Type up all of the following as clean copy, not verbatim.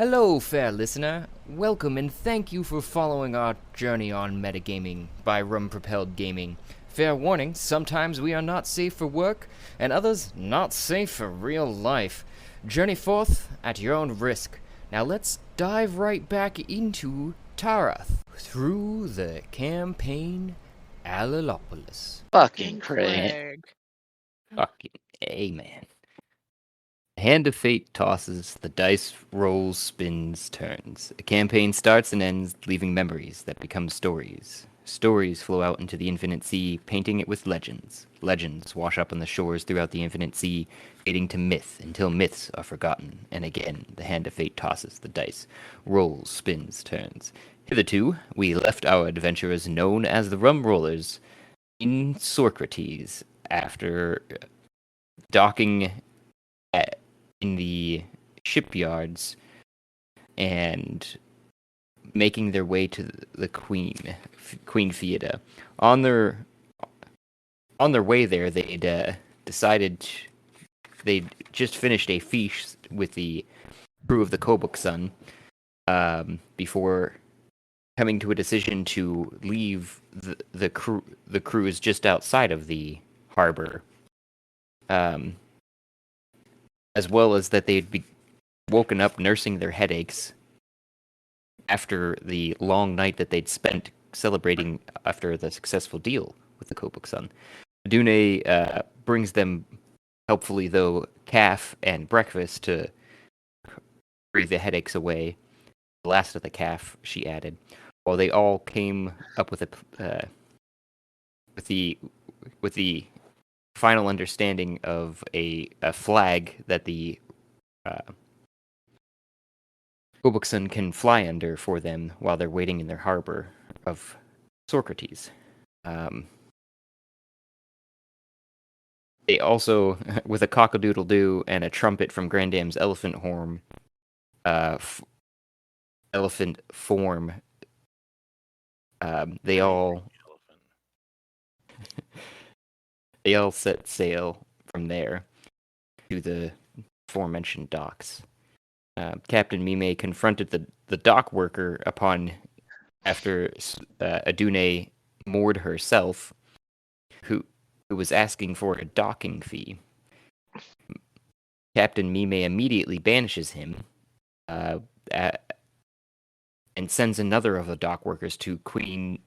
Hello, fair listener. Welcome and thank you for following our journey on metagaming by Rum Propelled Gaming. Fair warning, sometimes we are not safe for work, and others not safe for real life. Journey forth at your own risk. Now let's dive right back into Tarath through the campaign Alalopolis. Fucking great. Flag. Fucking amen. The hand of fate tosses, the dice rolls, spins, turns. A campaign starts and ends, leaving memories that become stories. Stories flow out into the infinite sea, painting it with legends. Legends wash up on the shores throughout the infinite sea, fading to myth until myths are forgotten. And again, the hand of fate tosses, the dice rolls, spins, turns. Hitherto, we left our adventurers known as the Rum Rollers in sORCrates after docking in the shipyards and making their way to the Queen Phiada. On their way there, they'd they'd just finished a feast with the crew of the Kobuk Sun before coming to a decision to leave the cruise just outside of the harbor. As well as that they'd be woken up nursing their headaches after the long night that they'd spent celebrating after the successful deal with the Kobuk Sun. Dune brings them, helpfully though, calf and breakfast to breathe the headaches away. The last of the calf, she added, while they all came up with the final understanding of a flag that the Kobuk Sun can fly under for them while they're waiting in their harbor of sORCrates. They also, with a cock-a-doodle-doo and a trumpet from Grandam's elephant horn, elephant form, they all set sail from there to the aforementioned docks. Captain Mime confronted the dock worker after Adune moored herself, who was asking for a docking fee. Captain Mime immediately banishes him and sends another of the dock workers to Queen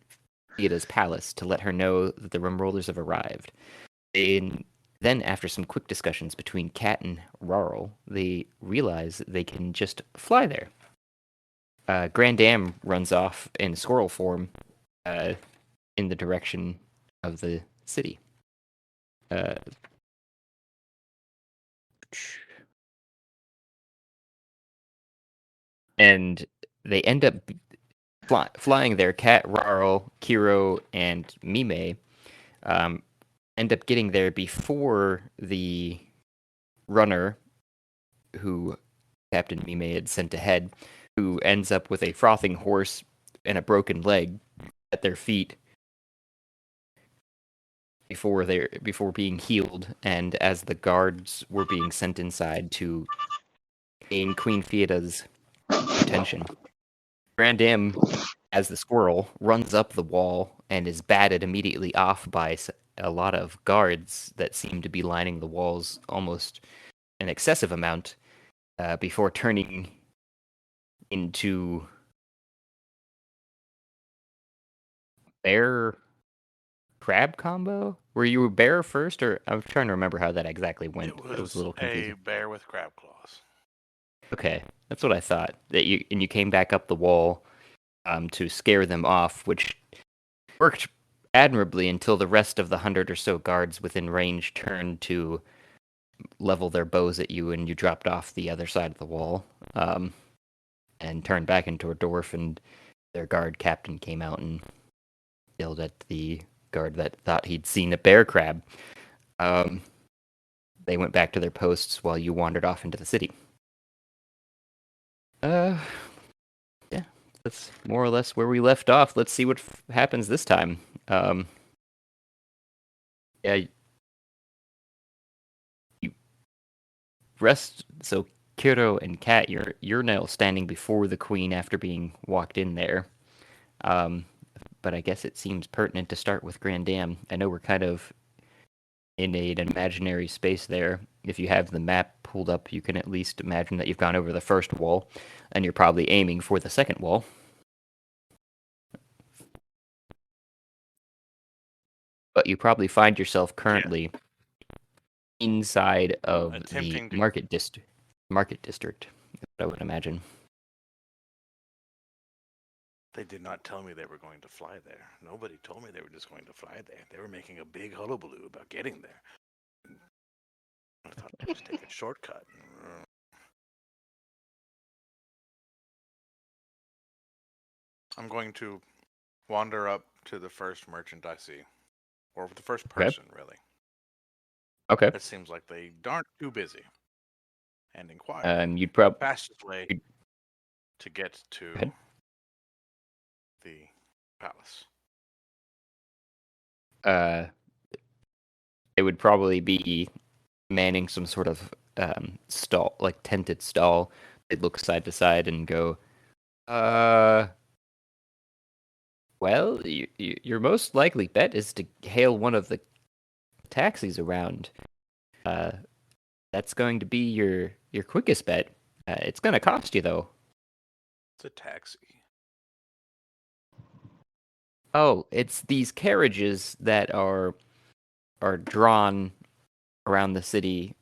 Phiada's palace to let her know that the Rum Rollers have arrived. Then, after some quick discussions between Cat and Rarl, they realize they can just fly there. Grandam runs off in squirrel form in the direction of the city. And they end up flying there. Cat, Rarl, Kiro, and Mime end up getting there before the runner who Captain Mime had sent ahead, who ends up with a frothing horse and a broken leg at their feet before being healed, and as the guards were being sent inside to gain Queen Phiada's attention. Grandam, as the squirrel, runs up the wall and is batted immediately off by a lot of guards that seem to be lining the walls almost an excessive amount before turning into bear crab combo. Were you a bear first, or I'm trying to remember how that exactly went? It was a little confusing. a bear with crab claws. Okay, that's what I thought. That you came back up the wall to scare them off, which worked admirably until the rest of the 100 or so guards within range turned to level their bows at you, and you dropped off the other side of the wall and turned back into a dwarf, and their guard captain came out and yelled at the guard that thought he'd seen a bear crab. They went back to their posts while you wandered off into the city. Yeah, that's more or less where we left off. Let's see what happens this time. Yeah, you rest. So Kiro and Kat, you're now standing before the queen after being walked in there. Um, but I guess it seems pertinent to start with Grand Dam. I know we're kind of in an imaginary space there. If you have the map pulled up, you can at least imagine that you've gone over the first wall, and you're probably aiming for the second wall. But you probably find yourself currently inside of the market district. I would imagine. They did not tell me they were going to fly there. Nobody told me they were just going to fly there. They were making a big hullabaloo about getting there. I thought I'd just take a shortcut. I'm going to wander up to the first merchant I see. Or the first person, really. Okay. It seems like they aren't too busy. And inquire. You'd probably fastest way to get to the palace. It would probably be manning some sort of stall, like tented stall. They'd look side to side and go, well, your most likely bet is to hail one of the taxis around. That's going to be your quickest bet. It's going to cost you, though. It's a taxi. Oh, it's these carriages that are drawn around the city,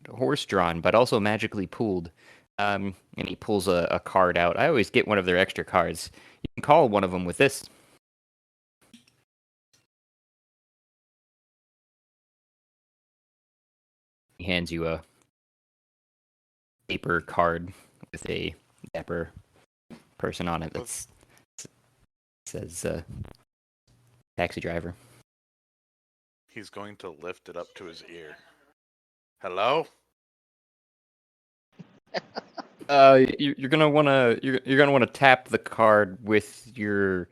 horse-drawn, but also magically pulled. And he pulls a card out. I always get one of their extra cards. You can call one of them with this. He hands you a paper card with a dapper person on it that says taxi driver. He's going to lift it up to his ear. Hello? You're gonna wanna tap the card with your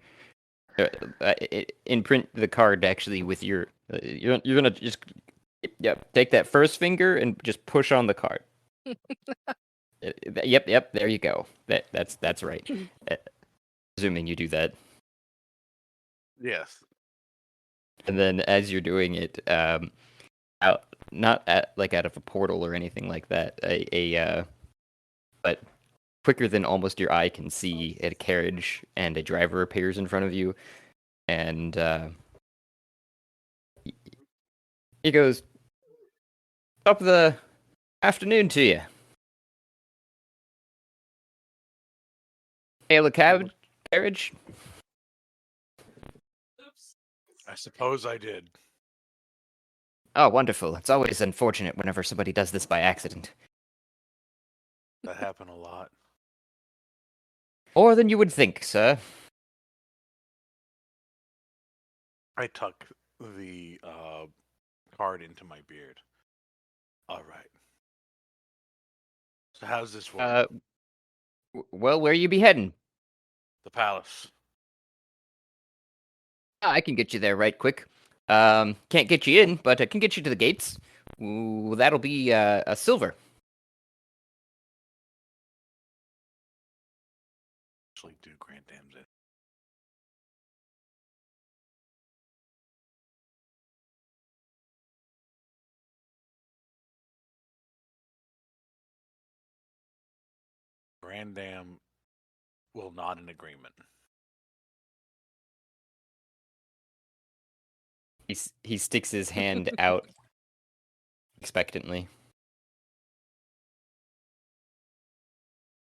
imprint the card actually with your you're gonna just take that first finger and just push on the card. Yep, there you go. That's right. Assuming you do that. Yes. And then as you're doing it, out of a portal or anything like that, but quicker than almost your eye can see, a carriage and a driver appears in front of you, and he goes, "Top of the afternoon to you. Hail a carriage?" I suppose I did. Oh, wonderful. It's always unfortunate whenever somebody does this by accident. That happened a lot. More than you would think, sir. I tuck the card into my beard. All right. So how's this work? Well, where you be heading? The palace. I can get you there right quick. Can't get you in, but I can get you to the gates. Ooh, that'll be a silver. Actually, do Grand Dam's it. Grand Dam will nod in agreement. He sticks his hand out expectantly.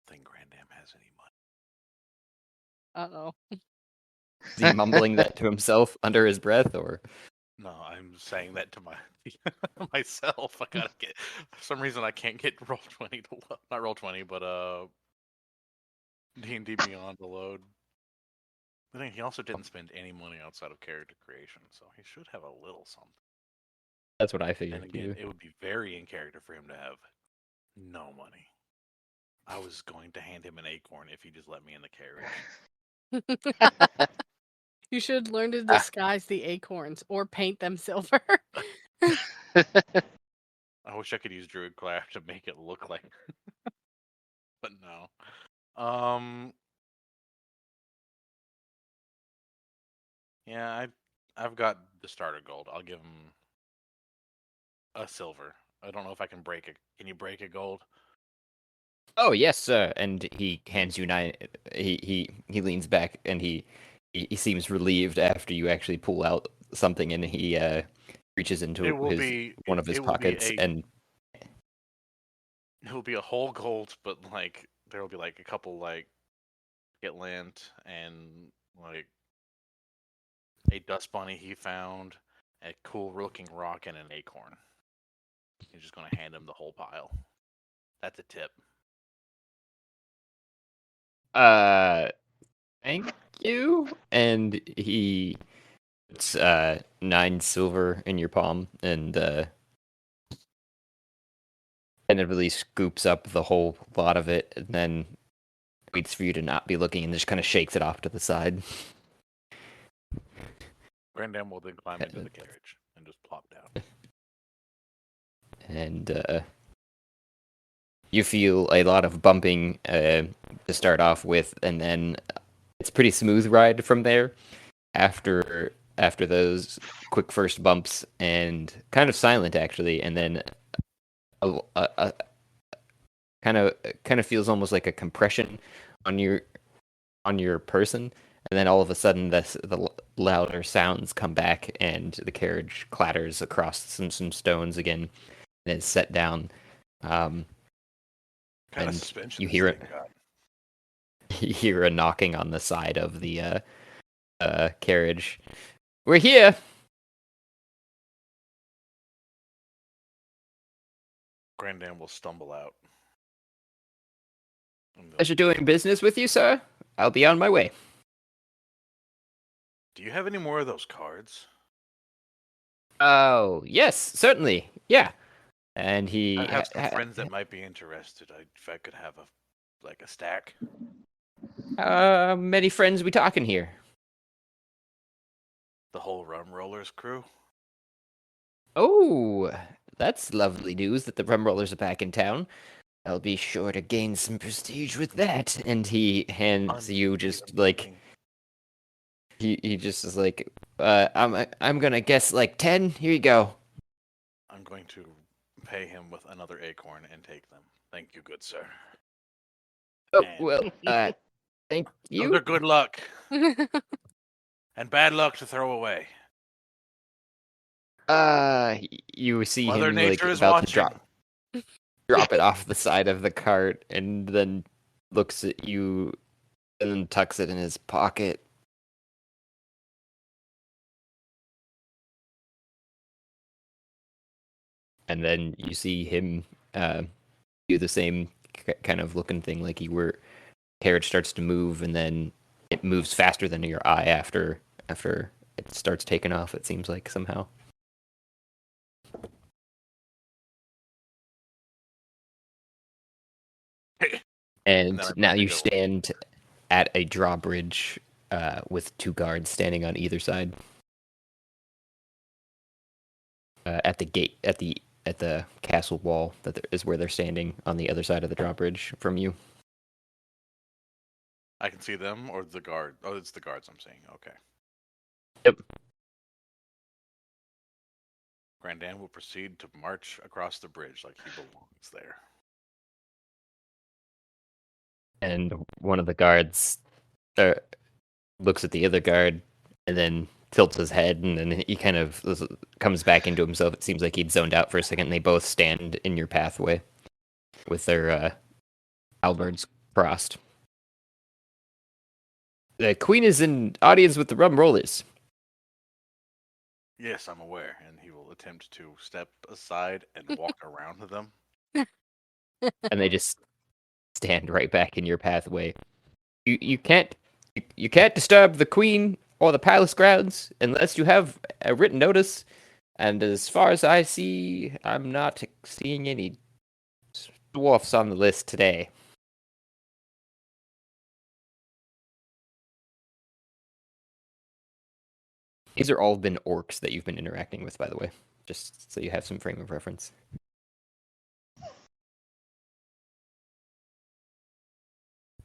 I think Grand Dam has any money. Uh-oh. Is he mumbling that to himself under his breath, or? No, I'm saying that to myself. I gotta get. For some reason, I can't get Roll20 to not Roll20, but D&D Beyond to load. I think he also didn't spend any money outside of character creation, so he should have a little something. That's what I figured. And again, it would be very in character for him to have no money. I was going to hand him an acorn if he just let me in the carriage. You should learn to disguise the acorns or paint them silver. I I wish I could use Druidcraft to make it look like, but no. Yeah, I've got the starter gold. I'll give him a silver. I don't know if I can break it. Can you break a gold? Oh yes, sir. And he hands you 9. He leans back and he seems relieved after you actually pull out something, and he reaches into It will his be one of his it will be pockets a and it will be a whole gold, but like there will be like a couple like get lint and like a dust bunny he found, a cool looking rock, and an acorn. He's just gonna hand him the whole pile. That's a tip. thank you. And he puts 9 silver in your palm and tentatively scoops up the whole lot of it, and then waits for you to not be looking and just kind of shakes it off to the side. Grandam will then climb into the carriage and just plop down. And you feel a lot of bumping to start off with, and then it's a pretty smooth ride from there. After those quick first bumps, and kind of silent actually, and then a kind of feels almost like a compression on your person, and then all of a sudden the louder sounds come back, and the carriage clatters across some stones again, and is set down. Kind of And suspension you this hear thing it. got. You hear a knocking on the side of the carriage. We're here. Grandam will stumble out. Pleasure doing business with you, sir. I'll be on my way. Do you have any more of those cards? Oh, yes, certainly. Yeah. And I he have some friends that might be interested. If I could have a stack. many friends we talking here? The whole Rum Rollers crew. Oh, that's lovely news that the Rum Rollers are back in town. I'll be sure to gain some prestige with that. And he hands you just like he just is like, I'm gonna guess like 10. Here you go. I'm going to pay him with another acorn and take them. Thank you, good sir. Oh And well, thank those you. are good luck and bad luck to throw away. You see Mother him like Nature is about watching. to drop it off the side of the cart, and then looks at you and then tucks it in his pocket. And then you see him do the same kind of looking thing, like you were. Carriage starts to move, and then it moves faster than your eye after it starts taking off. It seems like somehow. And then I'm now going to you go- stand at a drawbridge with 2 guards standing on either side. At the gate, at the castle wall, is where they're standing on the other side of the drawbridge from you. I can see them or the guard. Oh, it's the guards I'm seeing. Okay. Yep. Grandam will proceed to march across the bridge like he belongs there. And one of the guards looks at the other guard and then tilts his head, and then he kind of comes back into himself. It seems like he'd zoned out for a second, and they both stand in your pathway with their halberds crossed. The queen is in audience with the Rum Rollers. Yes, I'm aware, and he will attempt to step aside and walk around them. And they just stand right back in your pathway. You can't disturb the queen or the palace grounds unless you have a written notice. And as far as I see, I'm not seeing any dwarfs on the list today. These are all been orcs that you've been interacting with, by the way, just so you have some frame of reference.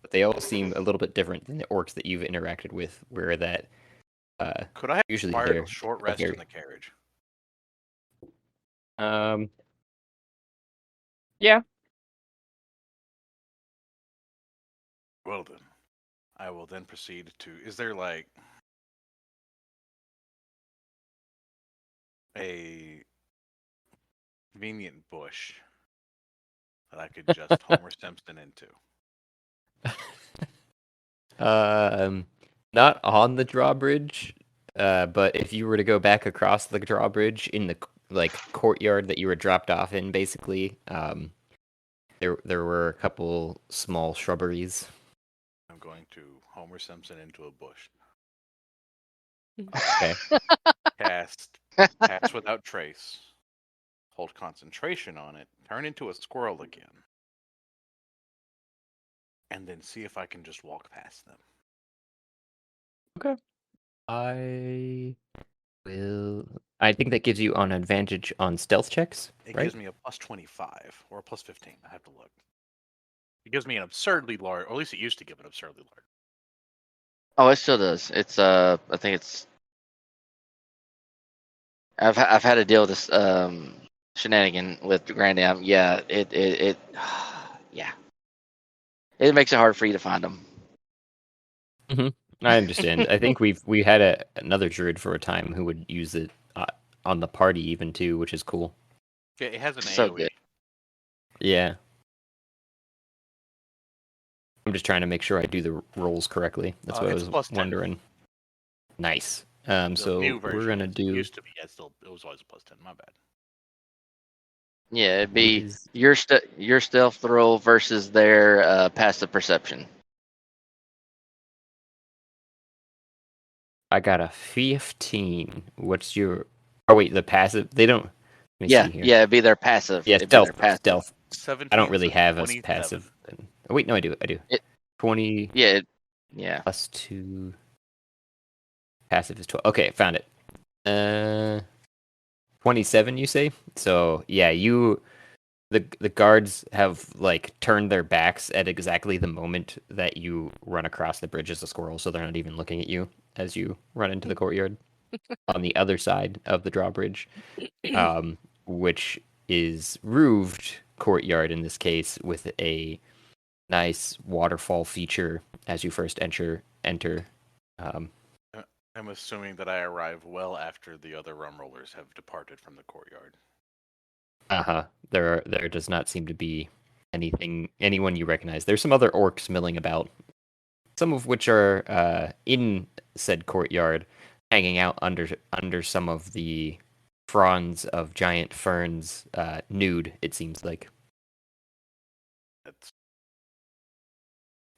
but they all seem a little bit different than the orcs that you've interacted with, where that Could I have usually acquired they're a short like rest in the carriage? Yeah. Well then, I will then proceed to. Is there like a convenient bush that I could just Homer Simpson into? Not on the drawbridge, but if you were to go back across the drawbridge in the like courtyard that you were dropped off in, basically, there were a couple small shrubberies. I'm going to Homer Simpson into a bush. Okay. Cast Pass Without Trace. Hold concentration on it. Turn into a squirrel again. And then see if I can just walk past them. Okay. I think that gives you an advantage on stealth checks, It right? gives me a plus 25 or a plus 15. I have to look. It gives me an absurdly large, or at least it used to give an absurdly large. Oh, it still does. It's I think it's. I've had to deal with this shenanigan with Grandam. Yeah, it yeah. It makes it hard for you to find them. I understand. I think we had another druid for a time who would use it on the party even too, which is cool. Yeah, it has an So AoE. good. Yeah. I'm just trying to make sure I do the rolls correctly. That's what I It's was plus 10. wondering. Nice. The So new version we're gonna is- do used to be. It was always a plus 10. My bad. Yeah, it'd be Is- your stealth roll versus their passive perception. I got a 15. What's your? Oh wait, the passive. They don't. Let me Yeah, see here. yeah, it'd be their passive. Yeah, It'd be their stealth. passive. Stealth. 17. I don't really so have a 27. passive. Oh, wait, no, I do. I do. It- 20 Yeah, yeah. plus 2. Passive is 12. Okay, found it. 27, you say? So yeah, the guards have like turned their backs at exactly the moment that you run across the bridge as a squirrel, so they're not even looking at you as you run into the courtyard on the other side of the drawbridge, which is roofed courtyard in this case with a nice waterfall feature as you first enter. I'm assuming that I arrive well after the other rum rollers have departed from the courtyard. There does not seem to be anyone you recognize. There's some other orcs milling about, some of which are in said courtyard, hanging out under some of the fronds of giant ferns, nude. It seems like. That's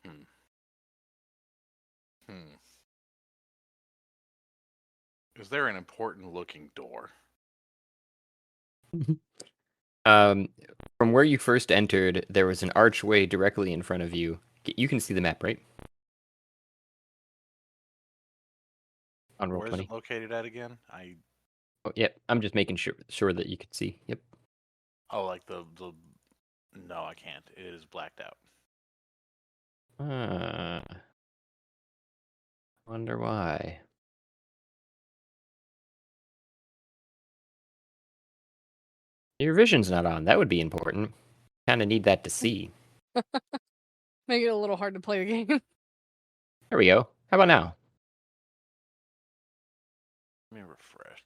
Hmm. Is there an important looking door? From where you first entered, there was an archway directly in front of you. You can see the map, right? On roll Where is 20. it located at again? Oh, yep. I'm just making sure that you could see. Yep. Like the no, I can't. It is blacked out. Wonder why. Your vision's not on. That would be important. Kind of need that to see. Make it a little hard to play the game. There we go. How about now? Let me refresh.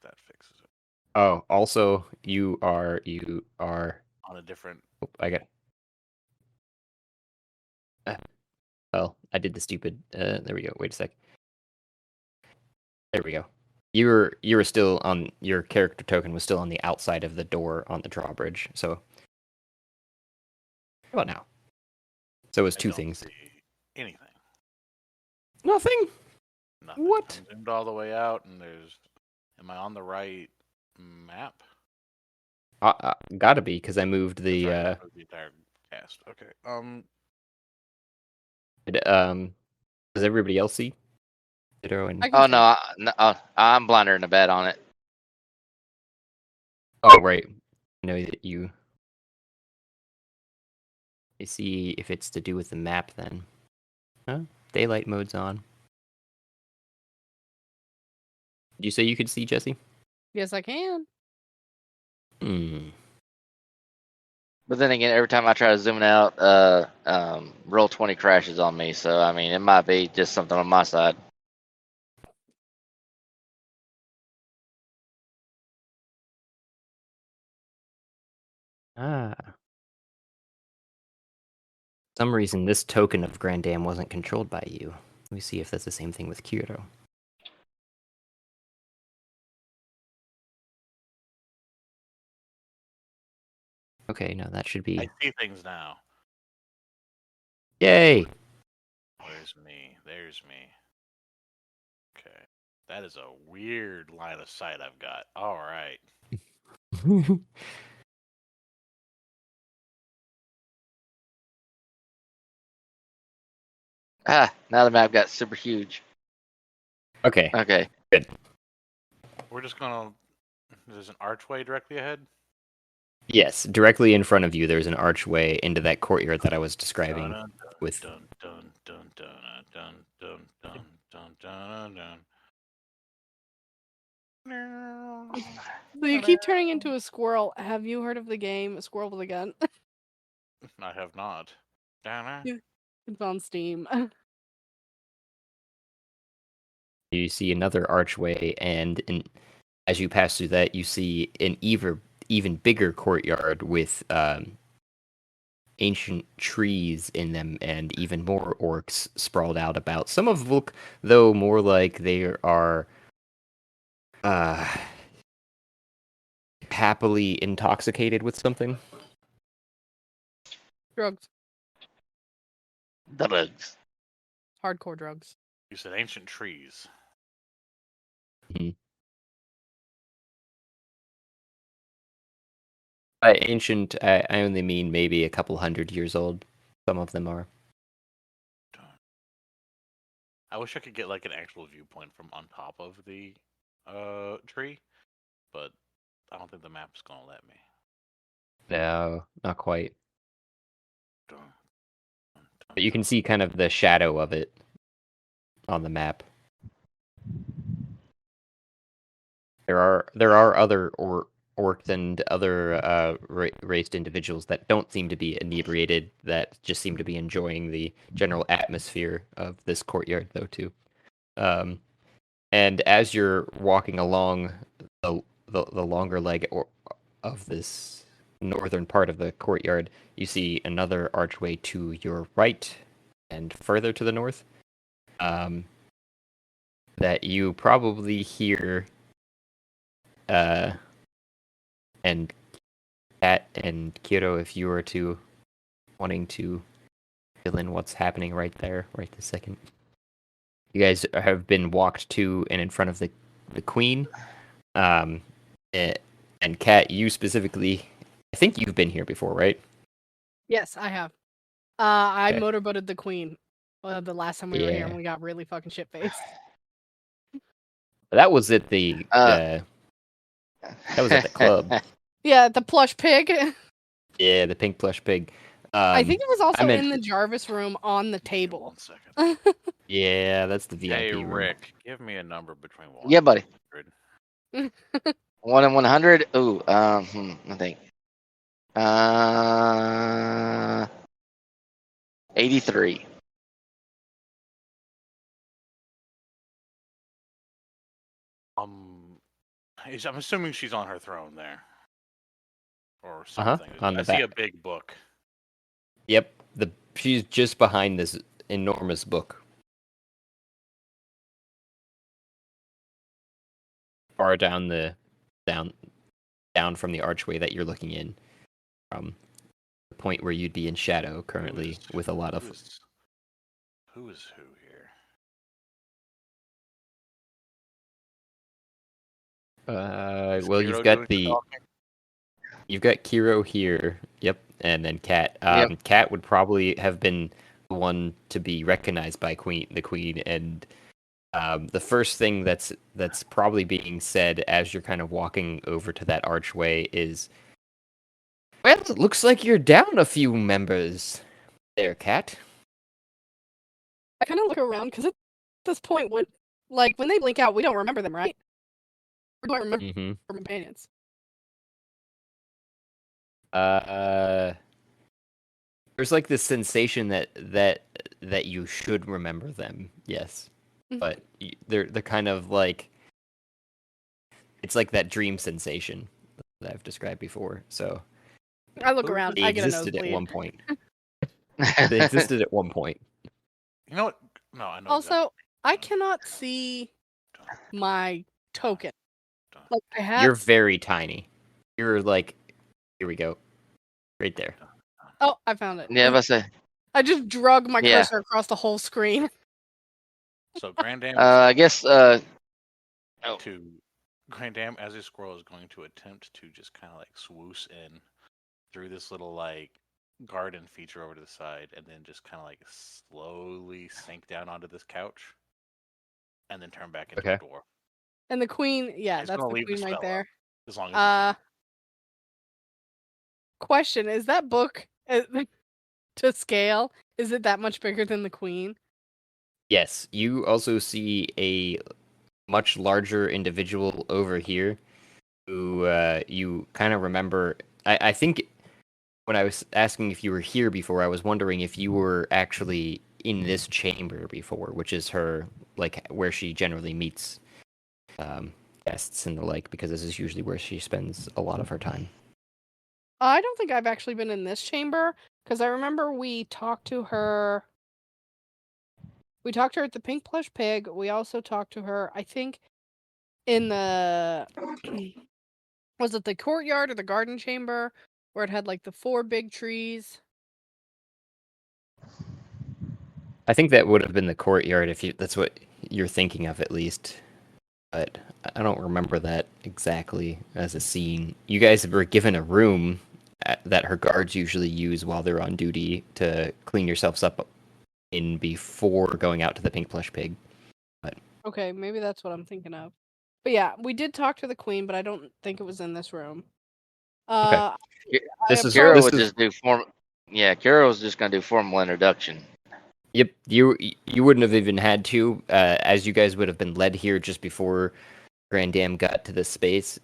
That fixes it. Oh, also you are. On a different. Oh, I got. Well, I did the stupid. There we go. Wait a sec. There we go. You were still on, your character token was still on the outside of the door on the drawbridge. So how about now? So it was I two don't things. see anything. Nothing. Nothing. What? I'm zoomed all the way out, and there's. Am I on the right map? Gotta be, because I moved That's the. right, I moved the entire cast. Okay. Does everybody else see? Ditto and. I can Oh see. no, I'm blinder in the bed on it. Oh right. I know that you. me see if it's to do with the map then. Huh? Daylight mode's on. Did you say you could see, Jesse? Yes, I can. Hmm. But then again, every time I try to zoom it out, Roll20 crashes on me. So I mean, it might be just something on my side. Ah. For some reason, this token of Grand Dam wasn't controlled by you. Let me see if that's the same thing with Kyoto. Okay, no, that should I be... see things now. Yay! Where's me? There's me. Okay. That is a weird line of sight I've got. All right. Ah, now the map got super huge. Okay, Okay. good. We're just gonna. There's an archway directly ahead. Yes, directly in front of you, there's an archway into that courtyard that I was describing. Dun, With dun dun dun dun dun dun dun dun dun dun. So you keep turning into a squirrel. Have you heard of the game Squirrel with a Gun? I have not. It's on Steam. you see another archway, and as you pass through that, you see an even bigger courtyard with ancient trees in them and even more orcs sprawled out about. Some of them look, though, more like they are happily intoxicated with something. Drugs. Drugs. Hardcore drugs. You said ancient trees. By ancient, I only mean maybe a couple 100 years old. Some of them are. I wish I could get like an actual viewpoint from on top of the tree, but I don't think the map's gonna let me. No, not quite. Dun, But you can see kind of the shadow of it on the map. There are other orcs and other raced individuals that don't seem to be inebriated, that just seem to be enjoying the general atmosphere of this courtyard, though, too. And as you're walking along the longer leg of this northern part of the courtyard, you see another archway to your right and further to the north. That you probably hear, and Kat and Kiro, if you were to wanting to fill in what's happening right there, right this second. You guys have been walked to and in front of the queen. And Kat, you specifically, I think you've been here before, right? Yes, I have. I Okay. motorboated the queen the last time we were here, and Yeah. we got really fucking shit faced. That was at the that was at the club. Yeah, the plush pig. Yeah, the pink plush pig. I think it was also meant- in the Jarvis room on the Give me table. 1 second. Yeah, that's the VIP Hey room. Rick, give me a number between 1 Yeah, buddy. and 100. 1 and 100. Ooh, I think. 83. I'm assuming she's on her throne there, or something. on the I see a back. big book. Yep, she's just behind this enormous book. Far down down from the archway that you're looking in, from the point where you'd be in shadow currently, with a lot of. Who is who here? Is Well, Kiro you've doing got the talking? you've got Kiro here. Yep, and then Kat. Yep. Kat would probably have been the one to be recognized by the queen, and the first thing that's probably being said as you're kind of walking over to that archway is, "Well, it looks like you're down a few members. There, cat. I kind of look around because at this point, when they blink out, we don't remember them, right? Or do I remember Mm-hmm. our companions? There's like this sensation that you should remember them. Yes, but they're kind of like it's like that dream sensation that I've described before. So I look Who around. they I get a existed at nosebleed. one point. They existed at one point. You know what? No, I know. Also, I cannot see my token. Like I have. You're very tiny. You're like, here we go, right there. Oh, I found it. Yeah, but say. I just drug my Yeah. cursor across the whole screen. So Grand Dam I guess. Grand Dam as a squirrel is going to attempt to just kind of like swoosh in through this little like garden feature over to the side, and then just kind of like slowly sink down onto this couch, and then turn back into a Okay. dwarf. And the queen, yeah, He's that's gonna the leave the queen right spell up. there. As long as Question: is that book to scale? Is it that much bigger than the queen? Yes, you also see a much larger individual over here who you kind of remember. I think when I was asking if you were here before, I was wondering if you were actually in this chamber before, which is her, like, where she generally meets guests and the like, because this is usually where she spends a lot of her time. I don't think I've actually been in this chamber because I remember we talked to her. We talked to her at the Pink Plush Pig. We also talked to her, I think, in the was it the courtyard or the garden chamber where it had like the 4 big trees? I think that would have been the courtyard if that's what you're thinking of, at least. But I don't remember that exactly as a scene. You guys were given a room that her guards usually use while they're on duty to clean yourselves up in before going out to the Pink Plush Pig. Okay, maybe that's what I'm thinking of. But yeah, we did talk to the queen, but I don't think it was in this room. This is Kira this would is just do form. Yeah, Kira was just gonna do formal introduction. Yep, you wouldn't have even had to, as you guys would have been led here just before Grand Dam got to this space.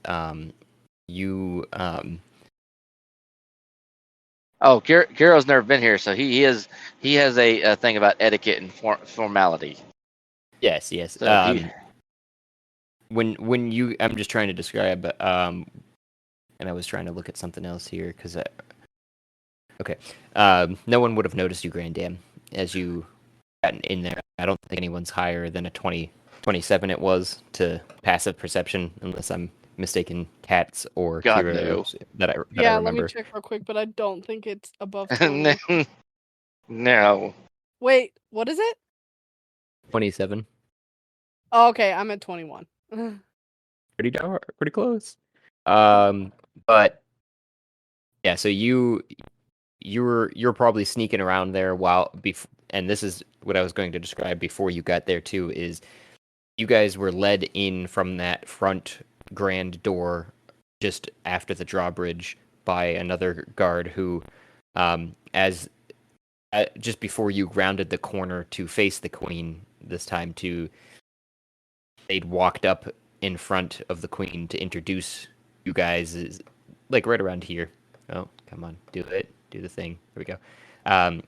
Oh, Kiro's never been here, so he has a thing about etiquette and formality. Yes. So when you, I'm just trying to describe, and I was trying to look at something else here because no one would have noticed you, Grand Dam, as you got in there. I don't think anyone's higher than a 27 it was to passive perception, unless I'm mistaken, Cats or God, Kira no. that I Yeah, let remember. me check real quick, but I don't think it's above 20. No. Wait, what is it? 27. Oh, okay, I'm at 21. Pretty close. But yeah, so you're probably sneaking around there and this is what I was going to describe before you got there too, is you guys were led in from that front grand door just after the drawbridge by another guard who, just before you rounded the corner to face the queen this time, they'd walked up in front of the queen to introduce you guys, like right around here. Oh, come on, do the thing. There we go.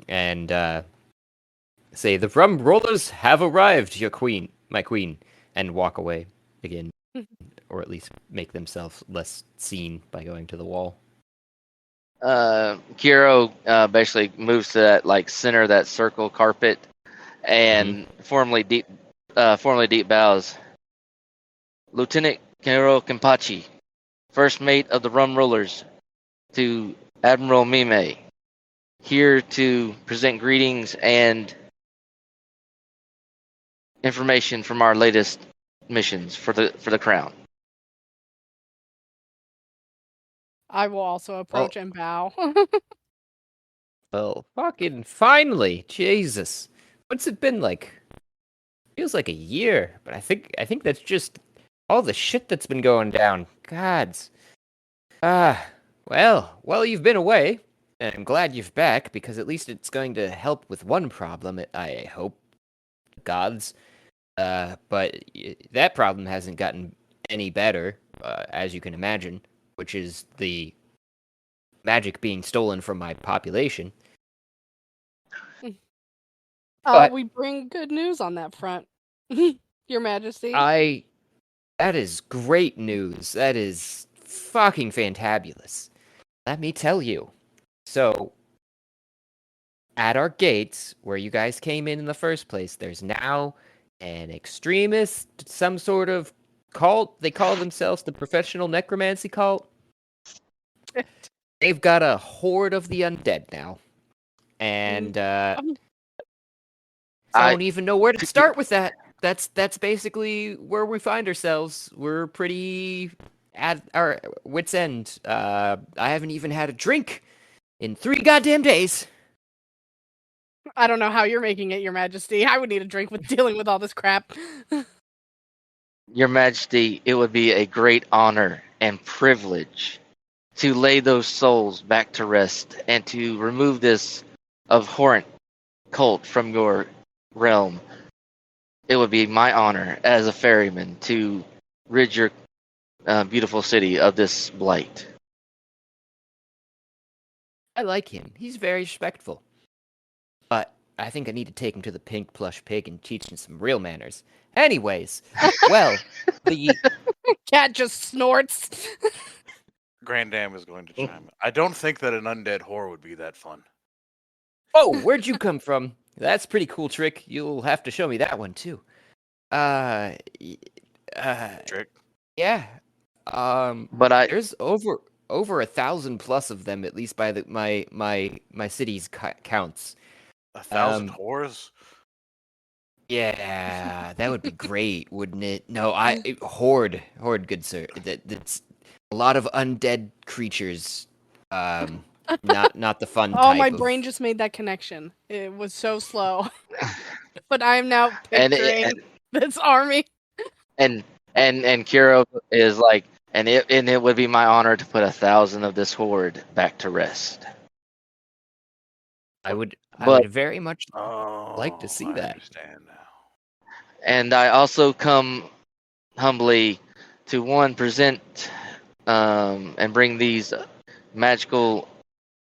And say, "The Rum Rollers have arrived, my queen," and walk away again, or at least make themselves less seen by going to the wall. Kiro basically moves to that like center of that circle carpet and formally deep bows. Lieutenant Kiro Kenpachi, first mate of the Rum Rollers, to Admiral Mime, here to present greetings and information from our latest missions for the crown. I will also approach and bow. Well, fucking finally, Jesus, what's it been like? Feels like a year, but I think that's just all the shit that's been going down. Gods. Well, you've been away. And I'm glad you're back, because at least it's going to help with one problem, I hope. Gods. But that problem hasn't gotten any better, as you can imagine, which is the magic being stolen from my population. But We bring good news on that front, Your Majesty. that is great news. That is fucking fantabulous. Let me tell you. So, at our gates, where you guys came in the first place, there's now an extremist, some sort of cult. They call themselves the Professional Necromancy Cult. They've got a horde of the undead now. And I don't even know where to start with that. That's basically where we find ourselves. We're pretty at our wits' end. I haven't even had a drink in 3 goddamn days. I don't know how you're making it, Your Majesty. I would need a drink with dealing with all this crap. Your Majesty, it would be a great honor and privilege to lay those souls back to rest and to remove this abhorrent cult from your realm. It would be my honor as a ferryman to rid your beautiful city of this blight. I like him. He's very respectful. But I think I need to take him to the Pink Plush Pig and teach him some real manners. Anyways, well, the Cat just snorts. Grand Dam is going to chime in. I don't think that an undead whore would be that fun. Oh, where'd you come from? That's a pretty cool trick. You'll have to show me that one too. Trick. Yeah. But There's over 1,000 plus of them, at least by my city's counts. 1,000 whores? Yeah, that would be great, wouldn't it? No, horde, good sir. That's a lot of undead creatures. Not the fun type. Oh, my of... brain just made that connection. It was so slow. But I'm now And picturing this army. and Kiro is like, and it would be my honor to put 1,000 of this horde back to rest. I would But- very much like to see I that. understand now. And I also come humbly to present and bring these magical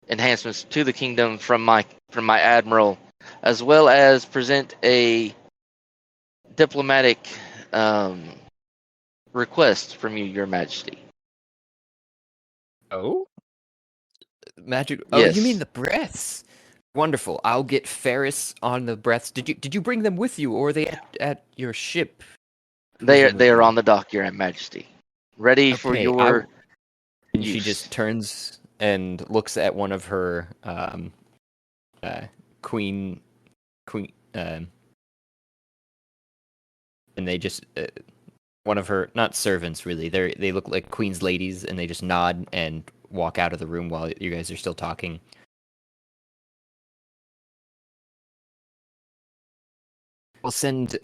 enhancements to the kingdom from my admiral, as well as present a diplomatic request from you, Your Majesty. Oh, magic. Oh, Yes. you mean the breaths? Wonderful. I'll get Ferris on the breaths. Did you bring them with you, or are they at your ship? They are presumably? on the dock, Your Majesty, ready for Okay, your And she use. just turns and looks at one of her queen, and they just one of her, not servants really. They look like queen's ladies, and they just nod and walk out of the room while you guys are still talking. I'll send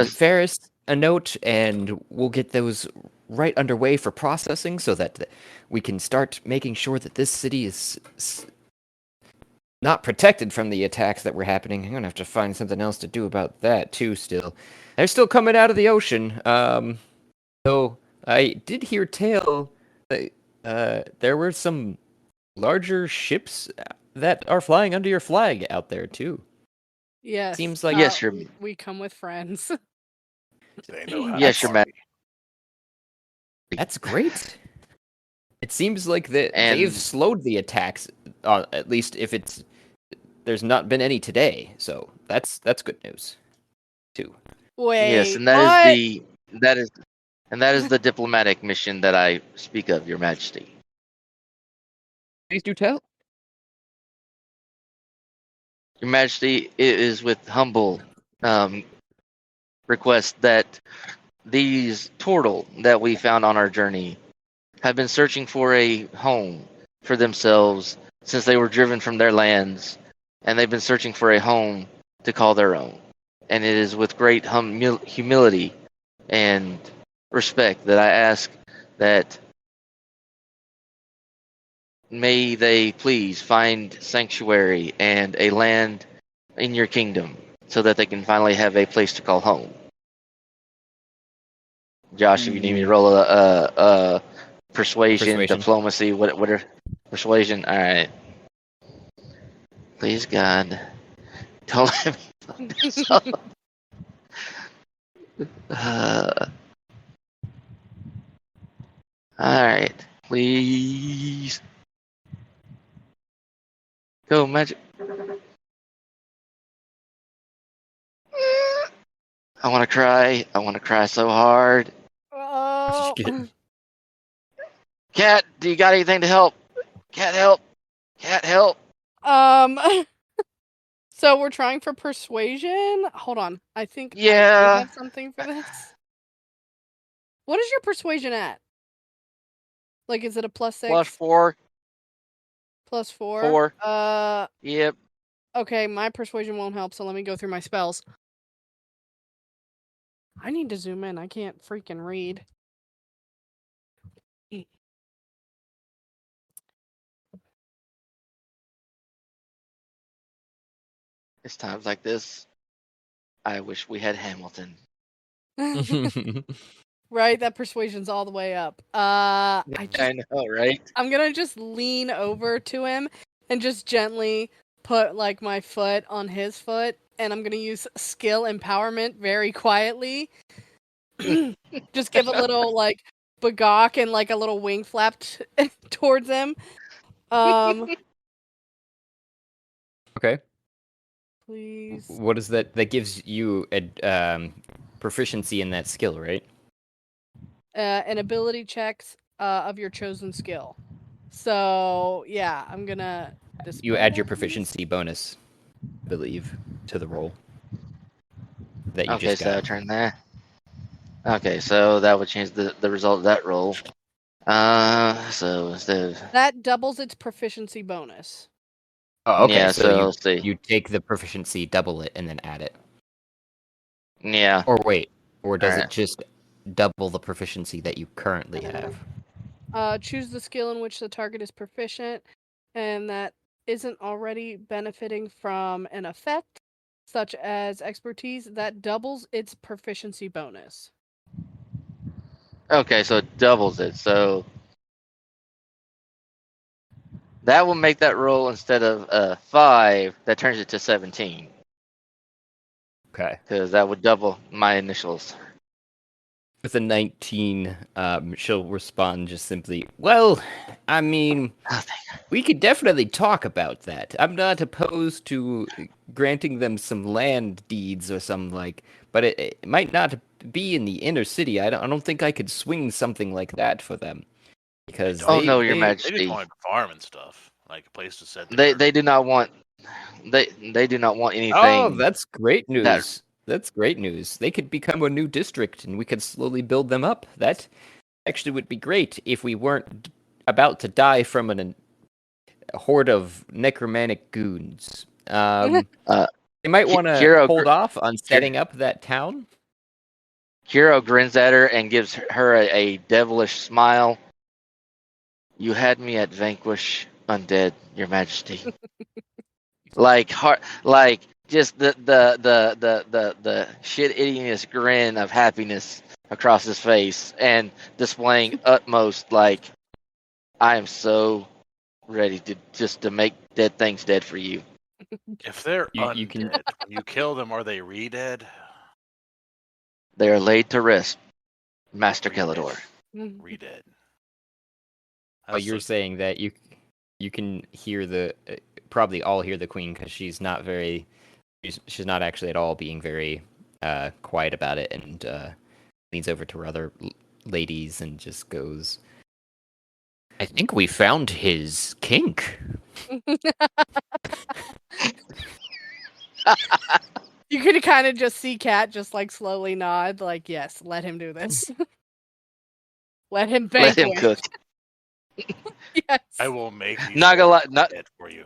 Ferris a note, and we'll get those right underway for processing, so that we can start making sure that this city is not protected from the attacks that were happening. I'm gonna have to find something else to do about that too. Still, they're still coming out of the ocean. So I did hear tale that there were some larger ships that are flying under your flag out there too. Yes. Seems like- Yes, we come with friends. They know how Yes, to Your party. That's great. It seems like And- they've slowed the attacks, at least if there's not been any today. So that's good news, too. Wait. Yes, and that is the diplomatic mission that I speak of, Your Majesty. Please do tell. Your Majesty, it is with humble request that these turtle that we found on our journey have been searching for a home for themselves since they were driven from their lands, and they've been searching for a home to call their own. And it is with great humility and respect that I ask that may they please find sanctuary and a land in your kingdom so that they can finally have a place to call home. Josh, if you need me to roll a persuasion, diplomacy, whatever, persuasion. All right. Please God, don't let me fuck this up. All right, please go magic. I want to cry. I want to cry so hard. Oh. Cat, do you got anything to help? Cat, help. Cat, help. So we're trying for persuasion. Hold on. I think I Yeah. might have something for this. What is your persuasion at? Like, is it a +6? +4. +4? 4. Yep. Okay, my persuasion won't help, so let me go through my spells. I need to zoom in. I can't freaking read. It's times like this. I wish we had Hamilton. Right, that persuasion's all the way up. I know, right? I'm gonna just lean over to him and just gently put like my foot on his foot, and I'm gonna use skill empowerment very quietly. Just give a little like bagawk and like a little wing flap towards him. Okay. Please. What is that? That gives you a proficiency in that skill, right? An ability checks of your chosen skill. So yeah, I'm gonna. You add your proficiency bonus, I believe, to the roll that you Okay, just so got. I turn there. Okay, so that would change the result of that roll. So instead of... That doubles its proficiency bonus. Oh, okay. Yeah, so you, let's see. You take the proficiency, double it, and then add it. Yeah. Or wait, or does Alright. it just double the proficiency that you currently have? Choose the skill in which the target is proficient, and that isn't already benefiting from an effect, such as expertise, that doubles its proficiency bonus. Okay, so it doubles it. So that will make that roll instead of 5, that turns it to 17. Okay. Because that would double my initials. With a 19, she'll respond just simply, well, I mean, we could definitely talk about that. I'm not opposed to granting them some land deeds or something like, but it might not be in the inner city. I don't think I could swing something like that for them. Because Oh no, Your They Majesty. just want a farm and stuff, like a place to set. They do not want they do not want anything. Oh, that's great news. that- That's great news. They could become a new district, and we could slowly build them up. That actually would be great if we weren't about to die from a horde of necromantic goons. They might want to Hero hold off on setting up that town. Hero grins at her and gives her a devilish smile. You had me at vanquish undead, Your Majesty. like just the shit idiotous grin of happiness across his face and displaying utmost like, I am so ready to make dead things dead for you. If they're You undead, can- when you kill them, are they re-dead? They are laid to rest, Master Kelador. Re-dead. Oh, you're saying that you can hear the probably all hear the queen because she's not not actually at all being very quiet about it, and leans over to her other ladies and just goes, I think we found his kink. You could kind of just see Kat just like slowly nod, like, yes, let him do this. Let him Let vanquish. him cook. Yes. I will make these Not gonna lie, dead for you.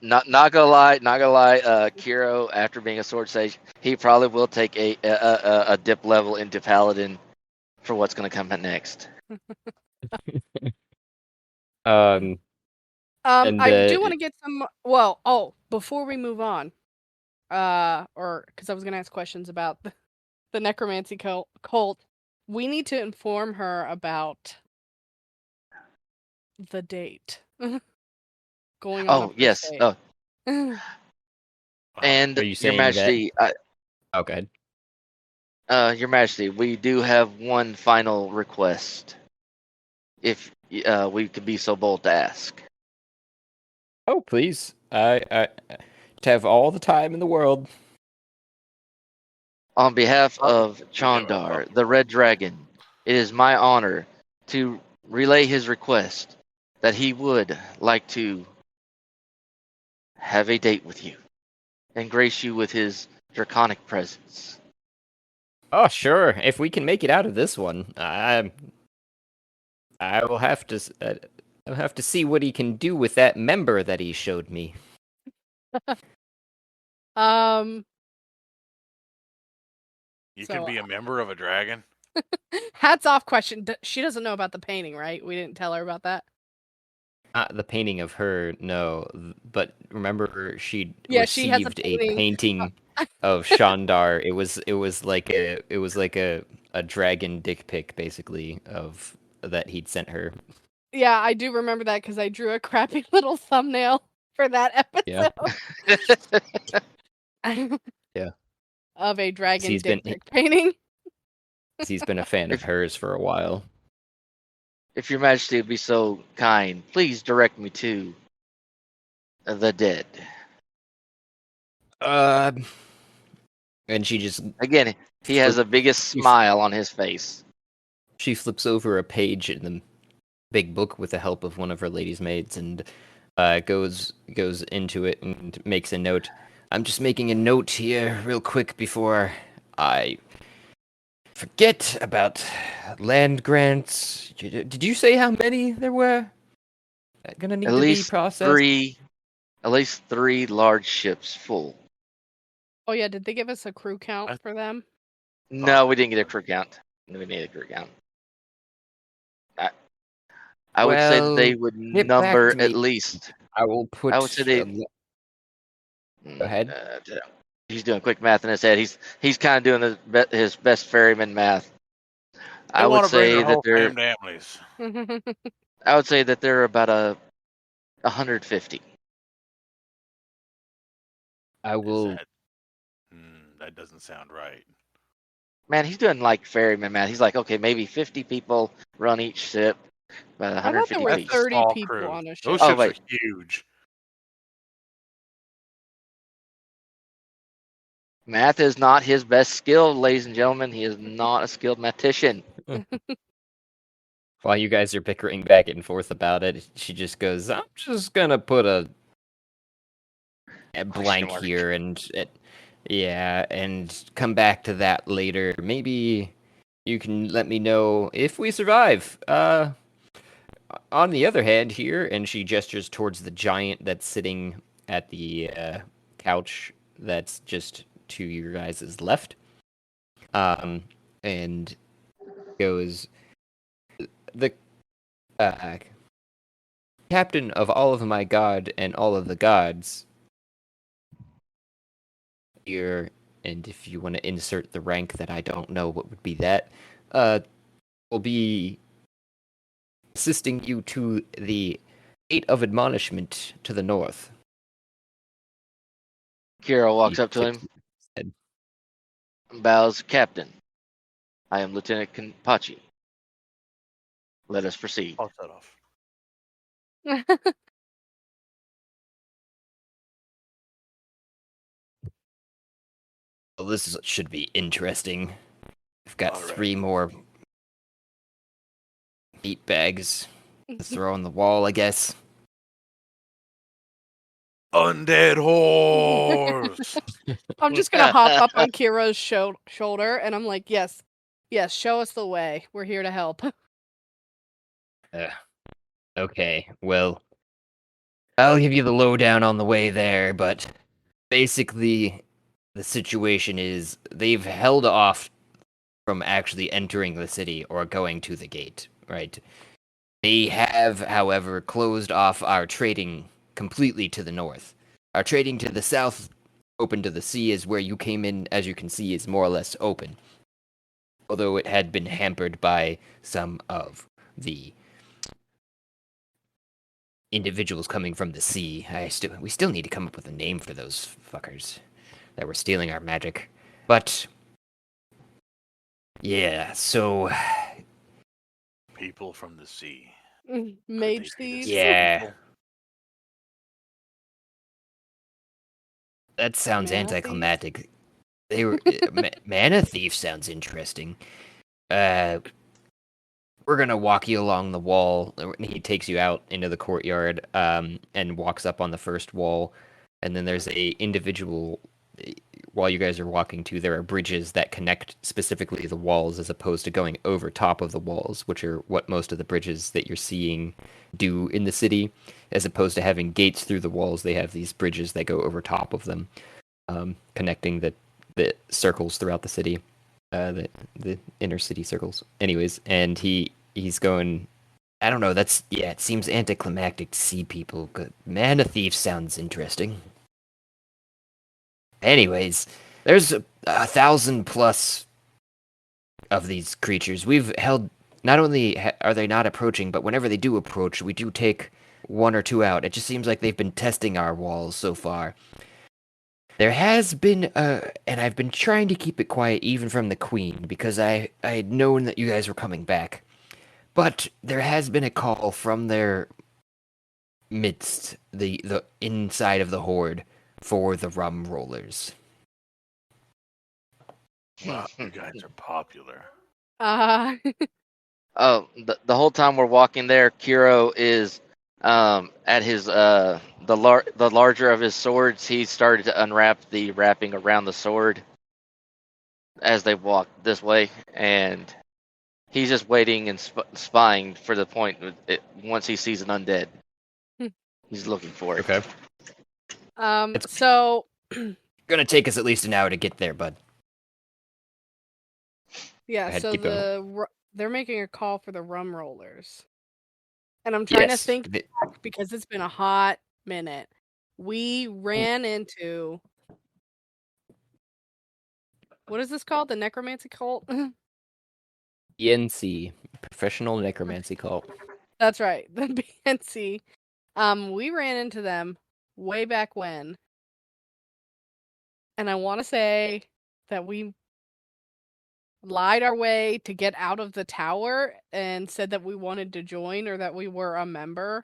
Not gonna lie, Kiro, after being a sword sage, he probably will take a dip level into paladin for what's gonna come next. And I do want to get some. Well, before we move on, or because I was gonna ask questions about the necromancy cult, we need to inform her about the date going on a Oh first yes. date. Oh, and are you Your saying Majesty, that? Okay. Your Majesty, we do have one final request. If we could be so bold to ask. Oh, please. I to have all the time in the world. On behalf of Yeah, Chandar, the Red Dragon, it is my honor to relay his request that he would like to have a date with you and grace you with his draconic presence. Oh, sure. If we can make it out of this one, I will have to. I'll have to see what he can do with that member that he showed me. You So, can be a member of a dragon. hats off question. She doesn't know about the painting, right? We didn't tell her about that. Not the painting of her, no. But remember, she Yeah, she has a received a painting. painting of Shandar. It was like a dragon dick pic, basically, of that he'd sent her. Yeah, I do remember that because I drew a crappy little thumbnail for that episode. Yeah. Of a dragon He's dick been- pic painting. He's been a fan of hers for a while. If Your Majesty would be so kind, please direct me to the dead. And she just Again, he has the biggest smile on his face. she flips over a page in the big book with the help of one of her lady's maids and goes into it and makes a note. I'm just making a note here real quick before I forget about land grants. Did you say how many there were gonna need At to be least processed? at least three large ships full. Oh yeah, did they give us a crew count for them? No, we didn't get a crew count. We need a crew count. I would say that they would get back number to me. at least. I will put. I would say they. Go ahead. He's doing quick math in his head. He's kind of doing his best ferryman math. They I would want to bring say their that whole they're. families. I would say that they're about 150. I will. That doesn't sound right. Man, he's doing like ferryman math. He's like, okay, maybe 50 people run each ship, about I thought there 150 were piece. 30 Small people crew. on a ship. Those Oh, ships wait. are huge. Math is not his best skill, ladies and gentlemen. He is not a skilled mathematician. While you guys are bickering back and forth about it, she just goes, I'm just gonna put a blank mark. here and and come back to that later. Maybe you can let me know if we survive. On the other hand here, and she gestures towards the giant that's sitting at the couch that's just to your guys' left. And goes, the captain of all of my god and all of the gods here, and if you want to insert the rank that I don't know what would be that, will be assisting you to the Gate of Admonishment to the north. Kira walks He up to tips him, his head. bows, Captain. I am Lieutenant Kenpachi. Let us proceed. I'll shut off. Well, should be interesting. I've got All right. 3 more meat bags to throw on the wall, I guess. Undead horse. I'm just gonna hop up on Kira's shoulder, and I'm like, yes, show us the way. We're here to help. Okay, well, I'll give you the lowdown on the way there, but basically, the situation is they've held off from actually entering the city or going to the gate, right? They have, however, closed off our trading completely to the north. Our trading to the south, open to the sea, is where you came in, as you can see, is more or less open. Although it had been hampered by some of the individuals coming from the sea. We still need to come up with a name for those fuckers that were stealing our magic. But yeah, so People from the sea. Mage Could they be the thieves. sea Yeah. people? that sounds Mana thieves? anticlimactic. They were mana thief sounds interesting. We're gonna walk you along the wall. He takes you out into the courtyard, and walks up on the first wall, and then there's a individual. While you guys are walking to, there are bridges that connect specifically the walls, as opposed to going over top of the walls, which are what most of the bridges that you're seeing do in the city. As opposed to having gates through the walls, they have these bridges that go over top of them, connecting the circles throughout the city, the inner city circles. Anyways, and he's going. I don't know. It seems anticlimactic to see people. Mana thief sounds interesting. Anyways, there's 1,000 plus of these creatures. We've held. Not only are they not approaching, but whenever they do approach, we do take one or two out. It just seems like they've been testing our walls so far. There has been, and I've been trying to keep it quiet even from the Queen, because I had known that you guys were coming back. But there has been a call from their midst, the inside of the Horde, for the Rum Rollers. Wow, you guys are popular. Oh, the whole time we're walking there, Kiro is at his the larger of his swords. He started to unwrap the wrapping around the sword as they walk this way, and he's just waiting and spying for the point once he sees an undead. He's looking for it. Okay. So Gonna take us at least an hour to get there, bud. yeah, ahead, so keep going. they're making a call for the Rum Rollers. And I'm trying to Yes. think back because it's been a hot minute. We ran into what is this called? The necromancy cult? PNC, Professional Necromancy Cult. That's right, the PNC. We ran into them way back when. And I want to say that we lied our way to get out of the tower and said that we wanted to join or that we were a member.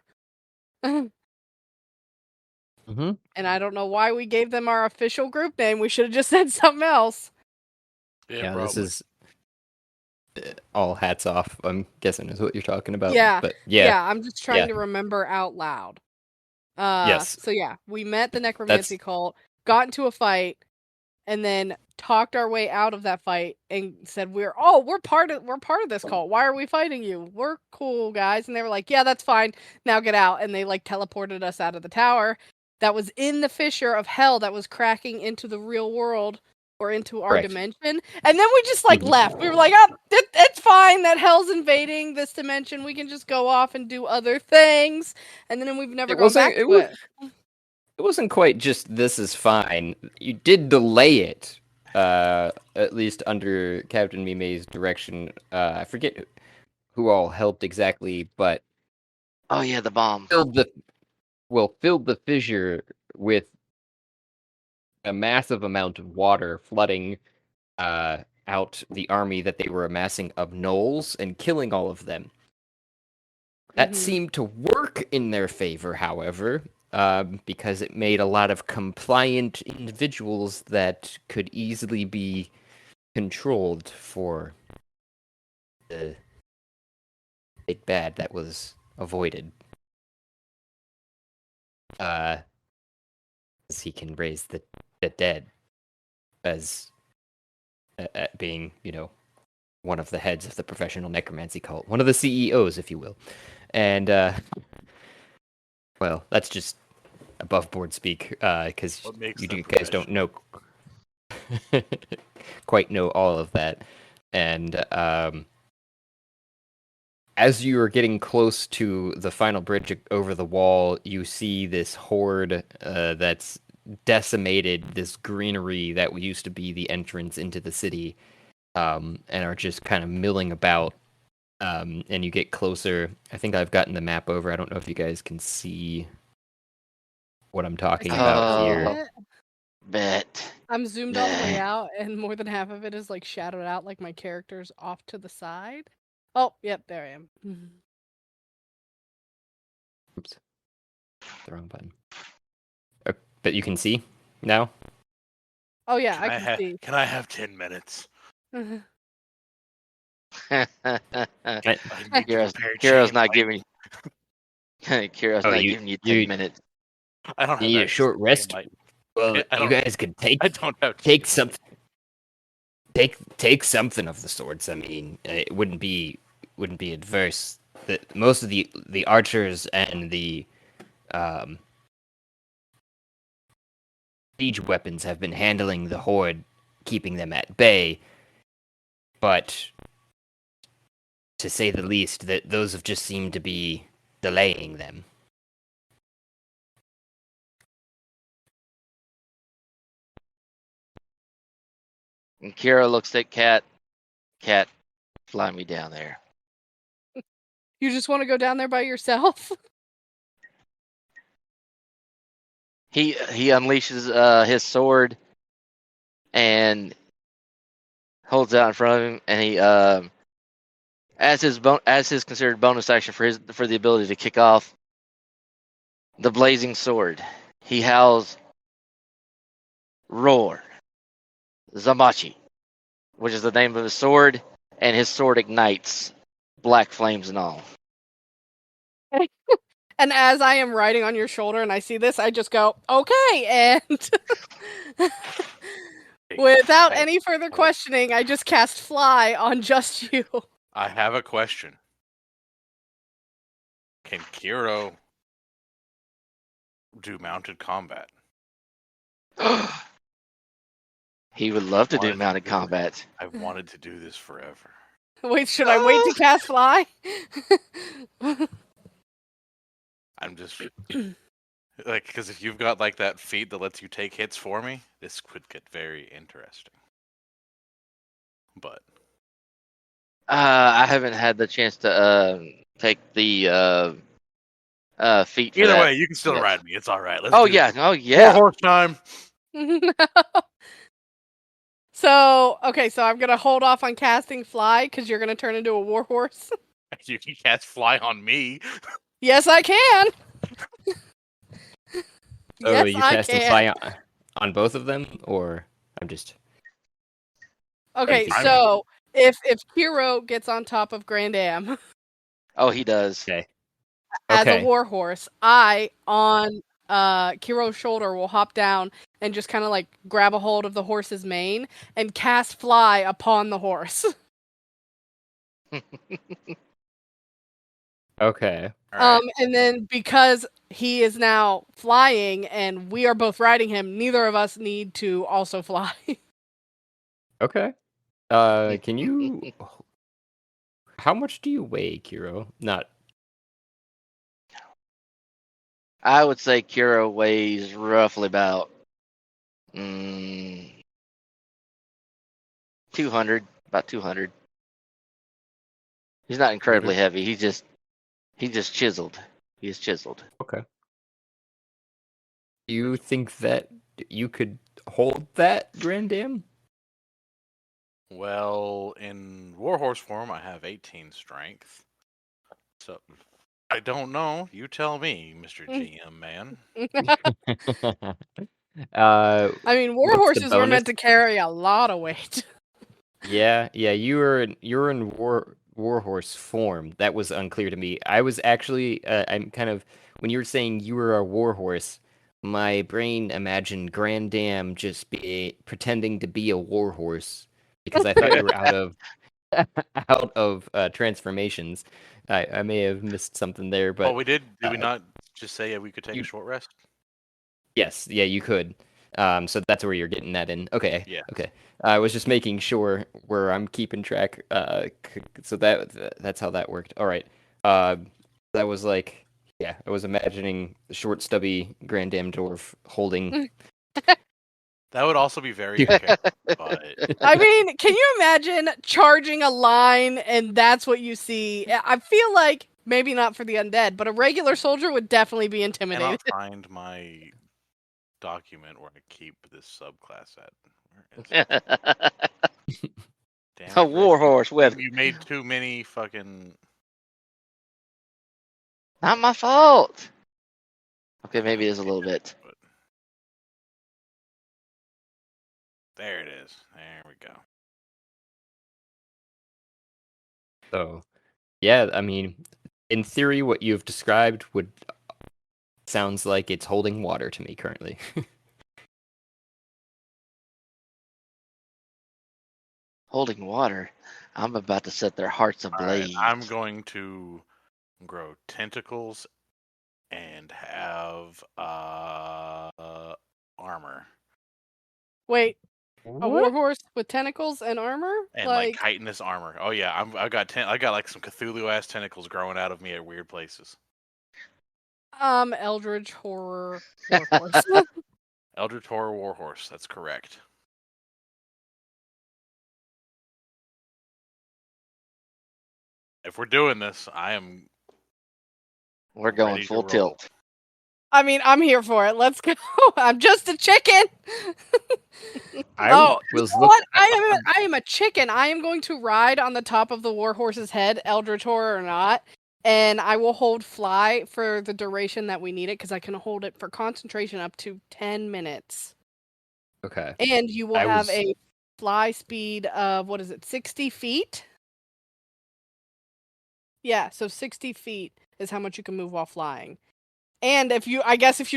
Mm-hmm. And I don't know why we gave them our official group name. We should have just said something else. Yeah, probably. this is all hats off, I'm guessing, is what you're talking about. Yeah. But yeah. I'm just trying to remember out loud. Yes. So yeah, we met the necromancy cult, got into a fight, and then talked our way out of that fight and said we're part of this cult. Why are we fighting you? We're cool guys. And they were like, yeah, that's fine. Now get out. And they like teleported us out of the tower that was in the fissure of hell that was cracking into the real world or into our Correct. dimension. And then we just like Mhm. left. We were like, oh, it's fine that hell's invading this dimension. We can just go off and do other things. And then we've never gone back to it. It wasn't quite just this is fine. You did delay it, at least under Captain Mime's direction. I forget who all helped exactly, but Oh yeah, the bomb. filled the fissure with a massive amount of water, flooding out the army that they were amassing of gnolls and killing all of them. That seemed to work in their favor, however, because it made a lot of compliant individuals that could easily be controlled for the big bad that was avoided. As he can raise the dead as being, one of the heads of the professional necromancy cult, one of the CEOs, if you will. And, well, that's just above board speak, because you guys don't know quite know all of that. And as you are getting close to the final bridge over the wall, you see this horde that's decimated this greenery that used to be the entrance into the city, and are just kind of milling about. And you get closer. I think I've gotten the map over. I don't know if you guys can see what I'm talking see about most of here. it. Bet. I'm zoomed all the way out, and more than half of it is like shadowed out, like my character's off to the side. Oh, yep, there I am. Oops, the wrong button. But you can see now. Oh yeah, I can see. Can I have 10 minutes? Kira's Kira's not giving. Kira's not giving you 10 minutes. I don't have You need that a short rest. chain light. Well, I you don't- guys could I don't have take chain something. Take something of the swords. I mean, it wouldn't be adverse. Most of the archers and the siege weapons have been handling the horde, keeping them at bay. But to say the least, that those have just seemed to be delaying them. And Kira looks at Cat. Cat, fly me down there. You just want to go down there by yourself? He unleashes his sword and holds it out in front of him, and he as his considered bonus action for the ability to kick off the blazing sword, he howls, roar, Zamachi, which is the name of his sword, and his sword ignites, black flames and all. And as I am riding on your shoulder and I see this, I just go, okay, and without any further questioning, I just cast fly on just you. I have a question. Can Kiro do mounted combat? He would love to do Wanted to mounted do it. combat. I've wanted to do this forever. Wait, should I wait to cast fly? I'm just like, because if you've got like that feat that lets you take hits for me, this could get very interesting. But I haven't had the chance to take the feat. either way, you can still ride me. It's all right. Let's Oh do yeah, it. oh yeah. Horse time. So, okay, so I'm gonna hold off on casting fly because you're gonna turn into a warhorse. You can cast fly on me. Yes, I can. So Yes, you I casting can. fly on both of them, or I'm just Okay, I'm- so if Hero gets on top of Grand Am Oh, he does. okay. as Okay. a warhorse, I on Kiro's shoulder will hop down and just kind of like grab a hold of the horse's mane and cast fly upon the horse. Okay. All right. And then because he is now flying and we are both riding him, neither of us need to also fly. Okay. Can you? How much do you weigh, Kiro? Not. I would say Kira weighs roughly about 200, about 200. He's not incredibly heavy. He's just chiseled. He's chiseled. Okay. Do you think that you could hold that, Grand Dam? Well, in warhorse form, I have 18 strength. So I don't know. You tell me, Mr. GM man. I mean, What's the warhorses were meant bonus? to carry a lot of weight. Yeah. You're in warhorse form. That was unclear to me. I was actually I'm kind of when you were saying you were a warhorse, my brain imagined Grand Dam just pretending to be a warhorse because I thought you were out of transformations. I may have missed something there, but Did we not just say we could take a short rest? yes, yeah, you could. So that's where you're getting that in. Okay. Yeah. Okay. I was just making sure where I'm keeping track. So that's how that worked. All right. That was like, yeah, I was imagining the short, stubby Grand Dam Dwarf holding. That would also be very Dude. epic, but I mean, can you imagine charging a line and that's what you see? I feel like maybe not for the undead, but a regular soldier would definitely be I intimidated. cannot find my document where I keep this subclass at. Where is it? Damn A it, Rich. warhorse with. You made too many fucking. Not my fault. Okay, maybe it is a little bit. But... There it is. There we go. So, yeah, I mean, in theory, what you've described would sounds like it's holding water to me currently. Holding water. I'm about to set their hearts All right, ablaze. I'm going to grow tentacles and have armor Wait, a warhorse with tentacles and armor? and like chitinous armor. Oh yeah, I got like some Cthulhu ass tentacles growing out of me at weird places. Eldritch horror warhorse. Eldritch Horror Warhorse. That's correct. If we're doing this, I am. We're going ready to full roll. tilt. I mean, I'm here for it. Let's go. I'm just a chicken. I Oh, was you know what? I am a chicken. I am going to ride on the top of the warhorse's head, Eldritch Horror or not, and I will hold fly for the duration that we need it because I can hold it for concentration up to 10 minutes. Okay. And you will I have was- a fly speed of 60 feet? Yeah, so 60 feet is how much you can move while flying. And if you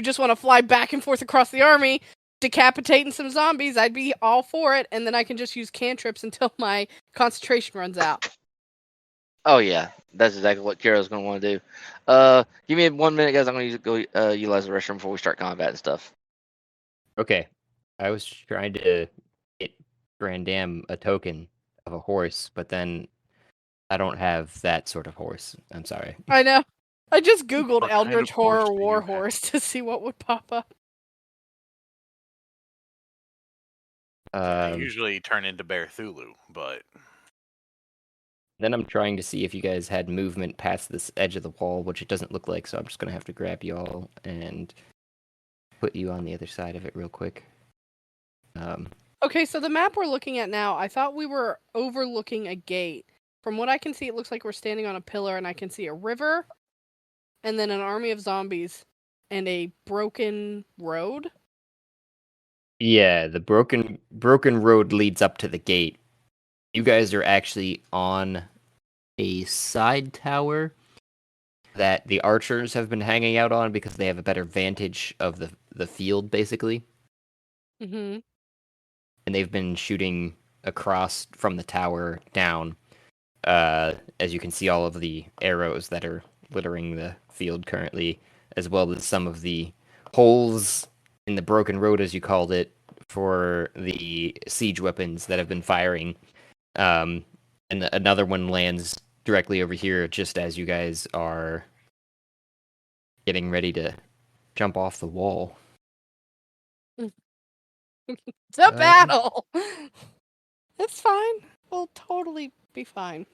just want to fly back and forth across the army, decapitating some zombies, I'd be all for it, and then I can just use cantrips until my concentration runs out. Oh yeah, that's exactly what Kira's gonna want to do. Give me 1 minute, guys. I'm gonna go utilize the restroom before we start combat and stuff. Okay. I was trying to get Grand Dam a token of a horse, but then I don't have that sort of horse. I'm sorry. I know. I just googled What kind of Eldritch horse Horror do you have? Warhorse to see what would pop up. I usually turn into Bear Thulu, but Then I'm trying to see if you guys had movement past this edge of the wall, which it doesn't look like, so I'm just gonna have to grab you all and put you on the other side of it real quick. Okay, so the map we're looking at now, I thought we were overlooking a gate. From what I can see, it looks like we're standing on a pillar, and I can see a river, and then an army of zombies, and a broken road. Yeah, the broken road leads up to the gate. You guys are actually on a side tower that the archers have been hanging out on because they have a better vantage of the field, basically. Mm-hmm. And they've been shooting across from the tower down. As you can see, all of the arrows that are littering the field currently, as well as some of the holes in the broken road, as you called it, for the siege weapons that have been firing. And another one lands directly over here just as you guys are getting ready to jump off the wall. The battle! It's fine. We'll totally be fine.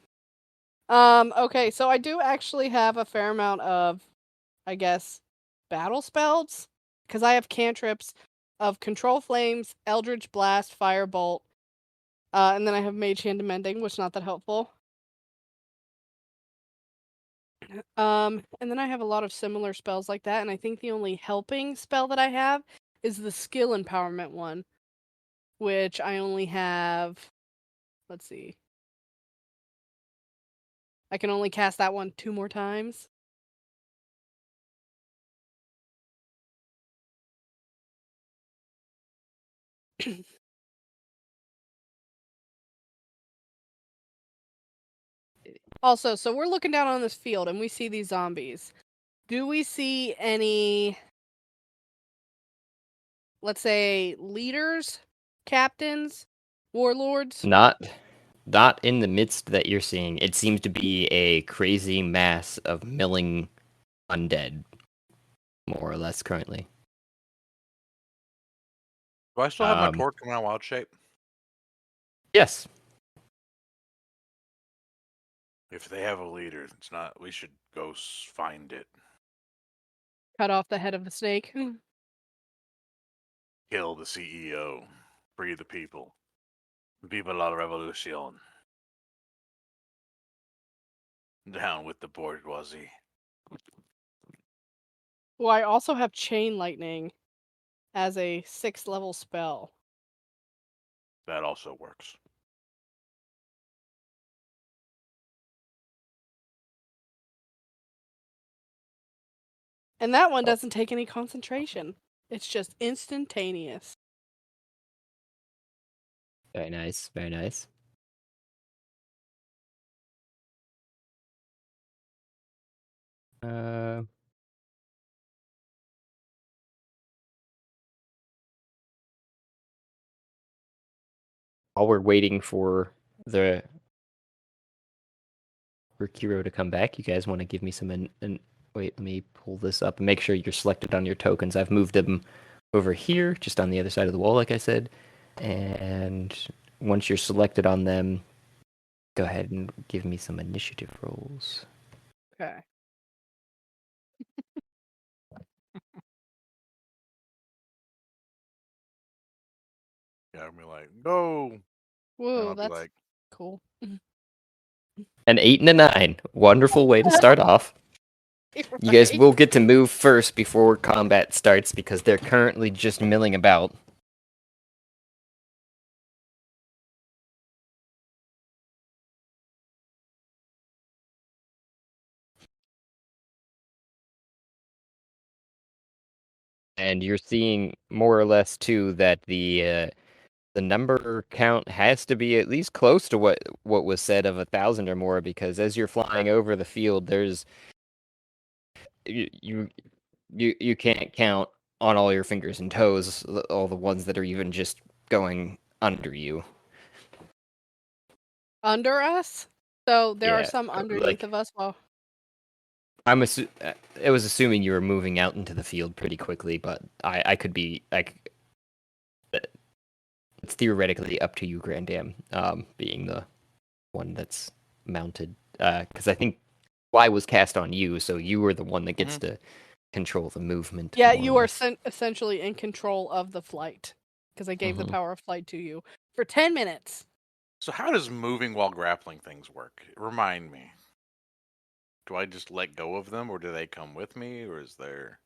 Okay, so I do actually have a fair amount of, I guess, battle spells. Because I have cantrips of Control Flames, Eldritch Blast, Firebolt, and then I have Mage Hand Mending, which is not that helpful. And then I have a lot of similar spells like that, and I think the only helping spell that I have is the Skill Empowerment one, which I only have, let's see. I can only cast that one 2 more times. Also, so we're looking down on this field and we see these zombies. Do we see any let's say, leaders, captains, warlords? Not in the midst that you're seeing. It seems to be a crazy mass of milling undead, more or less currently. Do I still have my Um, torch coming out wild shape? Yes. If they have a leader, it's not. We should go find it. Cut off the head of the snake. Kill the CEO. Free the people. Viva la revolution. Down with the bourgeoisie. Well, I also have chain lightning as a 6th level spell. That also works. And that one doesn't take any concentration. It's just instantaneous. Very nice. Very nice. While we're waiting for the Kiro to come back, you guys want to give me some wait, let me pull this up and make sure you're selected on your tokens. I've moved them over here, just on the other side of the wall, like I said. And once you're selected on them, go ahead and give me some initiative rolls. Okay. Yeah, I'll be like, go. And Whoa, I'll be that's like, cool. An 8 and a 9. Wonderful way to start off. You guys will get to move first before combat starts because they're currently just milling about. And you're seeing more or less too that the number count has to be at least close to what was said of 1,000 or more, because as you're flying over the field, there's you can't count on all your fingers and toes all the ones that are even just going under you. Under us? So there are Yeah, some underneath like- of us. Well, I was assuming you were moving out into the field pretty quickly, but I could be it's theoretically up to you, Grandam, being the one that's mounted. Because I think Y was cast on you, so you were the one that gets to control the movement. yeah, more or you are less. essentially in control of the flight because I gave the Mhm. power of flight to you for 10 minutes. so how does moving while grappling things work? Remind me. Do I just let go of them, or do they come with me, or is there?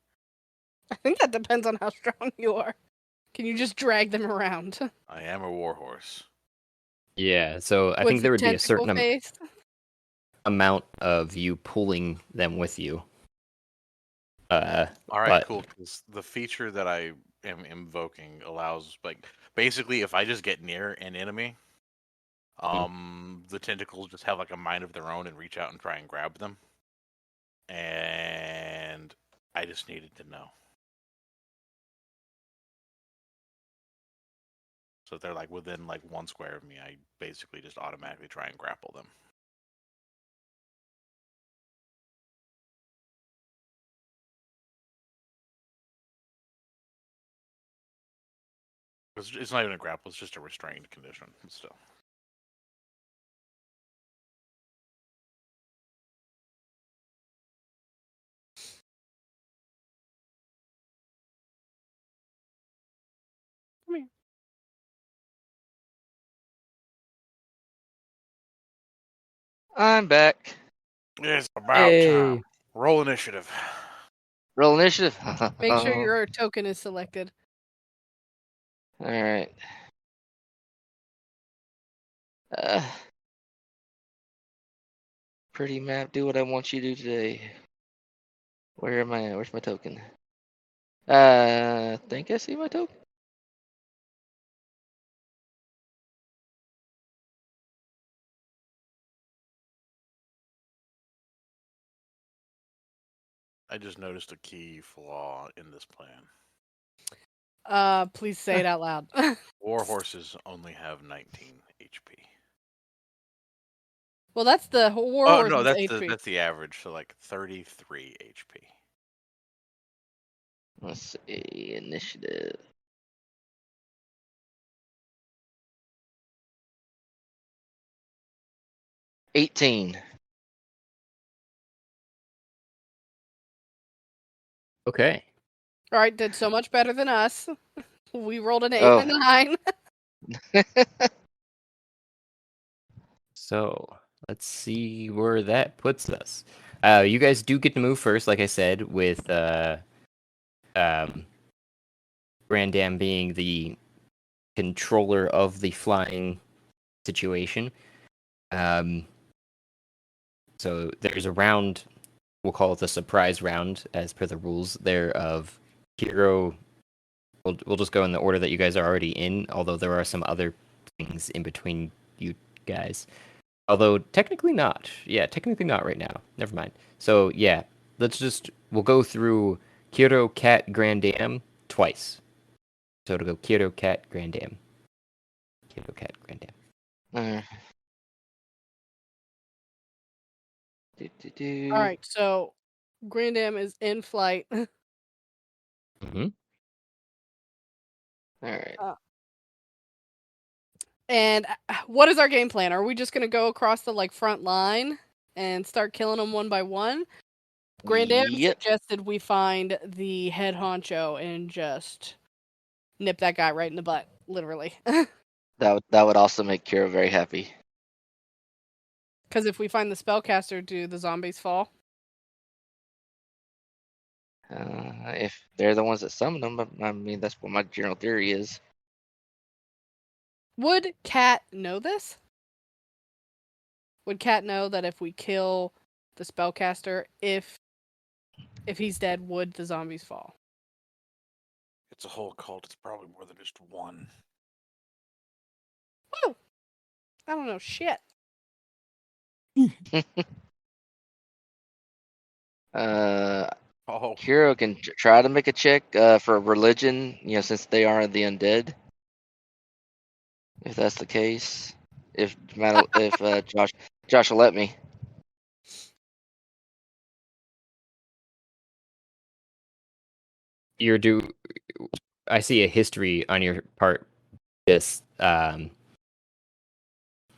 I think that depends on how strong you are. Can you just drag them around? I am a warhorse. Yeah, so I With think there would be a certain face? amount of you pulling them with you. All right, but- cool. Because the feature that I am invoking allows, like, basically, if I just get near an enemy, the tentacles just have like a mind of their own and reach out and try and grab them. And I just needed to know. So if they're like within like 1 square of me, I basically just automatically try and grapple them. It's not even a grapple; it's just a restrained condition. Still. Come here. I'm back. It's about Hey. time. Roll initiative. Roll initiative. Make sure your token is selected. All right. Pretty map. Do what I want you to do today. Where am I? Where's my token? Think I see my token. I just noticed a key flaw in this plan. Please say it out loud. War horses only have 19 HP. Well, that's the war Oh horse's no, HP. that's the average. So like 33 HP. Let's see, initiative. $18. Okay. All right, did so much better than us. We rolled an 8 Oh. and a 9. So let's see where that puts us. You guys do get to move first, like I said, with Grandam being the controller of the flying situation. So there's a round, we'll call it the surprise round, as per the rules there of hero. We'll just go in the order that you guys are already in, although there are some other things in between you guys. Although technically not. Yeah, technically not right now. Never mind. So yeah, we'll go through Kyoto, Cat, Grandam twice. So it'll go Kyoto, Cat, Grandam. Kyoto, Cat, Grandam. All right, so Grandam is in flight. Mm-hmm. All right. And what is our game plan? Are we just gonna go across the front line and start killing them one by one? Grandam Yep. suggested we find the head honcho and just nip that guy right in the butt, literally. That would also make Kira very happy. Because if we find the spellcaster, do the zombies fall? If they're the ones that summon them, I mean that's what my general theory is. Would Cat know this? Would Cat know that if we kill the spellcaster, if he's dead, would the zombies fall? It's a whole cult. It's probably more than just one. Woo! I don't know shit. Oh, Kiro can try to make a check for religion, since they are the undead. If that's the case, if Josh will let me. I see a history on your part. This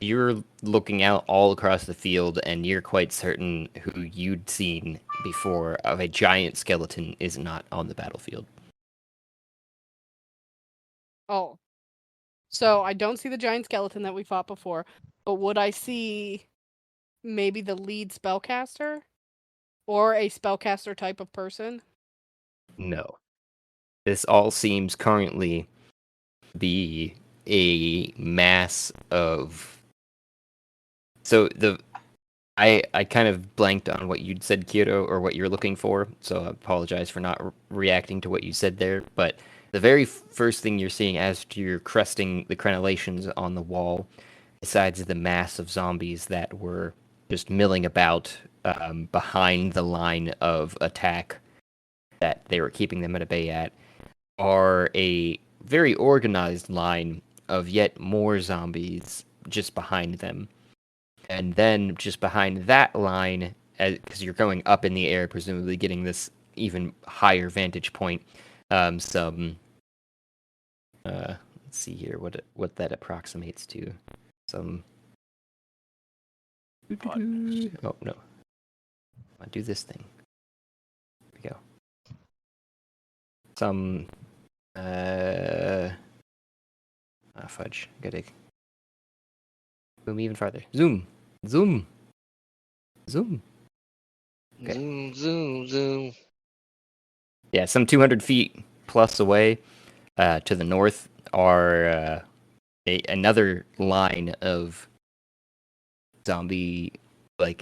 you're looking out all across the field, and you're quite certain who you'd seen before of a giant skeleton is not on the battlefield. Oh. So I don't see the giant skeleton that we fought before, but would I see maybe the lead spellcaster? Or a spellcaster type of person? No. This all seems currently be a mass of. So I kind of blanked on what you'd said, Kyoto, or what you're looking for. So I apologize for not reacting to what you said there. But the very first thing you're seeing as you're cresting the crenellations on the wall, besides the mass of zombies that were just milling about behind the line of attack that they were keeping them at a bay at, are a very organized line of yet more zombies just behind them. And then just behind that line, because you're going up in the air, presumably getting this even higher vantage point, let's see here what that approximates to. Some. buttons. Oh no! I'll do this thing. Here we go. Some. Fudge. Gotta zoom even farther. Zoom. Okay. Zoom, zoom, zoom. Yeah, some 200 feet plus away to the north are another line of zombie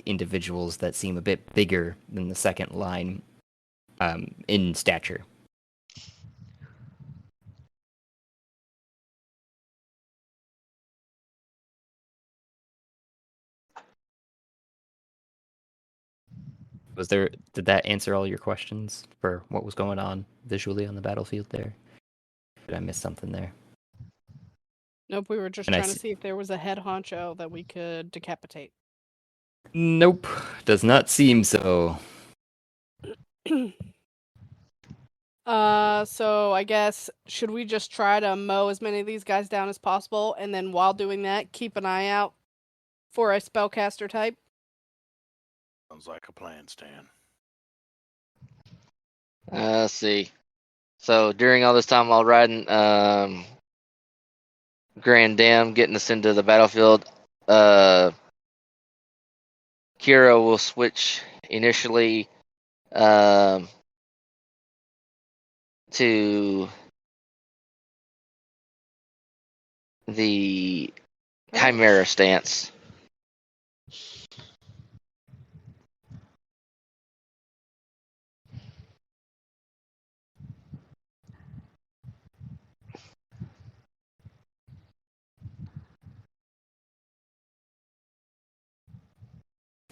individuals that seem a bit bigger than the second line in stature. Did that answer all your questions for what was going on visually on the battlefield there? Did I miss something there? Nope, we were just And I trying to see- see if there was a head honcho that we could decapitate. Nope. Does not seem so. So I guess should we just try to mow as many of these guys down as possible, and then while doing that, keep an eye out for a spellcaster type? Sounds like a plan, Stan. Let's see. So during all this time while riding Grand Dam, getting us into the battlefield, Kira will switch initially to the Chimera stance.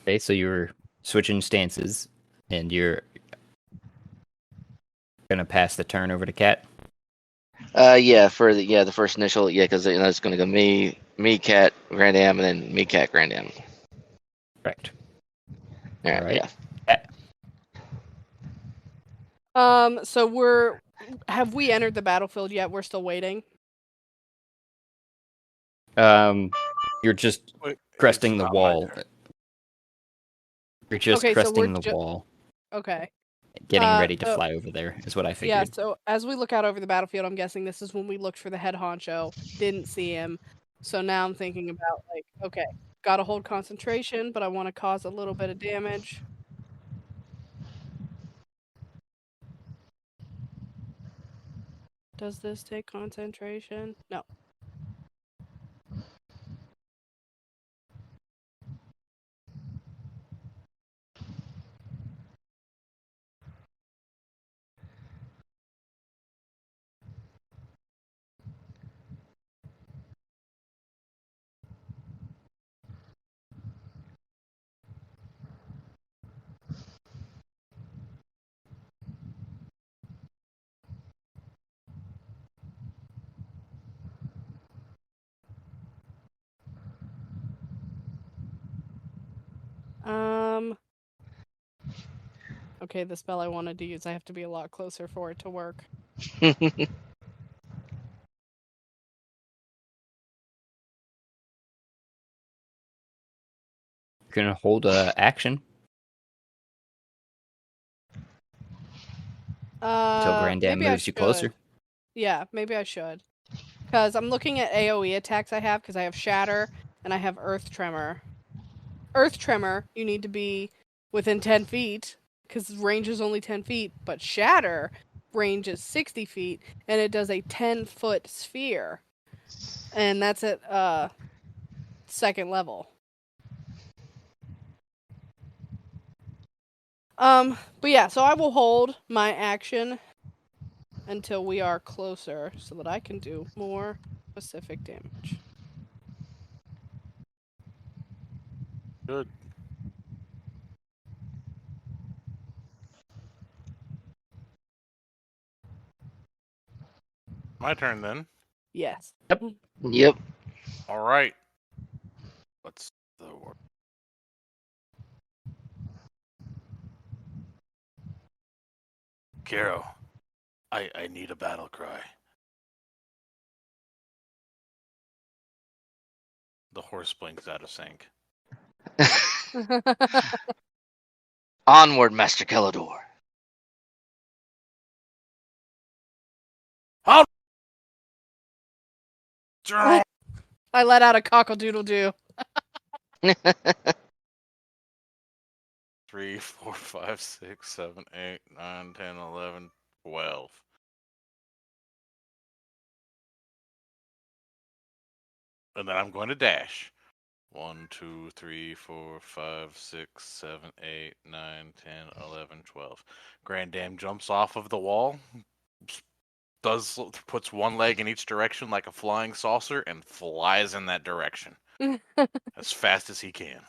Okay, so you're switching stances, and you're gonna pass the turn over to Cat. Yeah, for the first initial, yeah, because it's going to go me, Cat, Grand Dam, and then me, Cat, Grand Dam. Correct. All right, All right. yeah. So have we entered the battlefield yet? We're still waiting. You're just Wait, cresting it's the not my wall. turn. You're just Okay, so cresting we're the wall, Okay. getting ready to so- fly over there. Is what I Yeah, figured. so as we look out over the battlefield, I'm guessing this is when we looked for the head honcho, didn't see him. So now I'm thinking about, like, okay, gotta hold concentration, but I want to cause a little bit of damage. Does this take concentration? No. Okay, the spell I wanted to use, I have to be a lot closer for it to work. You're gonna hold a action until Grand Dam Maybe I moves you closer. should. Yeah, maybe I should. Because I'm looking at AoE attacks I have, because I have Shatter and I have Earth Tremor. Earth Tremor, you need to be within 10 feet, because range is only 10 feet, but Shatter, range is 60 feet, and it does a 10-foot sphere. And that's at second level. But yeah, so I will hold my action until we are closer so that I can do more specific damage. Good. My turn then. Yes. Yep. All right. What's the word? Caro, I need a battle cry. The horse blinks out of sync. Onward, Master Kelador. I let out a cockle-doodle-doo. 3, 4, 5, 6, 7, 8, 9, 10, 11, 12. And then I'm going to dash. 1, 2, 3, 4, 5, 6, 7, 8, 9, 10, 11, 12. Grand Dam jumps off of the wall, puts one leg in each direction like a flying saucer, and flies in that direction as fast as he can.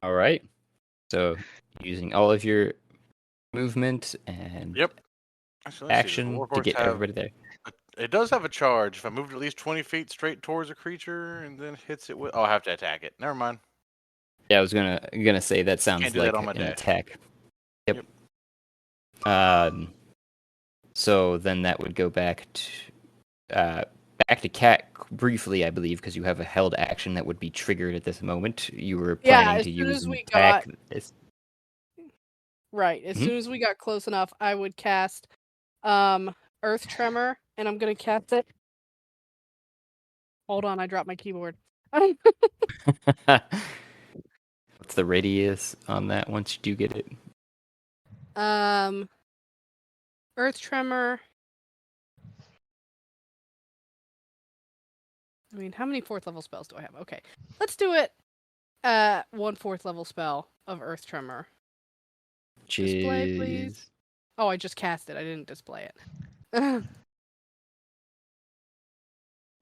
All right. So using all of your movement and Yep. Actually, let's see. Does the action to Warhorse get have? everybody there. It does have a charge. If I moved at least 20 feet straight towards a creature and then hits it with, oh, I have to attack it. Never mind. Yeah, I was gonna say that sounds Can't do like that on my an dash. attack. Yep. So then that would go back to Cat briefly, I believe, because you have a held action that would be triggered at this moment. You were Yeah, planning as to soon use as an we attack. Right. As Mhm. soon as we got close enough, I would cast Earth Tremor, and I'm gonna cast it. Hold on, I dropped my keyboard. What's the radius on that once you do get it? Earth Tremor. I mean, how many 4th level spells do I have? Okay, let's do it. 1 4th level spell of Earth Tremor. Display, please. Oh, I just cast it. I didn't display it.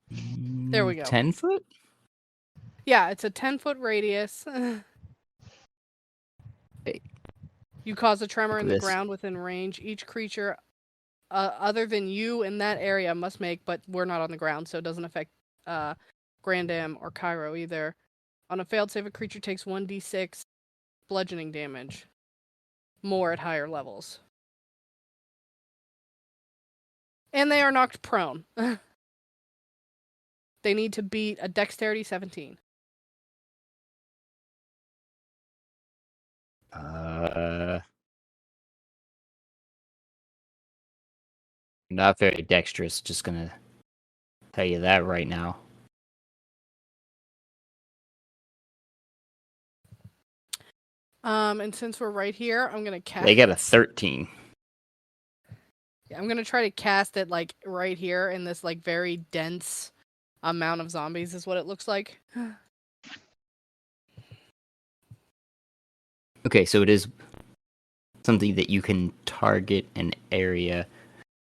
There we go. 10 foot? Yeah, it's a 10-foot radius. Hey. You cause a tremor Look in at the this. ground within range. Each creature other than you in that area must make, but we're not on the ground, so it doesn't affect Grandam or Cairo either. On a failed save, a creature takes 1d6 bludgeoning damage. More at higher levels. And they are knocked prone. They need to beat a dexterity 17. Not very dexterous, just gonna tell you that right now. And since we're right here, I'm gonna cast. They got a 13. Yeah, I'm gonna try to cast it like right here in this like very dense amount of zombies is what it looks like. Okay, so it is something that you can target an area,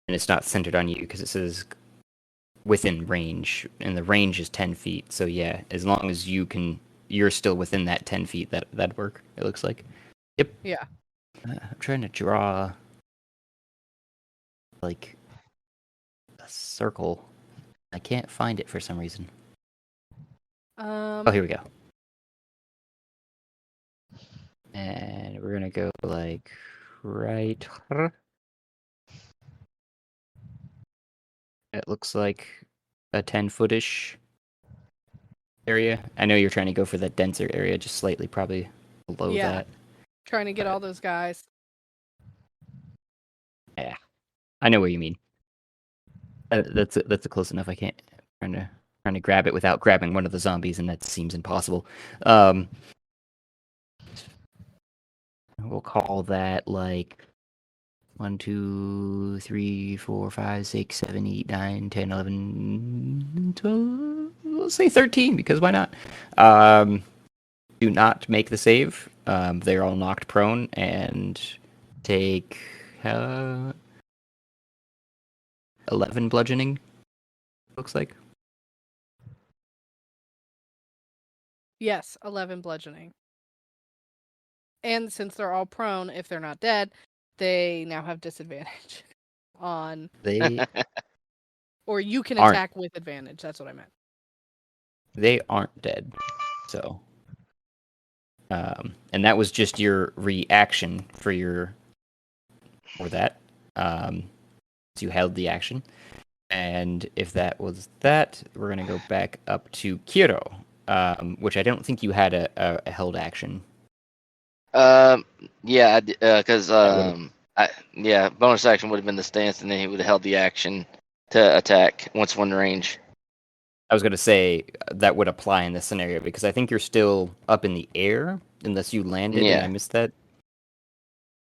and it's not centered on you because it says within range, and the range is 10 feet. So yeah, as long as you're still within that 10 feet, that'd work. It looks like. Yep. Yeah. I'm trying to draw like a circle. I can't find it for some reason. Oh, here we go. And we're gonna go like right. It looks like a 10-footish area. I know you're trying to go for that denser area, just slightly probably below Yeah. that. Trying to get all those guys. Yeah, I know what you mean. That's a close enough. I can't trying to grab it without grabbing one of the zombies, and that seems impossible. We'll call that like 1, 2, 3, 4, 5, 6, 7, 8, 9, 10, 11, 12. Let's say 13 because why not? Do not make the save. They're all knocked prone and take 11 bludgeoning. Looks like. Yes, 11 bludgeoning. And since they're all prone, if they're not dead, they now have disadvantage on. They Or you can Aren't. attack with advantage. That's what I meant. they aren't dead, so. And that was just your reaction for that. So you held the action. And if that was that, we're going to go back up to Kiro, which I don't think you had a held action. Yeah, because would've- bonus action would have been the stance, and then he would have held the action to attack once one range. I was going to say that would apply in this scenario because I think you're still up in the air unless you landed and Yeah. I missed that.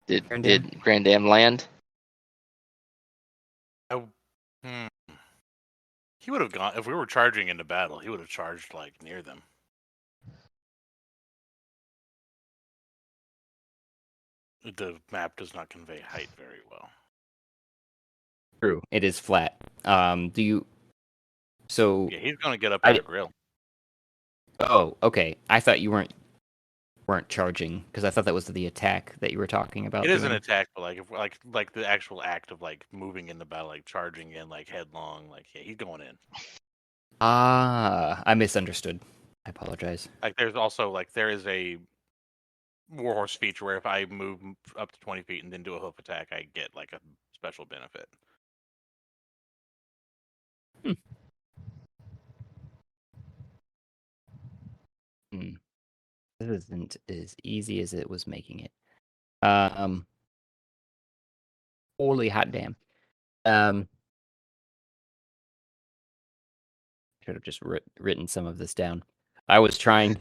Did Grandam? Grandam land? He would have gone if we were charging into battle. He would have charged like near them. The map does not convey height very well. True, it is flat. Do you? So Yeah, he's gonna get up in the grill. oh, okay. I thought you weren't weren't charging, because I thought that was the attack that you were talking about. It is an doing. attack, but like if like the actual act of like moving in the battle, like charging in like headlong, like yeah, he's going in. Ah, I misunderstood. I apologize. Like there's also like there is a Warhorse feature where if I move up to 20 feet and then do a hoof attack, I get like a special benefit. Hmm. This isn't as easy as it was making it. Um, Holy hot damn. Should have just written some of this down. I was trying.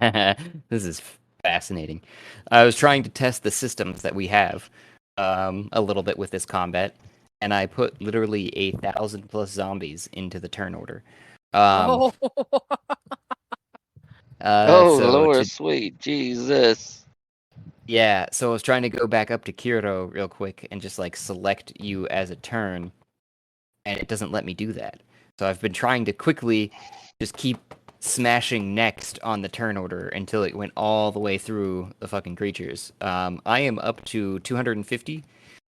This is fascinating. I was trying to test the systems that we have a little bit with this combat, and I put literally 1,000 plus zombies into the turn order. Oh, Oh, So Lord, sweet Jesus. yeah, so I was trying to go back up to Kyoto real quick and just like select you as a turn, and it doesn't let me do that. So I've been trying to quickly just keep smashing next on the turn order until it went all the way through the fucking creatures. I am up to 250.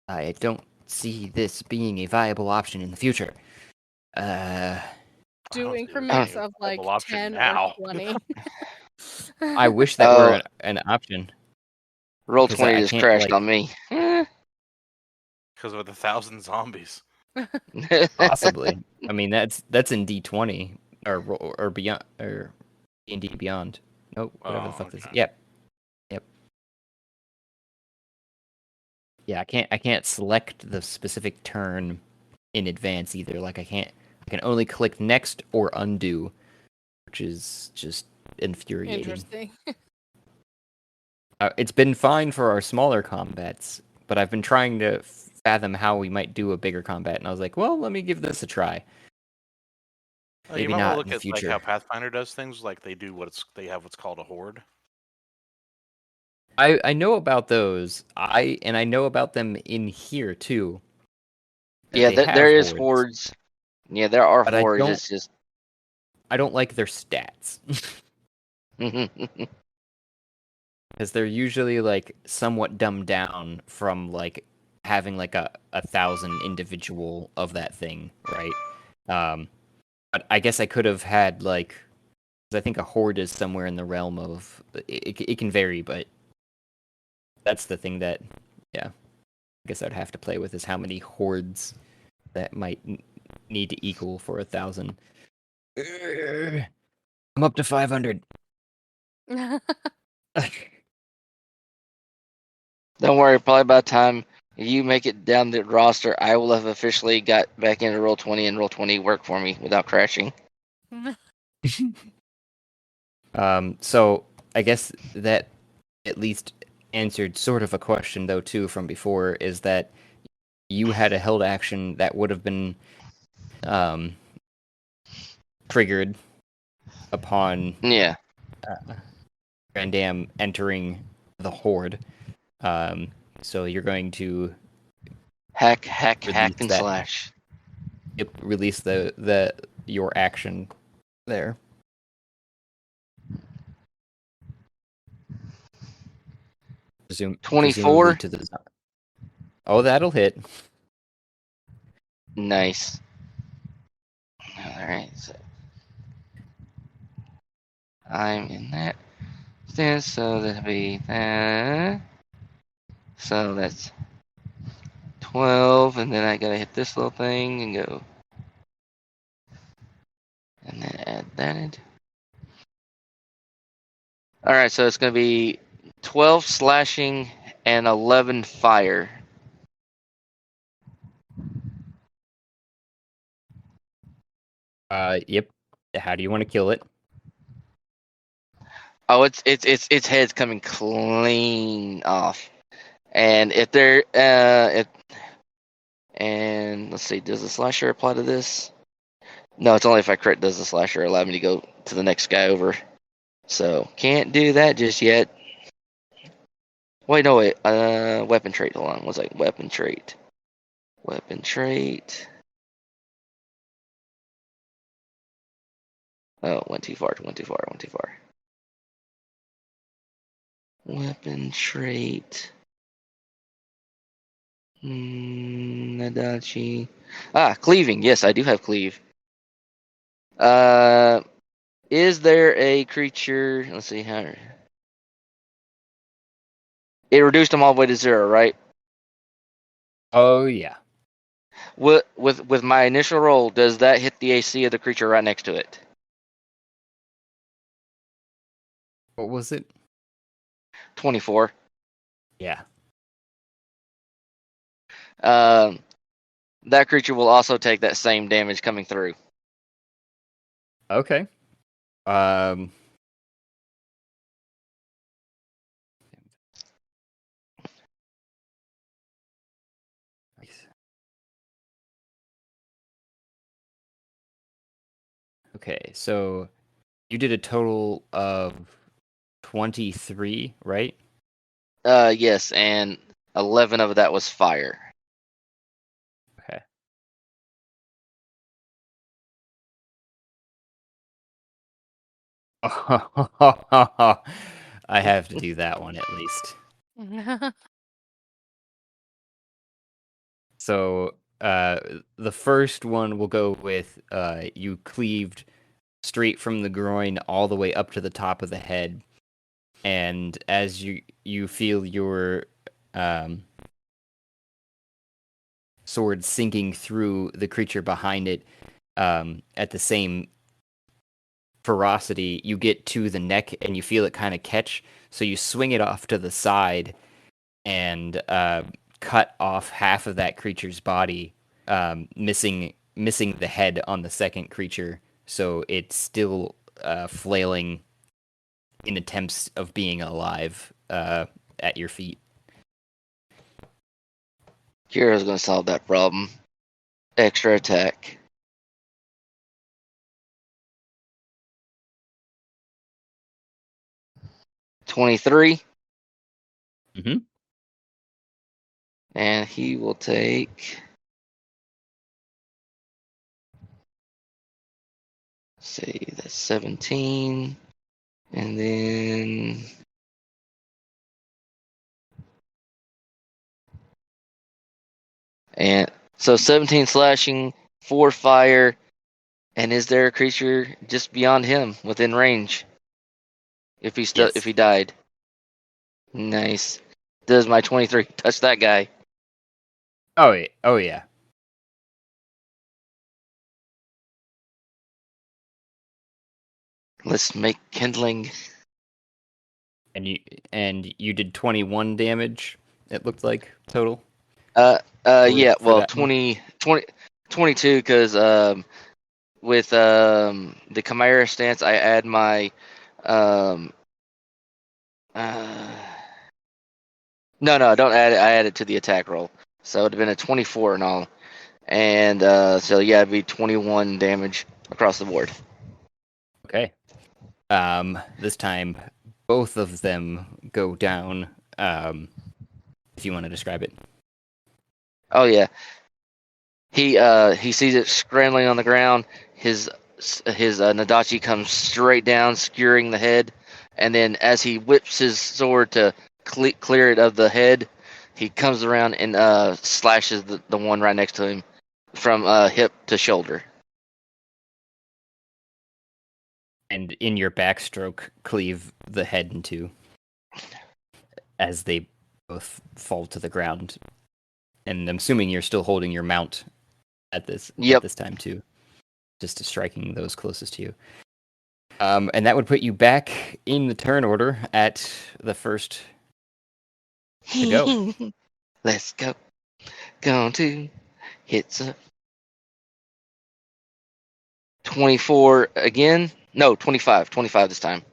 I don't see this being a viable option in the future. I do don't see it increments being a of like viable option 10 now. or 20. I wish that were an option. Roll 'Cause 20 I just can't, crashed like- on me. Because of the 1,000 zombies. Possibly. I mean, that's in D20 or beyond or D&D Beyond. Nope, whatever the Oh, fuck this. okay. Yep. Yeah, I can't select the specific turn in advance either. Like I can only click next or undo, which is just infuriating. Interesting. It's been fine for our smaller combats, but I've been trying to fathom how we might do a bigger combat, and I was like, well, let me give this a try. Oh, you Maybe might want not to look in the at like future. how Pathfinder does things. Like they have what's called a horde. I know about those. I know about them in here too. That Yeah, they have there is hordes, hordes. Yeah, there are but hordes. It's just. I don't like their stats. Because they're usually like somewhat dumbed down from like having like a 1,000 individual of that thing, right? But I guess I could have had like, 'cause I think a horde is somewhere in the realm of it can vary, but that's the thing that yeah, I guess I'd have to play with is how many hordes that might need to equal for 1,000. I'm up to 500. Don't worry, probably by the time you make it down the roster, I will have officially got back into roll 20 and roll 20 work for me without crashing. So I guess that at least answered sort of a question though too from before is that you had a held action that would have been triggered upon Yeah. Grandam entering the horde. So you're going to Hack, Release and that. slash. release your action there. Presumably 24. to the. Oh, that'll hit. Nice. Alright, so I'm in that stance, so that'll be that. So that's 12, and then I gotta hit this little thing and go. And then add that in. Alright, so it's gonna be 12 slashing and 11 fire. Yep. How do you want to kill it? Oh, its head's coming clean off. And if they're and let's see, does the slasher apply to this? No, it's only if I crit does the slasher allow me to go to the next guy over. So can't do that just yet. Wait, no, wait. Weapon trait. Hold on. What's like weapon trait? Weapon trait. Oh, went too far. Weapon trait. Nadachi. Cleaving. Yes, I do have cleave. Is there a creature? Let's see how. It reduced them all the way to 0, right? Oh yeah. With my initial roll, does that hit the AC of the creature right next to it? What was it? 24. Yeah. That creature will also take that same damage coming through. Okay. Okay, so you did a total of 23, right? Yes, and 11 of that was fire. Okay. I have to do that one at least. So the first one will go with you cleaved straight from the groin all the way up to the top of the head, and as you feel your sword sinking through the creature behind it, at the same ferocity, you get to the neck and you feel it kind of catch, so you swing it off to the side and cut off half of that creature's body, missing the head on the second creature, so it's still flailing in attempts of being alive at your feet. Kira's gonna solve that problem. Extra attack. $23. Mm-hmm. And he will take. Say that's 17. And then. And so 17 slashing, 4 fire. And is there a creature just beyond him within range? If he Yes. if he died. Nice. Does my 23 touch that guy? Oh yeah. Oh yeah. Let's make kindling. And you did 21 damage. It looked like total. Yeah. For Well, that one? 22 because with the Chimera stance, I add my um no, I don't add it. I add it to the attack roll, so it would have been a 24 and all, and so yeah, it'd be 21 damage across the board. Okay. This time both of them go down. If you want to describe it. Oh yeah, he sees it scrambling on the ground. His Nadachi comes straight down, skewering the head, and then as he whips his sword to clear it of the head, he comes around and slashes the one right next to him from hip to shoulder. And in your backstroke, cleave the head in two as they both fall to the ground. And I'm assuming you're still holding your mount at this time too, just striking those closest to you. And that would put you back in the turn order at the first to go. Let's go. Going to hits a 24 again. No, 25. 25 this time.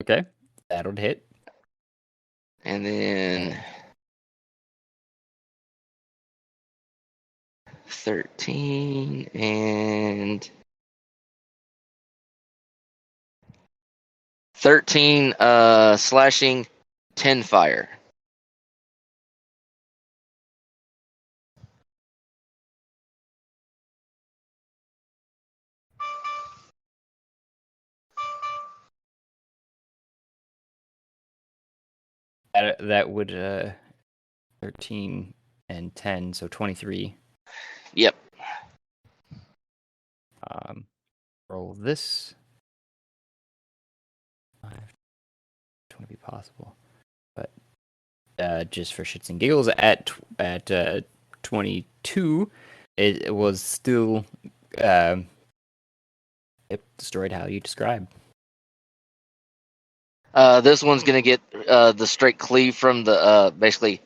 Okay, that would hit. And then 13 and 13 slashing, 10 fire. That would 13 and 10, so 23. Yep. Roll this. 5. It's going to be possible, but just for shits and giggles, at 22, it was still it destroyed how you describe. This one's gonna get the straight cleave from the basically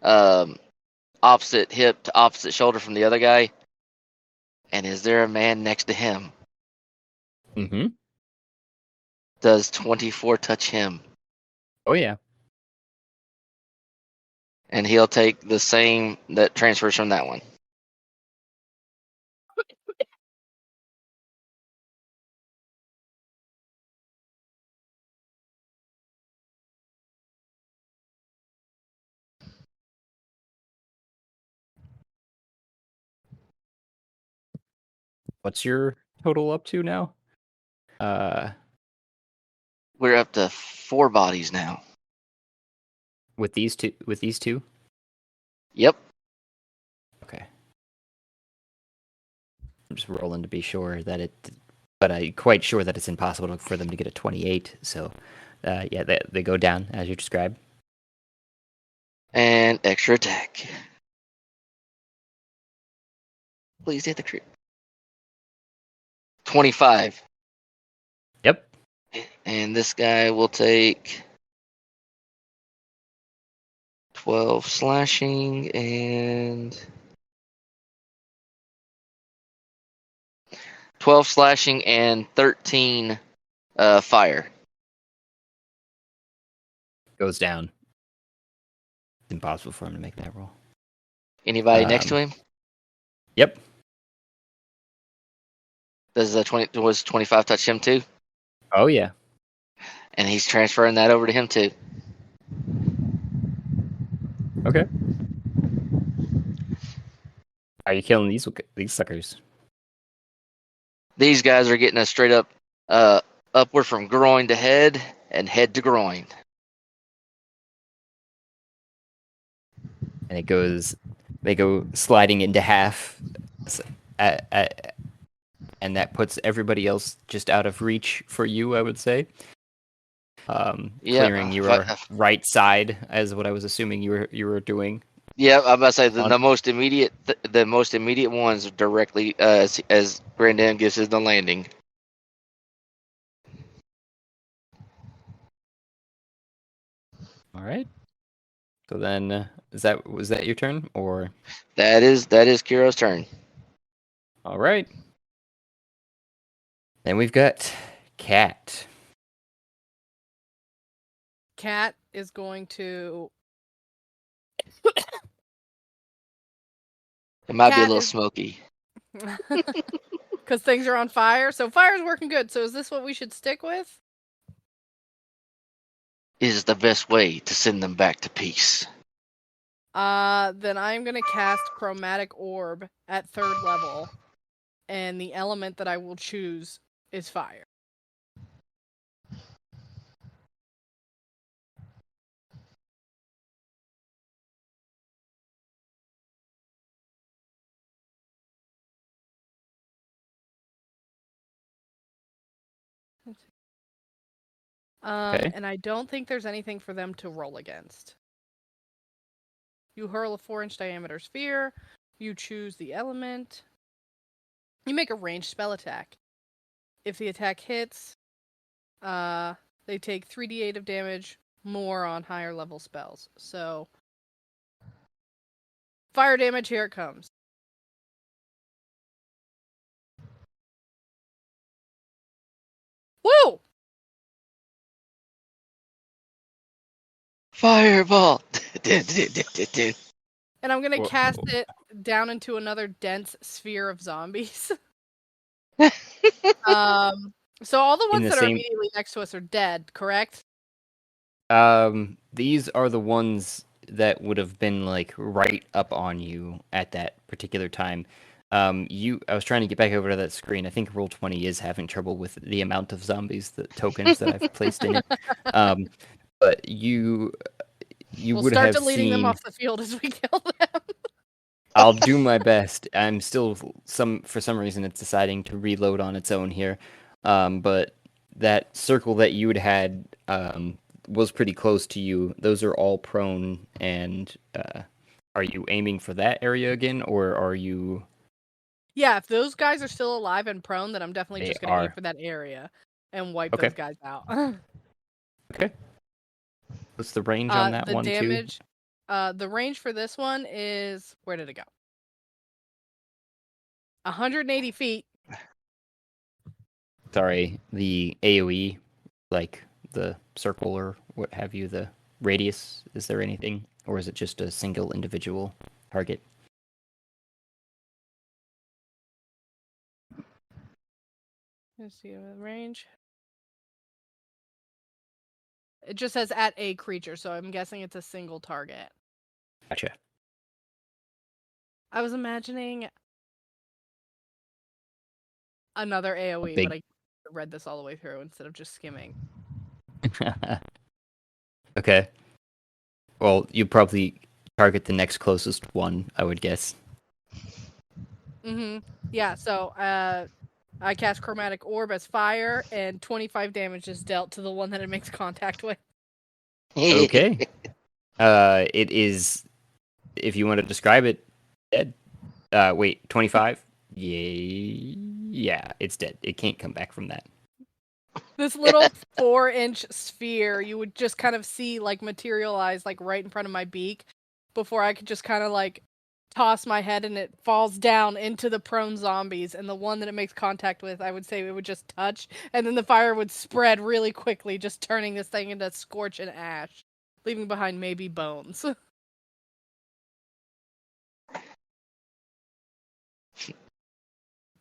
opposite hip to opposite shoulder from the other guy. And is there a man next to him? Mm-hmm. Does 24 touch him? Oh yeah. And he'll take the same that transfers from that one. What's your total up to now? We're up to 4 bodies now. With these two. Yep. Okay. I'm just rolling to be sure that but I'm quite sure that it's impossible for them to get a 28. So, yeah, they go down as you described. And extra attack. Please hit the crit. 25. Yep. And this guy will take 12 slashing and 13 fire. Goes down. It's impossible for him to make that roll. Anybody next to him? Yep. Does the 25 touch him too? Oh yeah. And he's transferring that over to him too. Okay. Are you killing these suckers? These guys are getting a straight up upward from groin to head and head to groin. And they go sliding into half, and that puts everybody else just out of reach for you, I would say. Clearing your right side, as what I was assuming you were doing. Yeah, I'm about to say the most immediate ones are directly as Brandon gives us the landing. All right. So then, was that your turn, or? That is Kiro's turn. All right. Then we've got Cat. Cat is going to. It might be a little smoky. Because things are on fire. So fire's working good. So is this what we should stick with? Is the best way to send them back to peace. Then I'm going to cast Chromatic Orb at 3rd level. And the element that I will choose is fire. Okay. And I don't think there's anything for them to roll against. You hurl a 4-inch diameter sphere. You choose the element. You make a ranged spell attack. If the attack hits, they take 3d8 of damage more on higher level spells. So, fire damage, here it comes. Woo! Fireball! And I'm going to cast it down into another dense sphere of zombies. So all the ones that are immediately next to us are dead, correct? These are the ones that would have been like right up on you at that particular time. I was trying to get back over to that screen. I think Roll20 is having trouble with the amount of zombies, the tokens that I've placed in it. But you you We'll would start have deleting them seen. off the field as we kill them. I'll do my best. I'm still for some reason it's deciding to reload on its own here. But that circle that you had was pretty close to you. Those are all prone, and are you aiming for that area again, or are you? Yeah, if those guys are still alive and prone, then I'm definitely They just gonna aim are. for that area and wipe Okay. those guys out. Okay. What's the range on that the one too? damage, the range for this one is, where did it go? 180 feet. Sorry, the AoE, like the circle or what have you, the radius. Is there anything, or is it just a single individual target? Let's see the range. It just says at a creature, so I'm guessing it's a single target. Gotcha. I was imagining another AoE, Big- but I read this all the way through instead of just skimming. Okay. Well, you probably target the next closest one, I would guess. Yeah, so I cast Chromatic Orb as fire, and 25 damage is dealt to the one that it makes contact with. Okay. It is, if you want to describe it, dead. Wait, 25? Yeah, it's dead. It can't come back from that. This little 4-inch sphere you would just kind of see like materialize like right in front of my beak before I could just kind of like toss my head and it falls down into the prone zombies, and the one that it makes contact with, I would say it would just touch, and then the fire would spread really quickly, just turning this thing into scorch and ash, leaving behind maybe bones.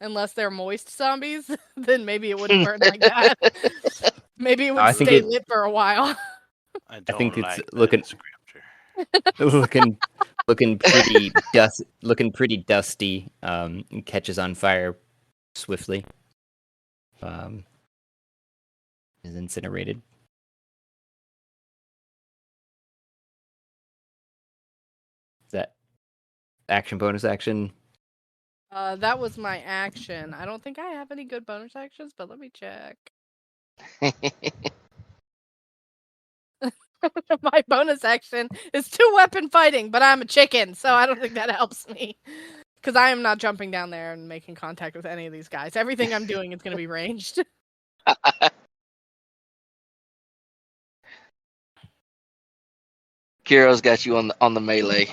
Unless they're moist zombies, then maybe it wouldn't burn like that. Maybe it would I think stay it- lit for a while. I think don't it's like looking- that descriptor. looking pretty dusty. And catches on fire swiftly. Is incinerated. Is that action, bonus action? That was my action. I don't think I have any good bonus actions, but let me check. My bonus action is 2-weapon fighting, but I'm a chicken, so I don't think that helps me. Because I am not jumping down there and making contact with any of these guys. Everything I'm doing is going to be ranged. Kiro's got you on the melee.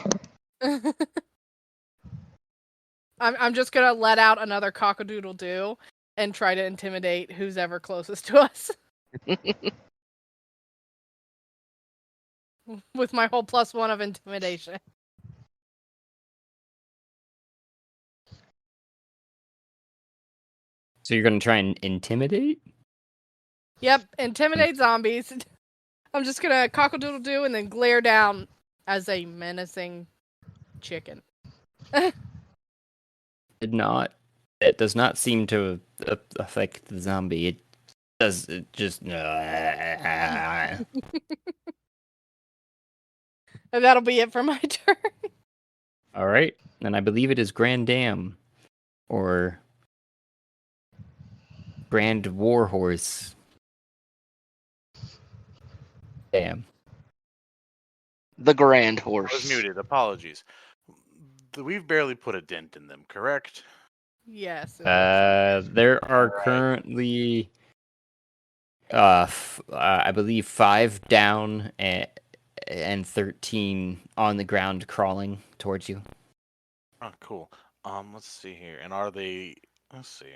I'm just going to let out another cock-a-doodle-doo and try to intimidate who's ever closest to us. With my whole +1 of intimidation. So you're gonna try and intimidate? Yep, intimidate zombies. I'm just gonna cock-a-doodle-doo and then glare down as a menacing chicken. It does not seem to affect the zombie. It does. It just. And that'll be it for my turn. All right, and I believe it is Grand Dam, or Grand Warhorse. Dam. The Grand I was Horse. muted. Apologies. We've barely put a dent in them, correct? Yes. There are Alright. currently, I believe 5 down and 13 on the ground crawling towards you. Oh, cool. Let's see here. And are they? Let's see.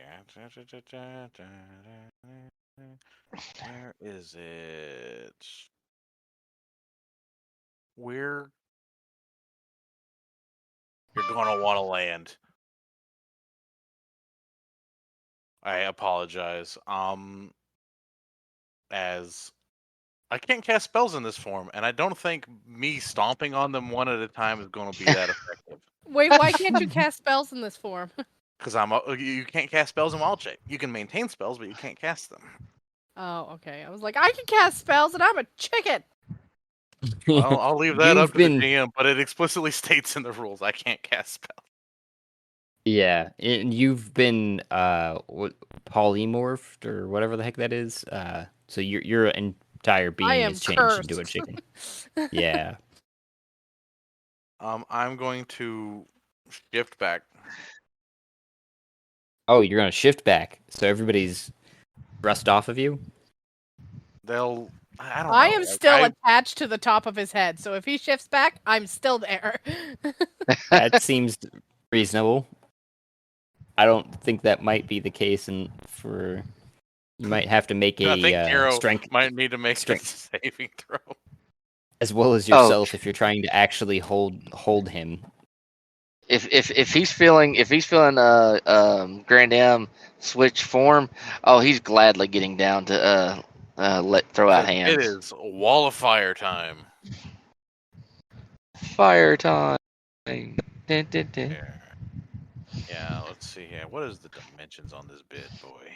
Where is it? Where? You're gonna want to land. I apologize. As I can't cast spells in this form, and I don't think me stomping on them one at a time is going to be that effective. Wait, why can't you cast spells in this form? Because you can't cast spells in Wild Shape. You can maintain spells, but you can't cast them. Oh, okay. I was like, I can cast spells and I'm a chicken. Well, I'll leave that up You've to been, the GM, but it explicitly states in the rules I can't cast spells. yeah, and you've been polymorphed or whatever the heck that is. So your entire I being am is changed into a cursed. chicken. Yeah. I'm going to shift back. Oh, you're gonna shift back, so everybody's thrust off of you. I don't know. I am like, still attached to the top of his head, so if he shifts back, I'm still there. That seems reasonable. I don't think that might be the case, and for you might have to make I think a Hero strength might need to make a strength saving throw. as well as Oh. yourself if you're trying to actually hold him. If he's feeling Grand Am switch form, oh, he's gladly getting down to throw out hands. It is wall of fire time. Fire time. Dun, dun, dun. Here. Yeah, let's see here. What is the dimensions on this bit, boy?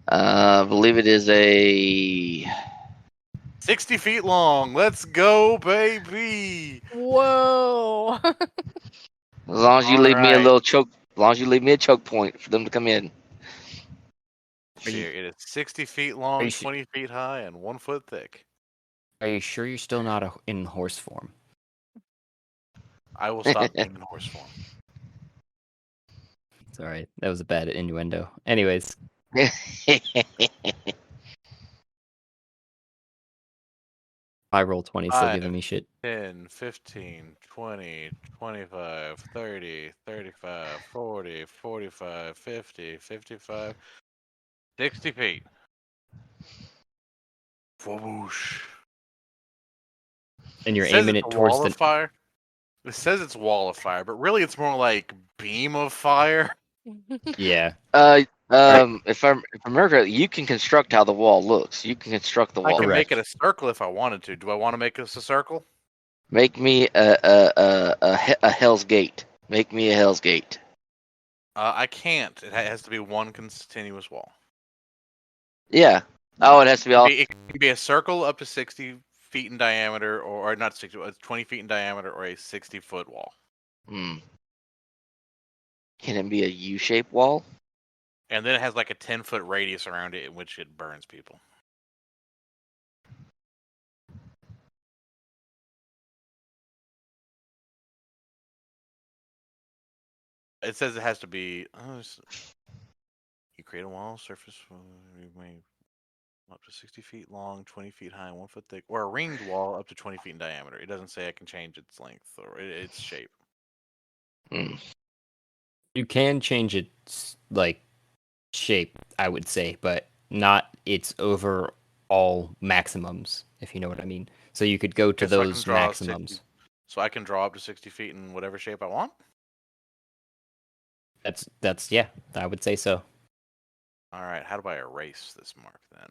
I believe it is a 60 feet long. Let's go, baby. Whoa! as long as you leave me a Alright. little choke. As long as you leave me a choke point for them to come in. See, you- it is 60 feet long, you 20 feet high, and 1 foot thick. Are you sure you're still not in horse form? I will stop being in horse form. Sorry, that was a bad innuendo. Anyways, I roll 20, still Five. giving me shit. 10, 15, 20, 25, 30, 35, 40, 45, 50, 55, 60 feet. Whoosh. And you're It says aiming it's it a towards wall the. of fire. It says it's wall of fire, but really it's more like beam of fire. Yeah. If I remember correctly, you can construct how the wall looks. You can construct the I wall. can make Correct. it a circle if I wanted to. Do I want to make this a circle? Make me a Hell's Gate. Make me a Hell's Gate. I can't. It has to be one continuous wall. Yeah. Oh, it has to be all. It can be a circle up to 60 feet in diameter, or not 60, it's 20 feet in diameter, or a 60-foot wall. Hmm. Can it be a U-shaped wall? And then it has like a 10-foot radius around it in which it burns people. It says it has to be. You create a wall surface up to 60 feet long, 20 feet high, and 1 foot thick, or a ringed wall up to 20 feet in diameter. It doesn't say I can change its length or its shape. Hmm. You can change its like shape, I would say, but not its overall maximums, if you know what I mean. So you could go to Okay, so I can those draw maximums. So I can draw up to 60 feet in whatever shape I want? That's yeah, I would say so. Alright, how do I erase this mark then?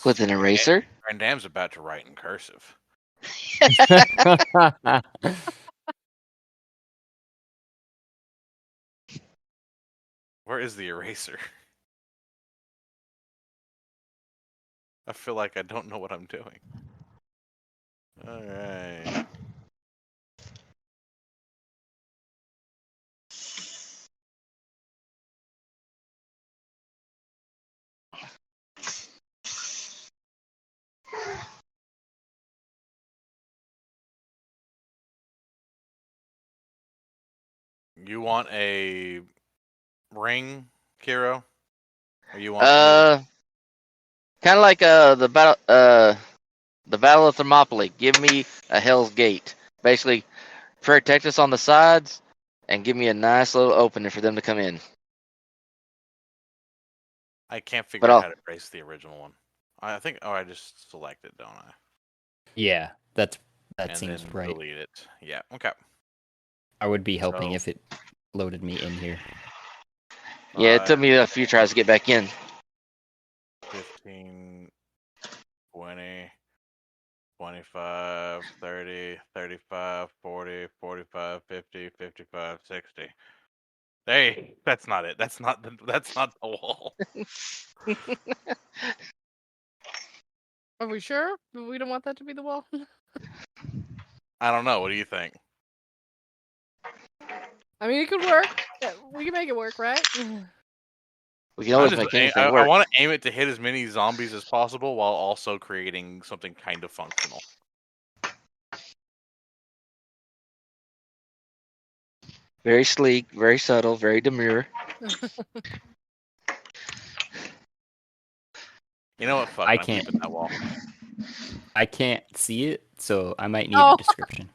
With an eraser? Grandam's about to write in cursive. Where is the eraser? I feel like I don't know what I'm doing. Alright. You want a ring, Kiro? Or you want Kind of like the Battle of Thermopylae. Give me a Hell's Gate. Basically, protect us on the sides and give me a nice little opening for them to come in. I can't figure But out I'll- how to erase the original one. I think I just select it, don't I? Yeah, that And seems then right. delete it. Yeah, okay. I would be helping So- if it loaded me in here. Yeah, it took me a few tries to get back in. 15, 20, 25, 30, 35, 40, 45, 50, 55, 60. Hey, that's not it. That's not the wall. Are we sure? We don't want that to be the wall. I don't know. What do you think? I mean, it could work. We can make it work, right? We can always make anything work. I want to aim it to hit as many zombies as possible while also creating something kind of functional. Very sleek, very subtle, very demure. You know what? Fuck, I I'm keeping can't. that wall. I can't see it, so I might need Oh. a description.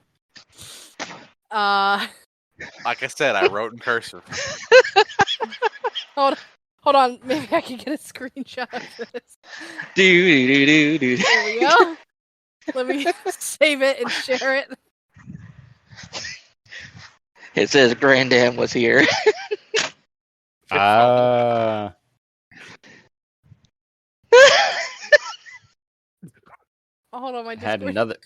Like I said, I wrote in cursive. Hold on. Maybe I can get a screenshot of this. Do. There we go. Let me save it and share it. It says Grandam was here. Ah. Oh, hold on, my I had Discord. another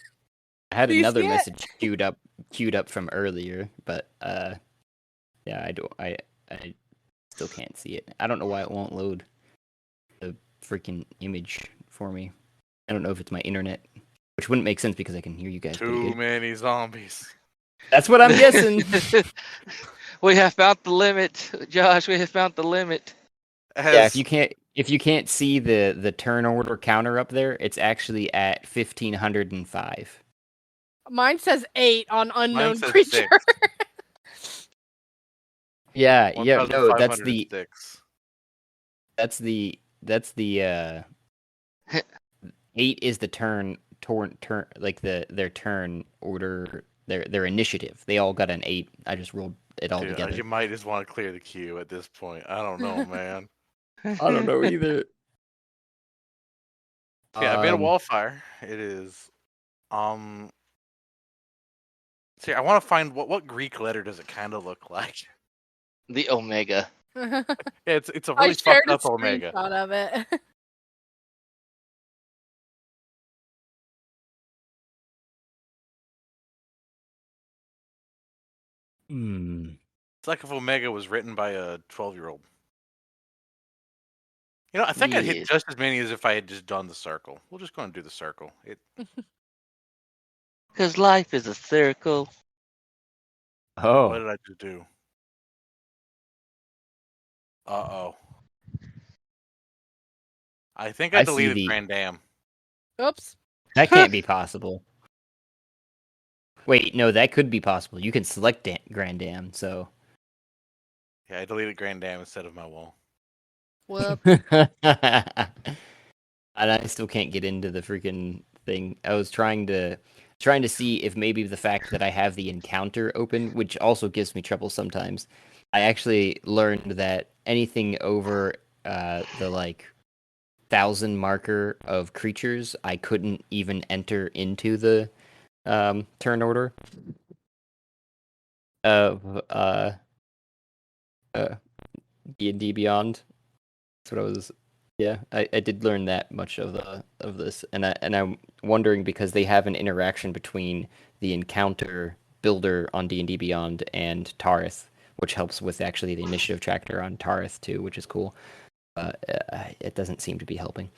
Do you see it? message queued up from earlier, but yeah, I still can't see it. I don't know why it won't load the freaking image for me. I don't know if it's my internet, which wouldn't make sense because I can hear you guys pretty Too good. many zombies. That's what I'm guessing. We have found the limit, Josh. We have found the limit. Yeah, if you can't see the turn order counter up there, it's actually at 1505. Mine says 8 on Mine unknown says creature. 6. Yeah, no, that's 1,506. that's the 8 is the turn like their turn order, their initiative. They all got an 8. I just rolled it all Dude, together. you might just want to clear the queue at this point. I don't know, man. I don't know either. See, I made a wall fire. It is see, I want to find what Greek letter does it kind of look like? The Omega. Yeah, it's a I really shared fucked a up omega. screenshot of it. It's like if omega was written by a 12-year-old. You know, I think I'd hit Yes. just as many as if I had just done the circle. We'll just go and do the circle. Because life is a circle. What Oh, did I just do? Uh-oh. I think I I see deleted the. Grand Dam. Oops. That can't be possible. Wait, no, that could be possible. You can select Grand Dam, so. Yeah, I deleted Grand Dam instead of my wall. Whoop. And I still can't get into the freaking thing. I was trying to see if maybe the fact that I have the encounter open, which also gives me trouble sometimes. I actually learned that anything over the 1,000 marker of creatures, I couldn't even enter into the turn order of D&D Beyond. That's what I was. Yeah, I did learn that much of this, and I'm wondering because they have an interaction between the encounter builder on D&D Beyond and Tarith, which helps with actually the initiative tracker on Tarith too, which is cool. It doesn't seem to be helping.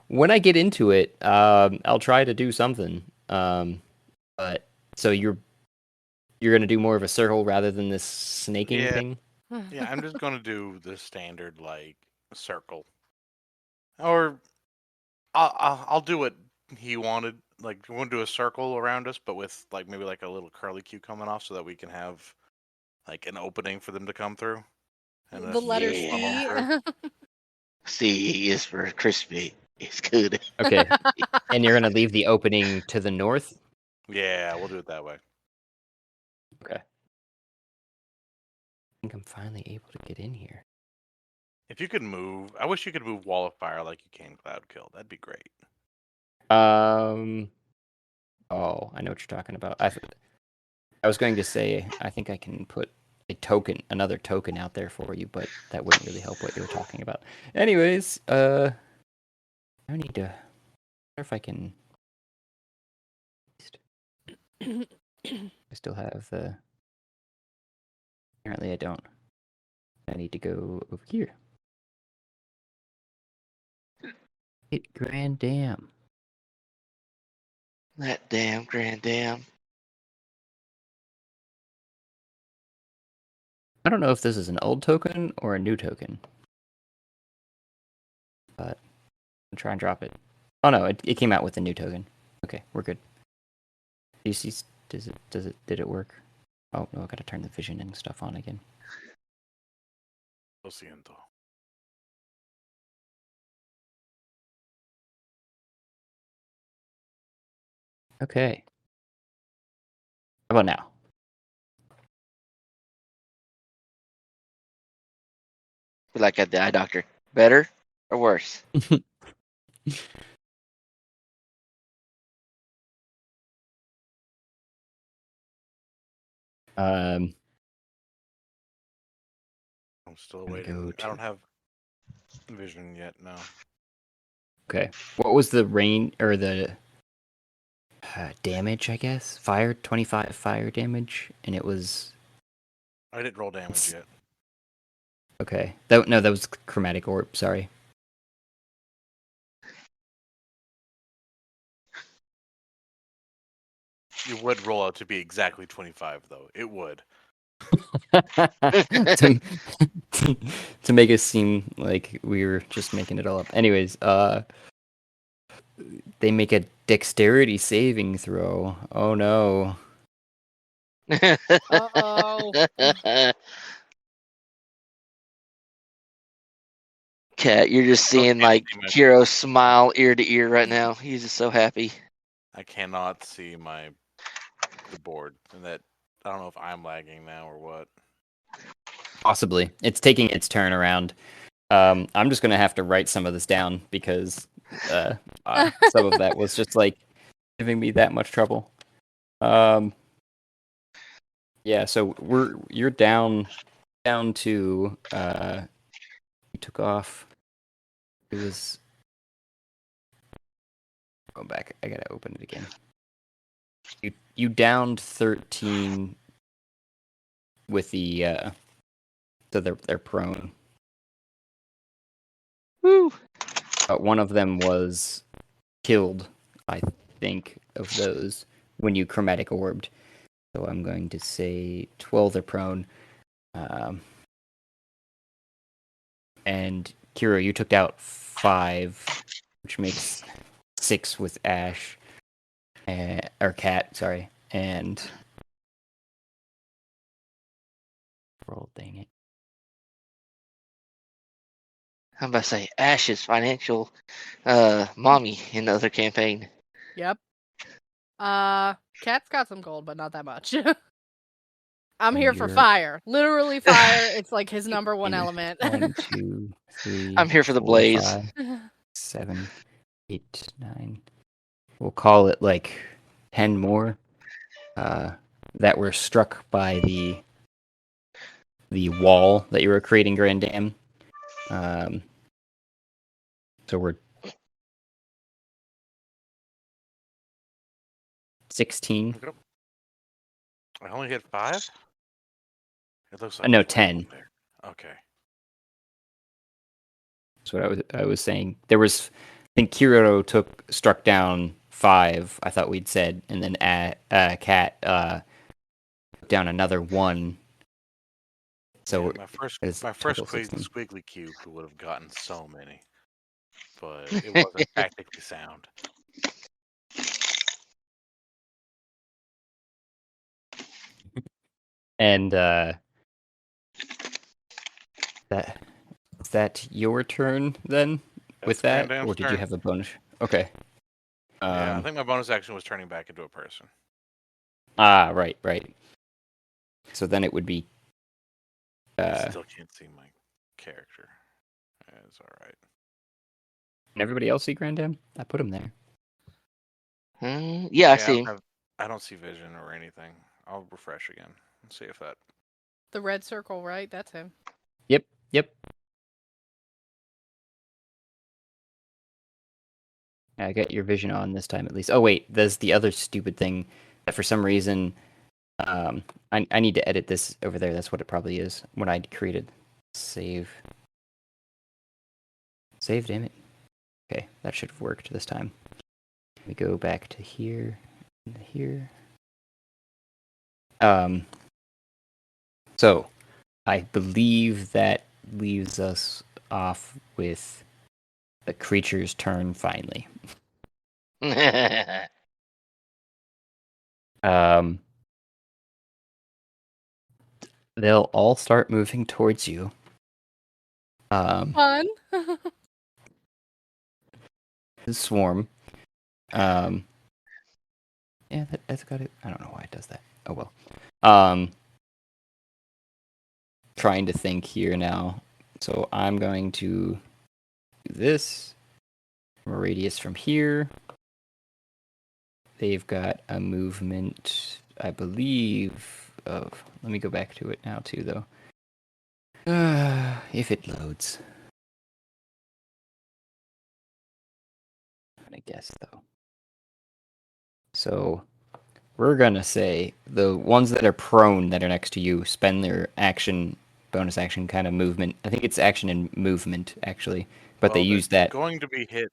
When I get into it, I'll try to do something. But so you're gonna do more of a circle rather than this snaking thing? Yeah, I'm just gonna do the standard circle, or I'll do what he wanted. Like, we want to do a circle around us, but with maybe a little curly Q coming off, so that we can have an opening for them to come through. And The letter Yeah. C. C is for crispy. It's good. Okay. And you're gonna leave the opening to the north? Yeah, we'll do it that way. Okay. I think I'm finally able to get in here. If you could move, I wish you could move Wall of Fire like you can Cloud Kill. That'd be great. Oh, I know what you're talking about. I was going to say I think I can put another token out there for you, but that wouldn't really help what you were talking about. Anyways, I need to. I wonder if I can. I still have the. Apparently, I don't. I need to go over here. Hit Grand Dam. That damn Grand Dam. I don't know if this is an old token or a new token. But I'll try and drop it. Oh no, it came out with a new token. Okay, we're good. Do you see? Did it work? Oh no, I gotta turn the vision and stuff on again. Lo siento. Okay. How about now? Like at the eye doctor. Better or worse? I'm still Let me waiting. go I don't to- have vision yet. No. Okay. What was the rain or the damage? I guess fire 25 fire damage, and it was I didn't roll damage yet. okay. That was chromatic orb. Sorry. You would roll out to be exactly 25, though. It would. to, to make it seem like we were just making it all up. Anyways, they make a dexterity saving throw. Oh no. Uh-oh. Cat, you're just seeing like see my- Kiro smile ear to ear right now. He's just so happy. I cannot see the board, and that I don't know if I'm lagging now or what. Possibly. It's taking its turn around. I'm just gonna have to write some of this down because some of that was just like giving me that much trouble. Yeah, so you're down to you took off. It was going back. I gotta open it again. You downed 13 with the so they're prone. Woo! One of them was killed, I think, of those when you chromatic orbed. So I'm going to say 12 are prone. And Kiro, you took out 5, which makes 6 with Ash. Or Cat, sorry. And roll, dang it. I'm about to say Ash's financial mommy in the other campaign. Yep. Cat's got some gold, but not that much. I'm And here for you're- fire. Literally fire. It's like his number one element. 1, 2, 3. I'm here for the 4, blaze. 5, 7, 8, 9. We'll call it like 10 more that were struck by the wall that you were creating, Grand Dam. So we're 16. I only hit 5. It looks like No, there's one 10. there. Okay. That's what I was saying. There was, I think Kirito struck down 5. I thought we'd said, and then Cat took down another 1. So Yeah, it's my first total 16. squiggly cube would have gotten so many, but it wasn't tactically sound. And is that your turn then? With That's that, Grand or Dam's did you turn. have a bonus? Okay. Yeah, I think my bonus action was turning back into a person. Right. So then it would be. I still can't see my character. It's all right. Can everybody else see Grand Dam? I put him there. Yeah, I see him. I don't see vision or anything. I'll refresh again and see if that. The red circle, right? That's him. Yep. I got your vision on this time at least. Oh wait, there's the other stupid thing that for some reason I need to edit this over there. That's what it probably is when I created save. Save, damn it. Okay, that should have worked this time. We go back to here and here. So I believe that leaves us off with the creature's turn finally. They'll all start moving towards you. Fun. The swarm. Yeah, that's got it. I don't know why it does that. Oh well. Trying to think here now. So I'm going to do this from a radius from here. They've got a movement, I believe, of. Let me go back to it now too, though. If it loads. I'm gonna guess though. So we're gonna say the ones that are prone that are next to you spend their action, bonus action kind of movement. I think it's action and movement actually, but they Well, use they're that. going to be hit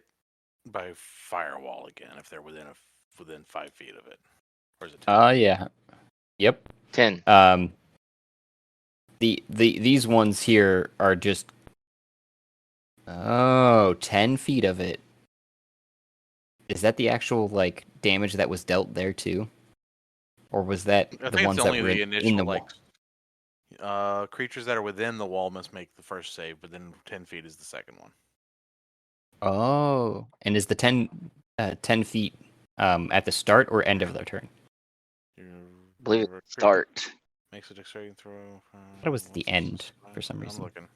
by firewall again if they're within 5 feet of it. Or is it 10? Yeah. Yep. 10. These ones here are just 10 feet of it. Is that the actual like damage that was dealt there too? Or was that I the think ones it's that only were the in initial the like wall? creatures that are within the wall must make the first save, but then 10 feet is the second one. Oh, and is the 10 feet at the start or end of their turn? You Believe creature start. makes a dexterity throw. I thought it was the end for some I'm reason. looking.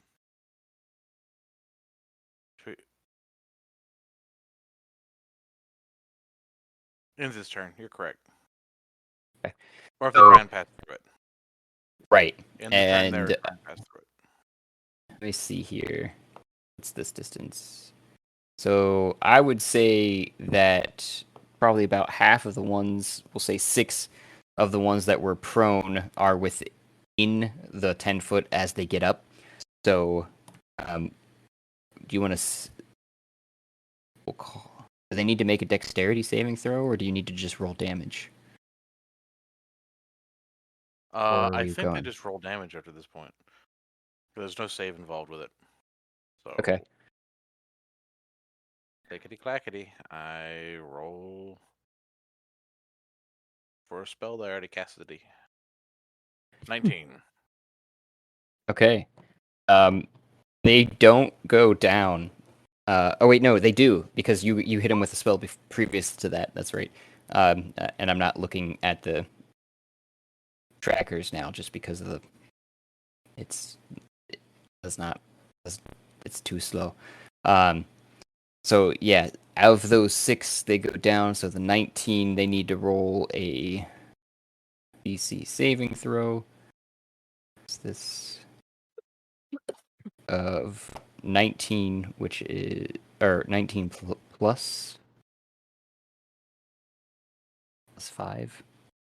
Ends his turn. You're correct. Okay. Or if they So- try and pass through it. Right. In the turn, they're And trying to pass through it. let me see here. What's this distance? So I would say that probably about half of the ones, we'll say 6 of the ones that were prone are within the 10 foot as they get up. So, do you want to? We'll call. Do they need to make a dexterity saving throw, or do you need to just roll damage? Where are I you think they going? just roll damage after this point. There's no save involved with it. So Okay. clickety clackety. I roll for a spell that I already casted. 19. Okay. They don't go down. Oh wait, no, they do because you hit him with a spell previous to that. That's right. And I'm not looking at the trackers now just because of it does not it's too slow. So yeah, out of those 6 they go down. So the 19 they need to roll a DC saving throw. What's this? Of 19, which is or 19 plus 5.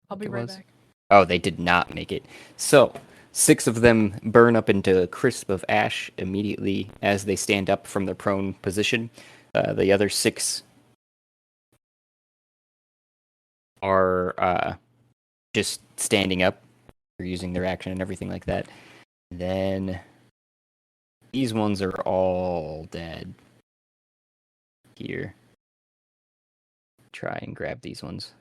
I'll be it right was. back. Oh, they did not make it. So 6 of them burn up into a crisp of ash immediately as they stand up from their prone position. The other 6 are just standing up. They're using their action and everything like that. And then these ones are all dead. Here. Try and grab these ones.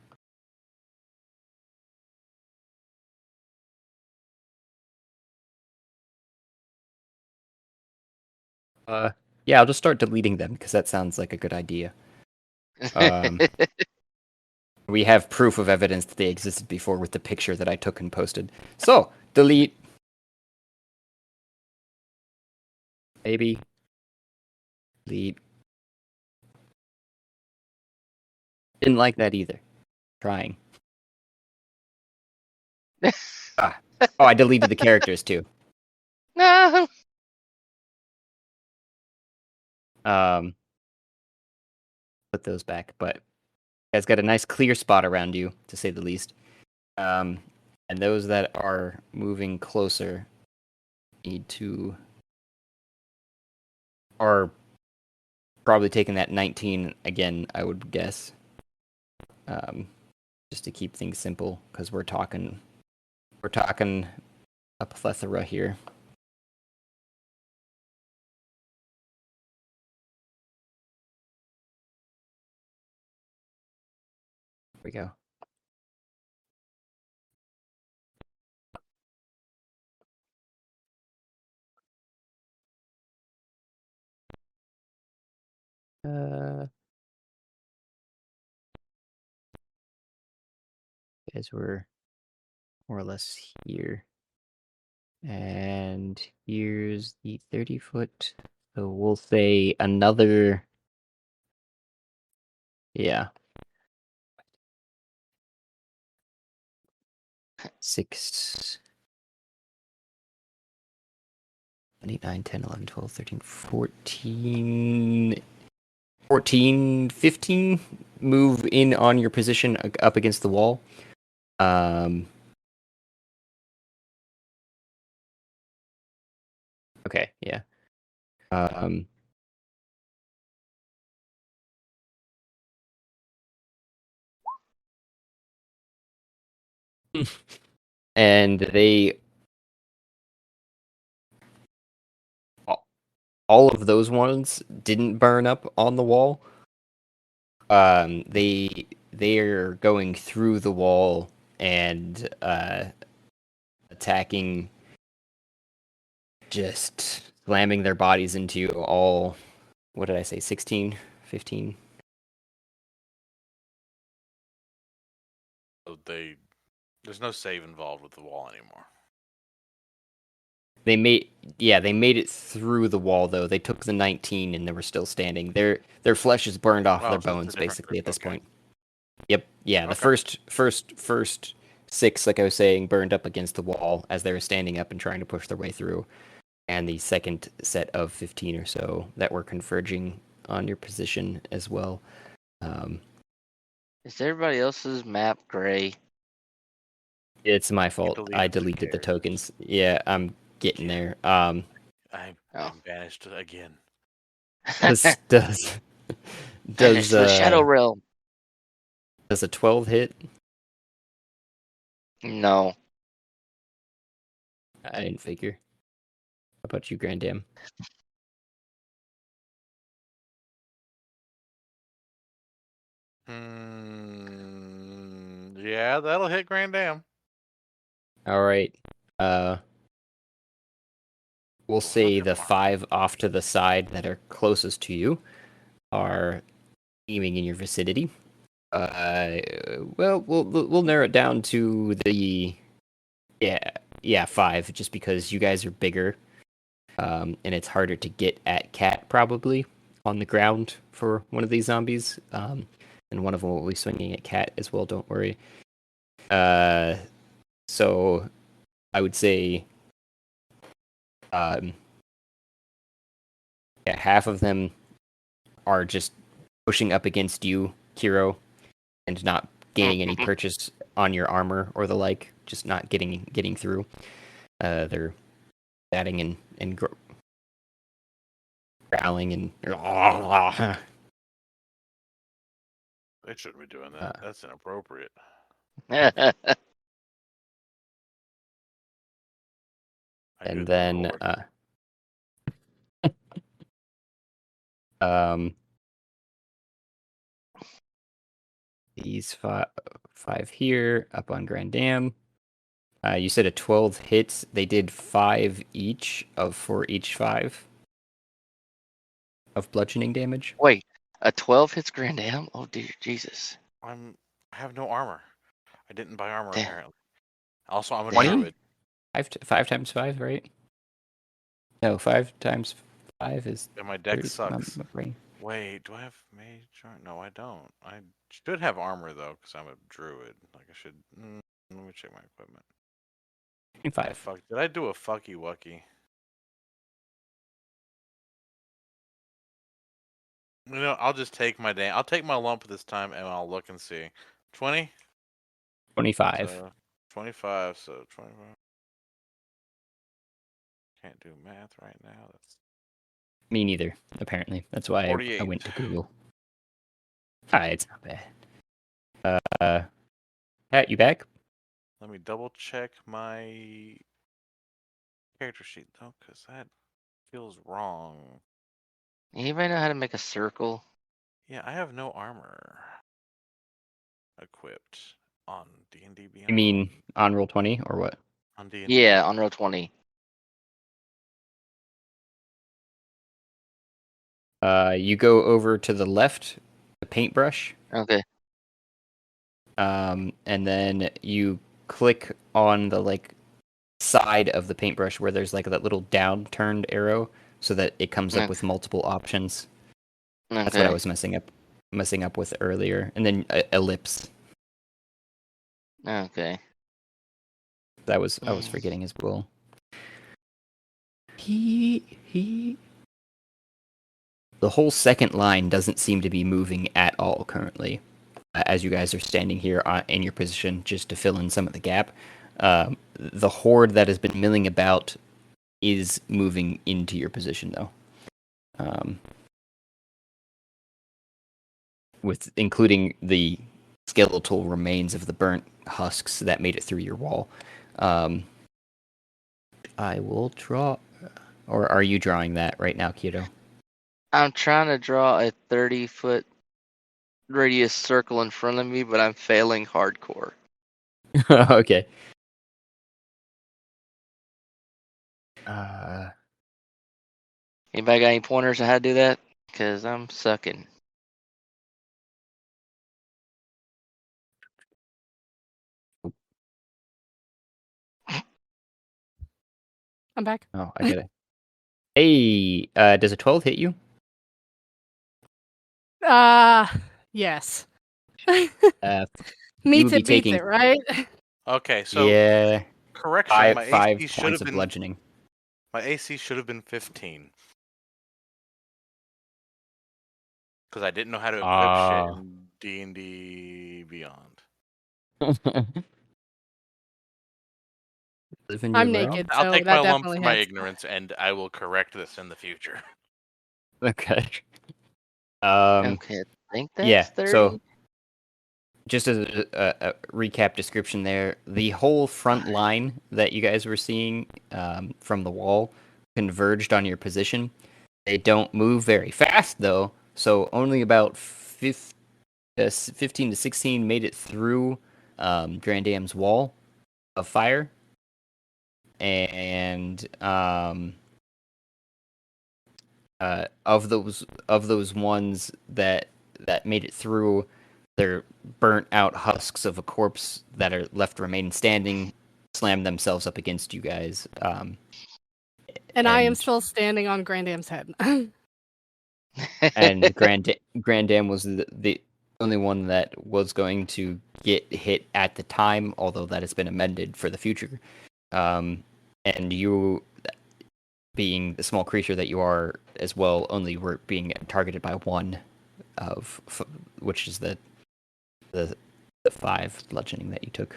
Yeah, I'll just start deleting them because that sounds like a good idea. We have proof of evidence that they existed before with the picture that I took and posted. So, delete. Maybe. Delete. Didn't like that either. Trying. Oh, I deleted the characters too. No. Put those back, but you guys got a nice clear spot around you, to say the least. And those that are moving closer are probably taking that 19 again, I would guess. just to keep things simple, because we're talking a plethora here. Here we go. Guys, we're more or less here. And here's the 30-foot. So we'll say another. Yeah. 6, 8, 9, 10, 11, 12, 13, 14, 15 move in on your position up against the wall. Okay, yeah. And they all of those ones didn't burn up on the wall. They're going through the wall and attacking, just slamming their bodies into all, what did I say, 16, 15? So there's no save involved with the wall anymore. They made it through the wall though. They took the 19 and they were still standing. Their flesh is burned off Oh, their so it's a bones different basically group, at this okay. point. Yep. Yeah, the Okay. first 6, like I was saying, burned up against the wall as they were standing up and trying to push their way through. And the second set of 15 or so that were converging on your position as well. Is everybody else's map gray? It's my fault. I deleted the deleted the characters. tokens. Yeah, I'm getting there. I'm Oh. banished again. does Vanished to the Shadow Realm. does a 12 hit? No. I didn't figure. How about you, Grand Dam? Yeah, that'll hit Grand Dam. All right. We'll say the 5 off to the side that are closest to you are aiming in your vicinity. Well, we'll narrow it down to the 5, just because you guys are bigger, and it's harder to get at Cat probably on the ground for one of these zombies. And one of them will be swinging at Cat as well. Don't worry. So I would say, half of them are just pushing up against you, Kiro, and not gaining any purchase on your armor or the like, just not getting through. They're batting and growling and They shouldn't be doing that. That's inappropriate. and then these five here up on Grand Dam. You said a 12 hits. They did 5 each for each 5 of bludgeoning damage. Wait, a 12 hits Grand Dam? Oh dear Jesus. I have no armor. I didn't buy armor Damn. apparently. Also, I'm a 20? druid. 5 times 5, right? No, 5 times 5 is. And my deck 30. sucks. Wait, do I have mage? No, I don't. I should have armor though, because I'm a druid. Like I should. Let me check my equipment. 5. Fuck, did I do a fucky wucky? You know, I'll just take my I'll take my lump this time, and I'll look and see. 20. 25. So, 25. So 25. Can't do math right now. That's Me neither, apparently. That's why I 48. went to Google. Alright, it's not bad. Pat, you back? Let me double check my character sheet though, because that feels wrong. Anybody know how to make a circle? Yeah, I have no armor equipped on D&D Beyond. You mean on roll 20 or what? On D&D Yeah, Beyond. on roll 20. You go over to the left, the paintbrush, Okay. and then you click on the like side of the paintbrush where there's like that little down-turned arrow, so that it comes up Okay. with multiple options. That's Okay. what I was messing up with earlier, and then ellipse. Okay. I was forgetting as well. The whole second line doesn't seem to be moving at all currently, as you guys are standing here in your position, just to fill in some of the gap. The horde that has been milling about is moving into your position, though, with including the skeletal remains of the burnt husks that made it through your wall. I will draw, or are you drawing that right now, Kyoto? I'm trying to draw a 30-foot radius circle in front of me, but I'm failing hardcore. Okay. Anybody got any pointers on how to do that? Because I'm sucking. I'm back. Oh, I get it. Hey, does a 12 hit you? Yes. You Meets would be it, beats taking it, right? Okay, so yeah, correction, my five AC should points have of been bludgeoning. my AC should have been 15. Because I didn't know how to equip shit in D&D Beyond. Live in your I'm realm? naked, I'll so take that my lump definitely for my hits. ignorance, and I will correct this in the future. Okay. Okay, I think that's Yeah. 30. So, just as a recap description, there, the whole front line that you guys were seeing from the wall converged on your position. They don't move very fast, though, so only about 15 to 16 made it through Grand Dam's wall of fire, and of those ones that made it through, they're burnt out husks of a corpse that are left remaining standing, slam themselves up against you guys. And I am and- still standing on Grandam's head. And Grand Dam was the only one that was going to get hit at the time, although that has been amended for the future. And you, being the small creature that you are as well, only were being targeted by one of, which is the 5 bludgeoning that you took.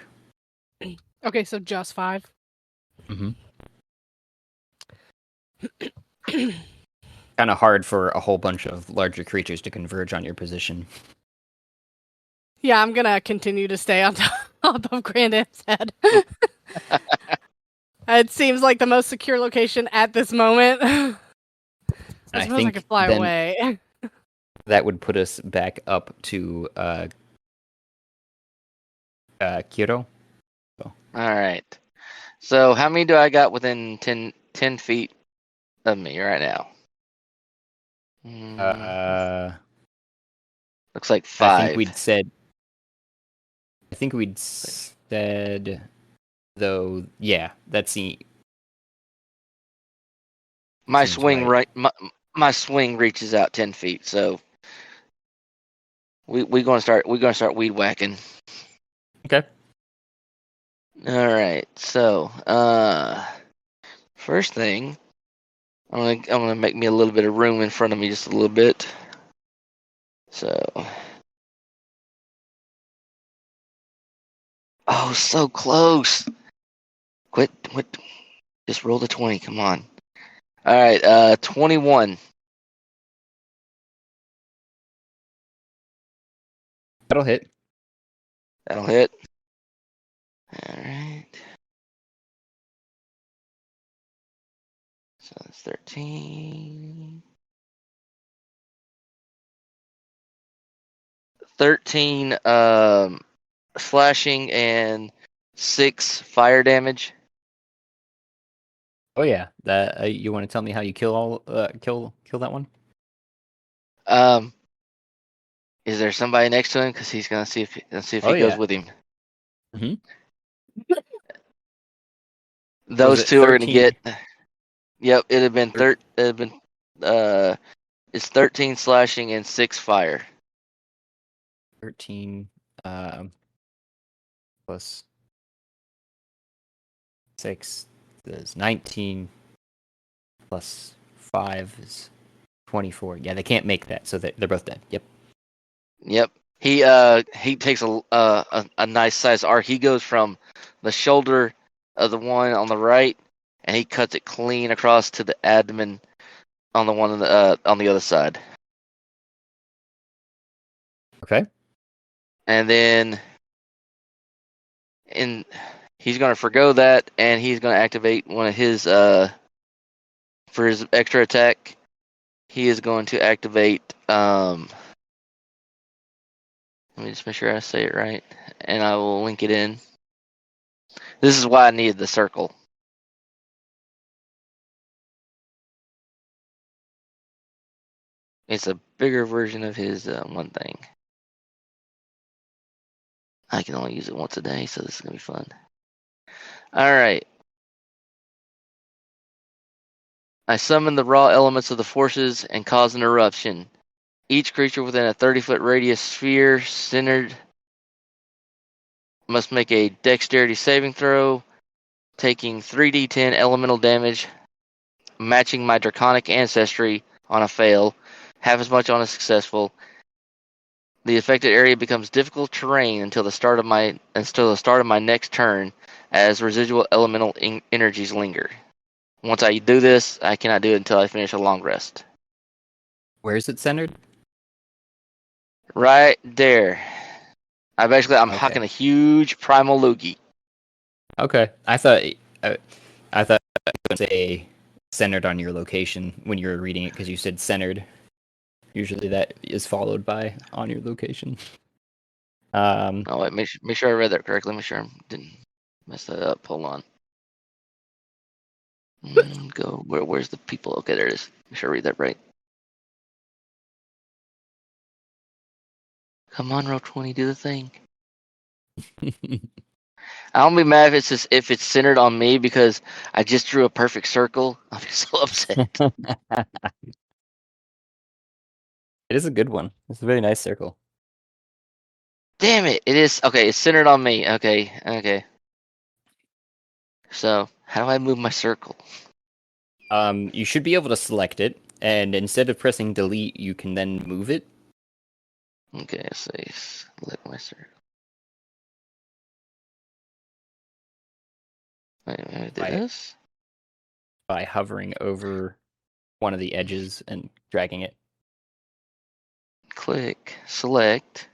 Okay, so just 5. Mm-hmm. Kind of hard for a whole bunch of larger creatures to converge on your position. Yeah, I'm gonna continue to stay on top of Grandam's head. It seems like the most secure location at this moment. I suppose I could fly then away. that would put us back up to Kyoto. All right. So how many do I got within 10 feet of me right now? Looks like 5. I think we'd said, though, yeah, that's the. My seems swing right. my swing reaches out 10 feet, so we're gonna start weed whacking. Okay. All right. So first thing, I'm gonna make me a little bit of room in front of me, just a little bit. So, oh, so close. Quit. Just roll the 20. Come on. All right. 21. That'll hit. That'll hit. Alright. So that's 13. 13 slashing and 6 fire damage. Oh yeah, that you want to tell me how you kill that one? Is there somebody next to him? Because he's gonna see if Oh he goes yeah. with him. Mhm. Those it two are gonna 13? get. Yep, it'd have been it's 13 slashing and 6 fire. 13 plus 6 is 19 plus 5 is 24. Yeah, they can't make that, so they're both dead. Yep. Yep. He takes a nice size arc. He goes from the shoulder of the one on the right, and he cuts it clean across to the abdomen on the one on the other side. Okay. And then he's gonna forgo that, and he's gonna activate one of his for his extra attack. He is going to activate let me just make sure I say it right, and I will link it in. This is why I needed the circle. It's a bigger version of his one thing. I can only use it once a day, so this is going to be fun. Alright. I summon the raw elements of the forces and cause an eruption. Each creature within a 30-foot radius sphere centered must make a dexterity saving throw, taking 3d10 elemental damage, matching my draconic ancestry on a fail, half as much on a successful. The affected area becomes difficult terrain until the start of my next turn, as residual elemental energies linger. Once I do this, I cannot do it until I finish a long rest. Where is it centered? Right there. I'm Okay. hocking a huge primal loogie. Okay. I thought you would say centered on your location when you were reading it because you said centered. Usually that is followed by on your location. Oh wait, make sure I read that correctly. Make sure I didn't mess that up. Hold on. Go where's the people? Okay, there it is. Make sure I read that right. Come on, roll 20, do the thing. I don't be mad if it's centered on me because I just drew a perfect circle. I'll be so upset. It is a good one. It's a very nice circle. Damn it! It is okay. It's centered on me. Okay. So how do I move my circle? You should be able to select it, and instead of pressing delete, you can then move it. Okay, so select my circle. Wait, this? By hovering over one of the edges and dragging it. Click, select.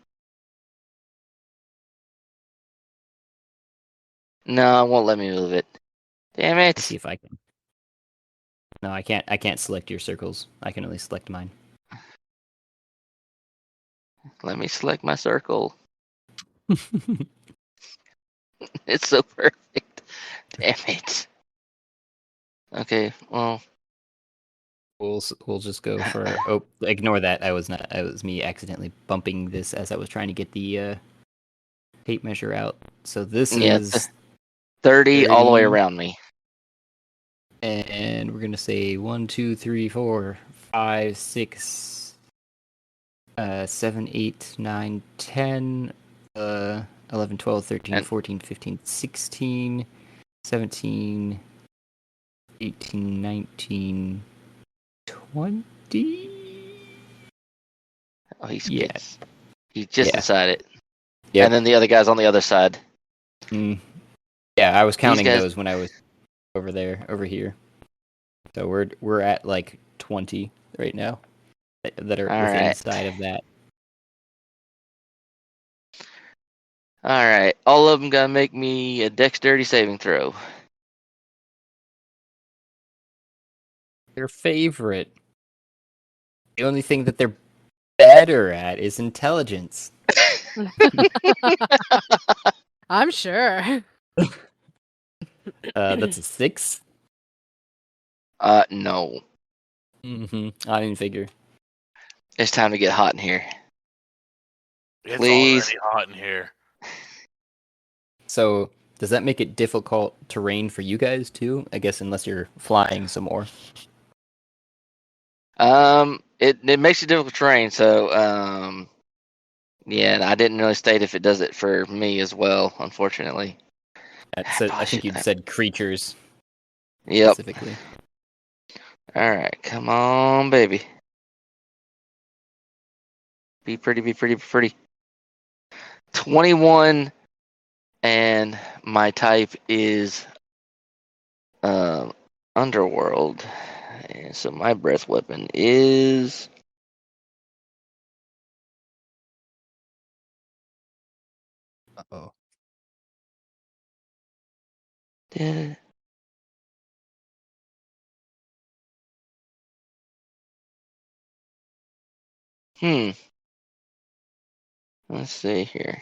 No, it won't let me move it. Damn Let's see it! if I can. No, I can't. I can't select your circles. I can only select mine. Let me select my circle. It's so perfect. Damn it. Okay, well. We'll just go for. Oh, ignore that. I was not. It was me accidentally bumping this as I was trying to get the tape measure out. So this is 30 all the way 30. around me. And we're gonna say 1, 2, 3, 4, 5, 6, 7, 8, 9, 10, 11, 12, 13, And 14, 15, 16, 17, 18, 19, 20. oh, he's Yeah. he's just Yeah. inside it. Yep. And then the other guy's on the other side. Yeah, I was counting guys- those when I was over here. So we're at like 20 right now that are All within right. inside of that. All right, all of them gotta make me a dexterity saving throw. Their favorite. The only thing that they're better at is intelligence. I'm sure. That's a 6. No. I didn't figure. It's time to get hot in here. It's Please. already hot in here. So, does that make it difficult terrain for you guys too? I guess unless you're flying some more. It makes it difficult terrain, so yeah, and I didn't really state if it does it for me as well, unfortunately. I think you'd said creatures Yep. specifically. All right, come on, baby. Be pretty, be pretty, be pretty. 21, and my type is underworld, and so my breath weapon is Uh-oh. Let's see here.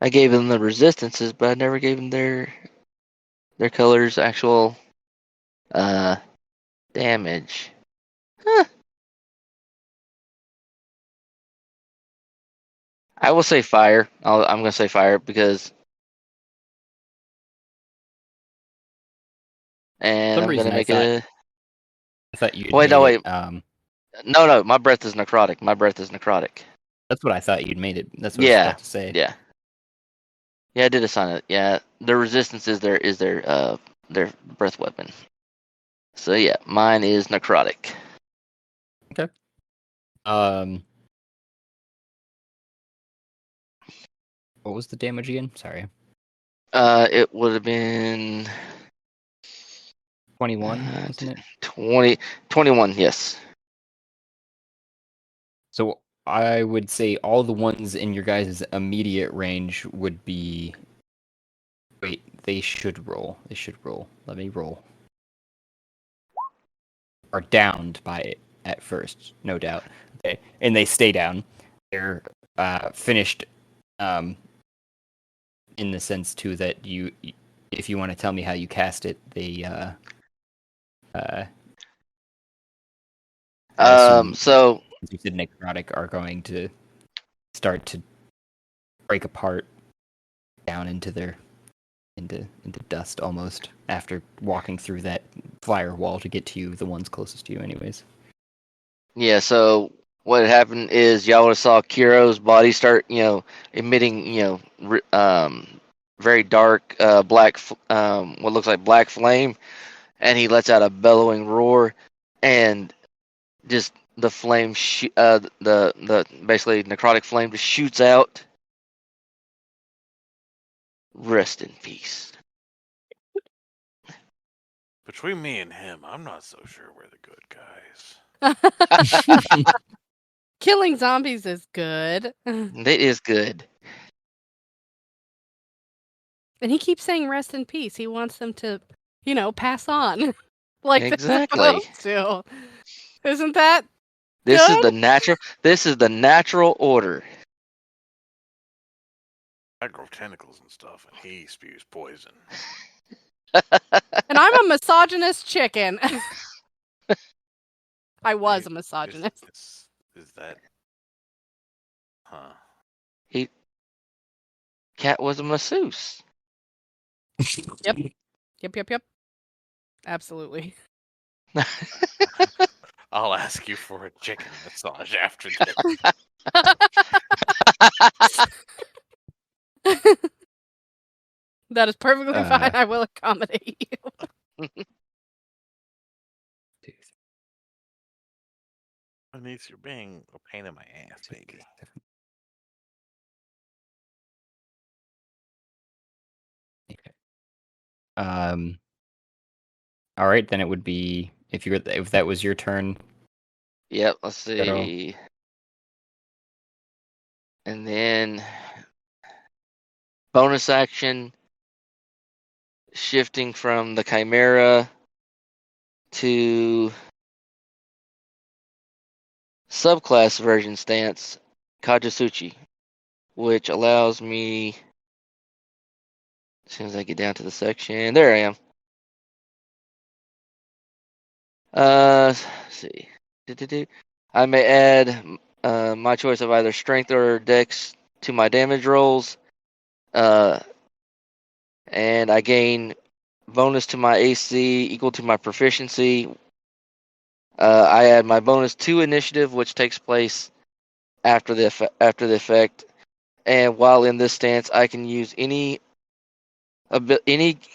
I gave them the resistances, but I never gave them their colors actual damage. Huh. I will say fire. I'm gonna say fire because, and For some I'm reason, gonna make I thought you'd Wait, made no, it. wait. No. My breath is necrotic. My breath is necrotic. That's what I thought you'd made it. That's what I was Yeah. about to say. Yeah. Yeah, I did assign it. Yeah, the resistance is their breath weapon. So yeah, mine is necrotic. Okay. What was the damage again? Sorry. It would have been 21, wasn't it? 21, yes. So I would say all the ones in your guys' immediate range would be. Wait, they should roll. They should roll. Let me roll. Are downed by it at first, no doubt. Okay, and they stay down. They're finished. In the sense too that if you want to tell me how you cast it, they I assume So you said necrotic are going to start to break apart down into into dust almost after walking through that firewall to get to you, the ones closest to you, anyways. yeah, so what had happened is y'all would have saw Kiro's body start, emitting, very dark, black, what looks like black flame, and he lets out a bellowing roar, and just the flame, the basically necrotic flame just shoots out. Rest in peace. Between me and him, I'm not so sure we're the good guys. Killing zombies is good. It is good. And he keeps saying rest in peace. He wants them to, pass on. Like Exactly. they're supposed to. Isn't that This good? is the natural. This is the natural order. I grow tentacles and stuff, and he spews poison. And I'm a misogynist chicken. I was a Wait, misogynist. Is that? Huh. Cat was a masseuse. Yep. Absolutely. I'll ask you for a chicken massage after this. That is perfectly fine. I will accommodate you. Denise, you're being a pain in my ass, baby. Okay. All right, then it would be if that was your turn. Yep. Let's see. And then bonus action, shifting from the Chimera to subclass version stance, Kajasuchi, which allows me, as soon as I get down to the section, there I am. Let's see. I may add my choice of either strength or dex to my damage rolls. And I gain bonus to my AC equal to my proficiency. I add my bonus to initiative, which takes place after the effect. And while in this stance, I can use any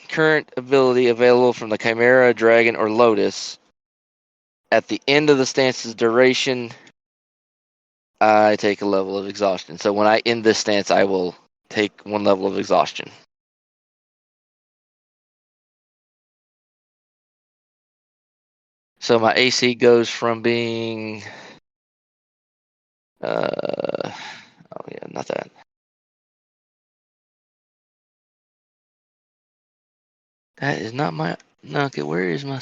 current ability available from the Chimera, Dragon, or Lotus. At the end of the stance's duration, I take a level of exhaustion. So when I end this stance, I will take 1 level of exhaustion. So my AC goes from being, oh yeah, not that. That is not my. No, okay, where is my?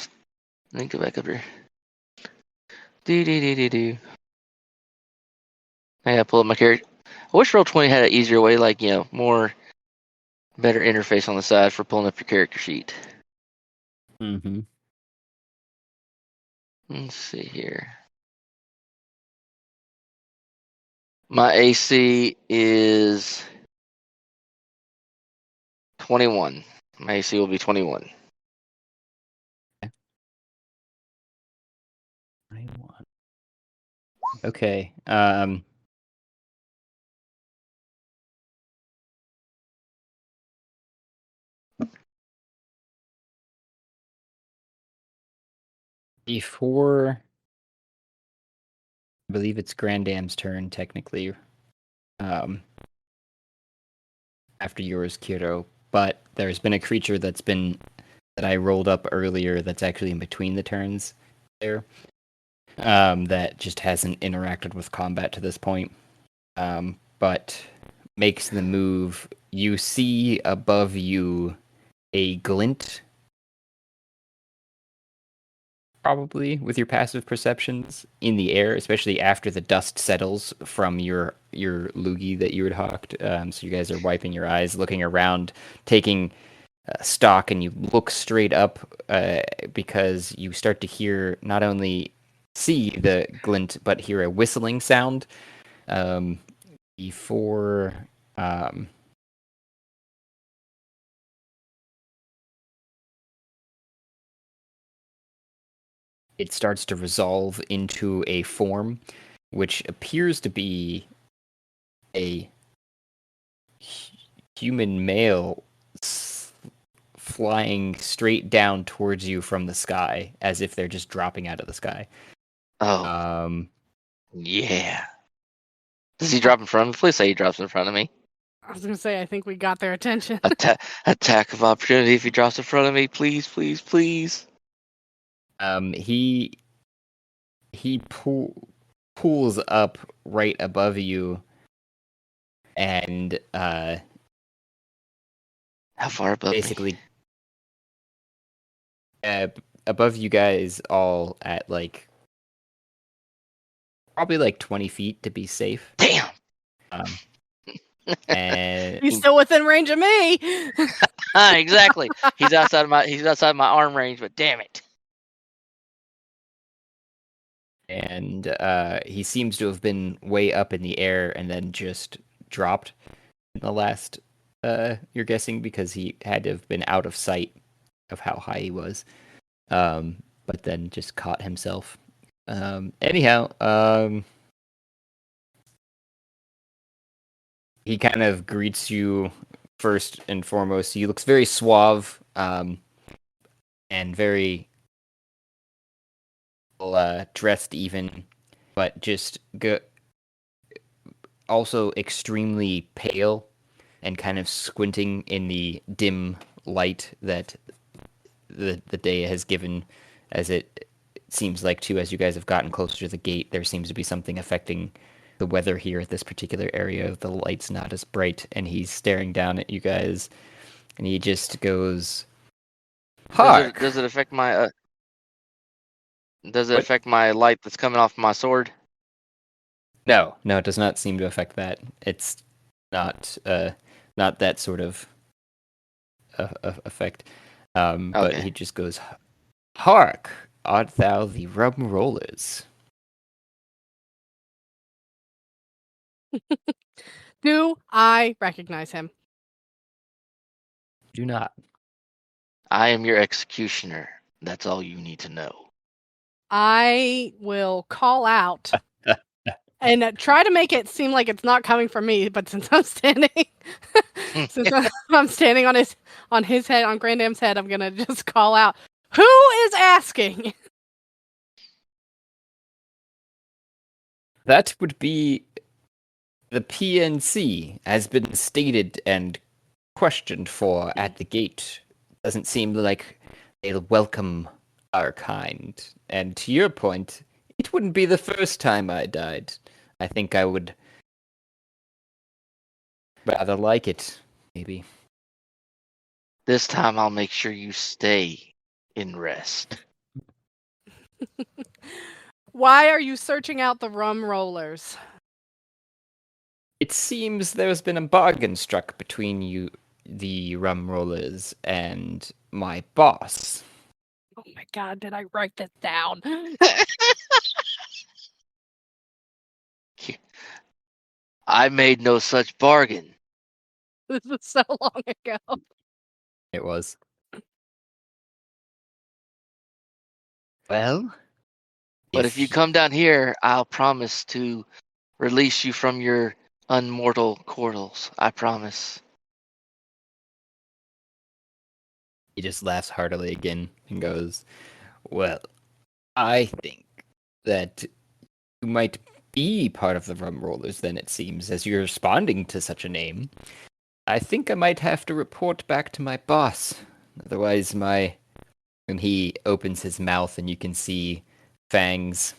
Let me go back up here. Do. I gotta pull up my character. I wish Roll20 had an easier way, like, more better interface on the side for pulling up your character sheet. Mm-hmm. Let's see here. My AC is 21. My AC will be 21. 21. Okay. Before, I believe it's Grandam's turn, technically. After yours, Kiro. But there's been a creature that I rolled up earlier that's actually in between the turns there. That just hasn't interacted with combat to this point. But makes the move. You see above you a glint, probably with your passive perceptions, in the air, especially after the dust settles from your loogie that you had hawked. So you guys are wiping your eyes, looking around, taking stock, and you look straight up because you start to hear, not only see the glint, but hear a whistling sound. Before it starts to resolve into a form which appears to be a human male flying straight down towards you from the sky, as if they're just dropping out of the sky. Oh. Yeah. Does he drop in front of me? Please say he drops in front of me. I was gonna say, I think we got their attention. Attack of opportunity if he drops in front of me. Please, please, please. He pulls up right above you, and how far above basically above you guys all at probably 20 feet to be safe. Damn. And He's still within range of me. Exactly. He's outside my arm range, but damn it. And he seems to have been way up in the air and then just dropped in the last, you're guessing, because he had to have been out of sight of how high he was. But then just caught himself. Anyhow, he kind of greets you first and foremost. He looks very suave, and very dressed even, but just also extremely pale and kind of squinting in the dim light that the day has given, as it seems like, too, as you guys have gotten closer to the gate, there seems to be something affecting the weather here at this particular area, the light's not as bright, and he's staring down at you guys, and he just goes, "Hark!" Does it affect my Does it What? affect my light that's coming off my sword? No, it does not seem to affect that. It's not not that sort of effect. But Okay. he just goes, "Hark! Art thou the Rum Rollers?" Do I recognize him? Do not. I am your executioner. That's all you need to know. I will call out and try to make it seem like it's not coming from me. But since I'm standing, I'm standing on his head, on Grandam's head, I'm gonna just call out, "Who is asking?" That would be the PNC has been stated and questioned for at the gate. Doesn't seem like they'll welcome our kind. And to your point, it wouldn't be the first time I died. I think I would rather like it, maybe. This time I'll make sure you stay in rest. Why are you searching out the Rum Rollers? It seems there's been a bargain struck between you, the Rum Rollers, and my boss. Oh my god, did I write this down? I made no such bargain. This was so long ago. It was. Well, But if you come down here, I'll promise to release you from your unmortal quarters. I promise. he just laughs heartily again and goes, "Well, I think that you might be part of the Rum Rollers then, it seems, as you're responding to such a name. I think I might have to report back to my boss. Otherwise, my..." And he opens his mouth and you can see fangs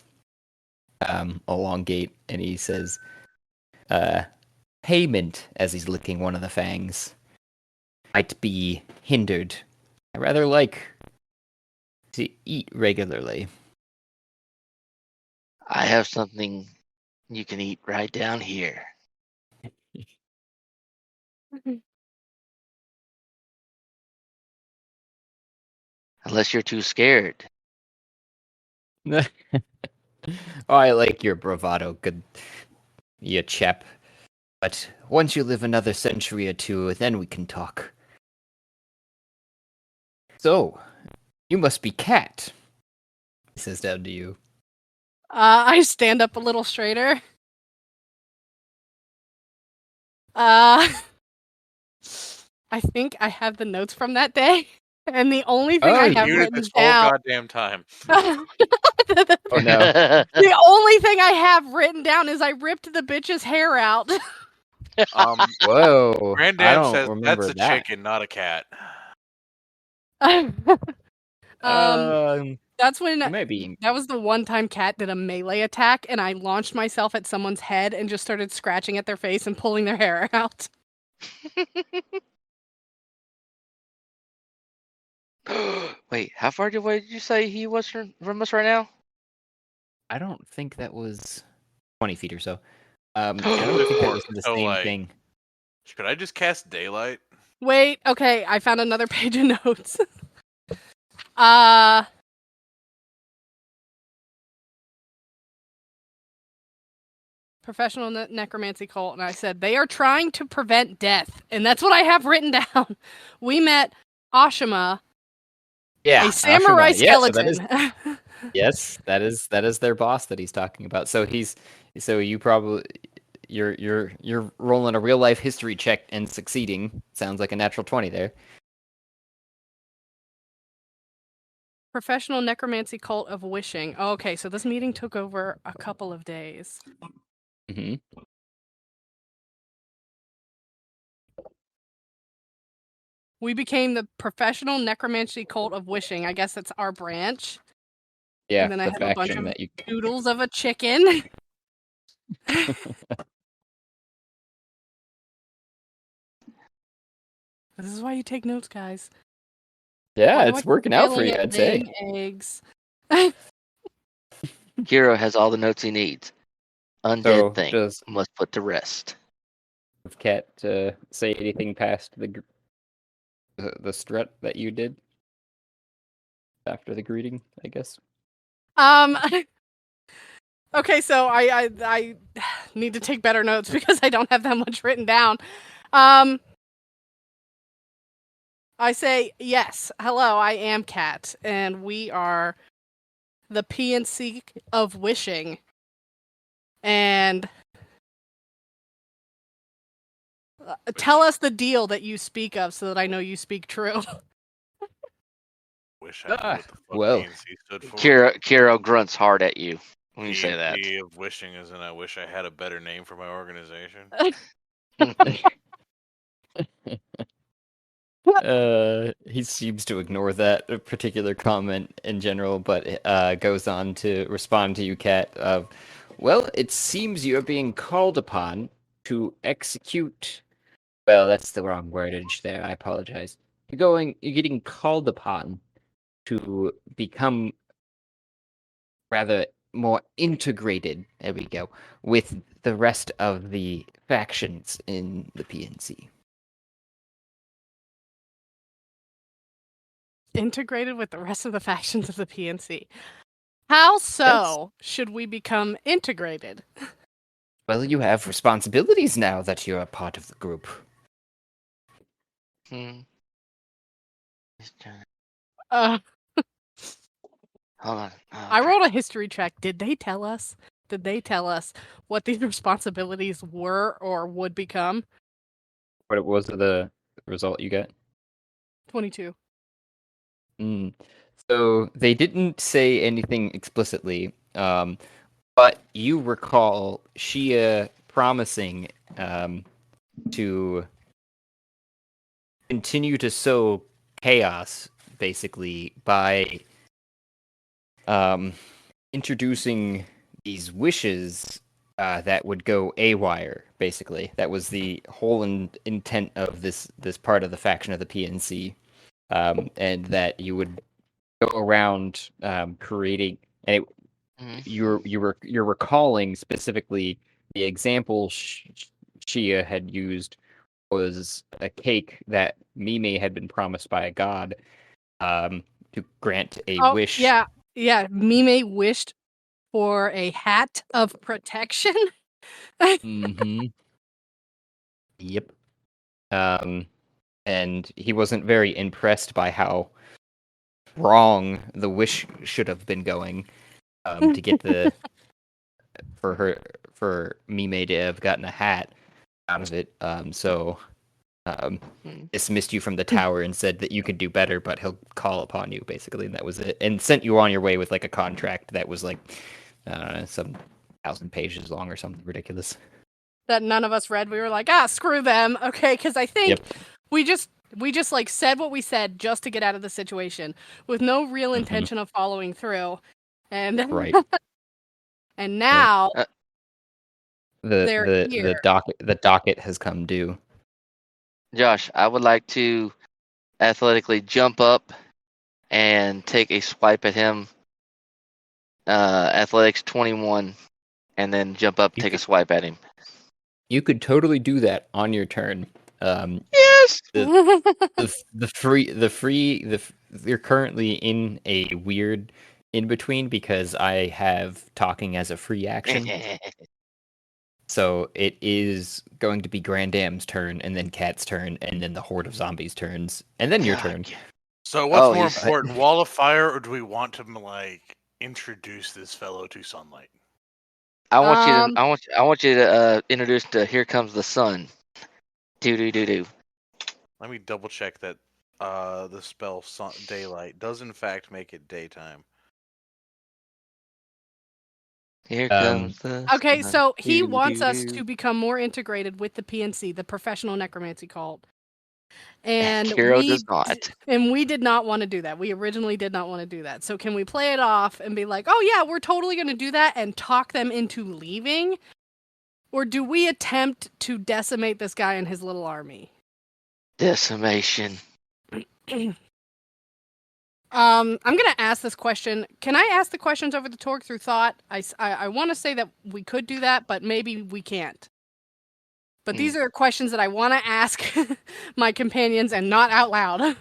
elongate, and he says, "Payment," as he's licking one of the fangs, "might be hindered. I rather like to eat regularly." I have something you can eat right down here. Unless you're too scared. Oh, I like your bravado, good you chap. But once you live another century or two, then we can talk. So, you must be Cat, he says down to you. I stand up a little straighter. I think I have the notes from that day, and the only thing I you have Muted written this whole down. goddamn time. Oh no. The only thing I have written down is I ripped the bitch's hair out. Whoa. I Grandam don't says remember that's a that. chicken, not a cat. That's when You might be. that was the one time Cat did a melee attack, and I launched myself at someone's head and just started scratching at their face and pulling their hair out. Wait, how far away did you say he was from us right now? I don't think that was 20 feet or so. I don't think that was the So, same like, thing. Should I just cast daylight? Wait, okay, I found another page of notes. Professional necromancy cult, and I said they are trying to prevent death, and that's what I have written down. We met Ashima, Yeah, a samurai Ashima. Yeah, so skeleton. yes, that is their boss that he's talking about. So you probably you're rolling a real life history check and succeeding. Sounds like a natural 20 there. Professional necromancy cult of wishing. Oh, okay, so this meeting took over a couple of days. Mm-hmm. We became the professional necromancy cult of wishing. I guess that's our branch. Yeah, And then I the have a bunch faction of that you. noodles of a chicken. This is why you take notes, guys. Yeah, Why do I it's keep working out for failing you, at I'd say. laying eggs? Hero has all the notes he needs. Undead So, thing does must put to rest. Cat say anything past the strut that you did after the greeting? I guess. Um. Okay, so I need to take better notes because I don't have that much written down. I say yes. Hello, I am Kat, and we are the PNC of wishing. And tell us the deal that you speak of, so that I know you speak true. Wish I knew what the fuck well. PNC stood for. Kiro grunts hard at you when you say that. PNC of wishing is, and I wish I had a better name for my organization. He seems to ignore that particular comment in general, but goes on to respond to you, Kat. Well, it seems you are being called upon to execute. Well, that's the wrong wordage there. I apologize. You're getting called upon to become rather more integrated. There we go, with the rest of the factions in the PNC. Integrated with the rest of the factions of the PNC. How so should we become integrated? Well, you have responsibilities now that you're a part of the group. Hmm. Uh, Hold on. I rolled a history check. Did they tell us? Did they tell us what these responsibilities were or would become? What was the result you got? 22. So they didn't say anything explicitly, but you recall Shia promising to continue to sow chaos, basically, by introducing these wishes that would go AWire, basically. That was the whole intent of this part of the faction of the PNC, and that you would go around creating. And you're recalling specifically the example Shia had used was a cake that Mime had been promised by a god to grant a wish. Yeah. Mime wished for a hat of protection. Mm-hmm. Yep. And he wasn't very impressed by how wrong the wish should have been going to get for Mime to have gotten a hat out of it. So dismissed you from the tower and said that you could do better, but he'll call upon you, basically, and that was it. And sent you on your way with like a contract that was like some 1,000 pages long or something ridiculous. That none of us read. We were like, screw them. Okay, because I think we just like said what we said just to get out of the situation with no real intention of following through. And right. And now the docket has come due. Josh, I would like to athletically jump up and take a swipe at him. Athletics 21, and then jump up, take a swipe at him. You could totally do that on your turn. Yes. You're currently in a weird in between because I have talking as a free action. So it is going to be Grandam's turn, and then Cat's turn, and then the Horde of Zombies turns, and then your turn. So what's more important, Wall of Fire, or do we want to like introduce this fellow to sunlight? I want you to introduce to Here Comes the Sun. Do. Let me double check that the spell Daylight does in fact make it daytime. Here comes the Okay, sun. so he wants us to become more integrated with the PNC, the professional necromancy cult. And Hero does not. And we did not want to do that. We originally did not want to do that. So can we play it off and be like, oh yeah, we're totally going to do that and talk them into leaving? Or do we attempt to decimate this guy and his little army? Decimation. I'm gonna ask this question. Can I ask the questions over the Torque through thought? I want to say that we could do that, but maybe we can't. But these are questions that I want to ask my companions and not out loud.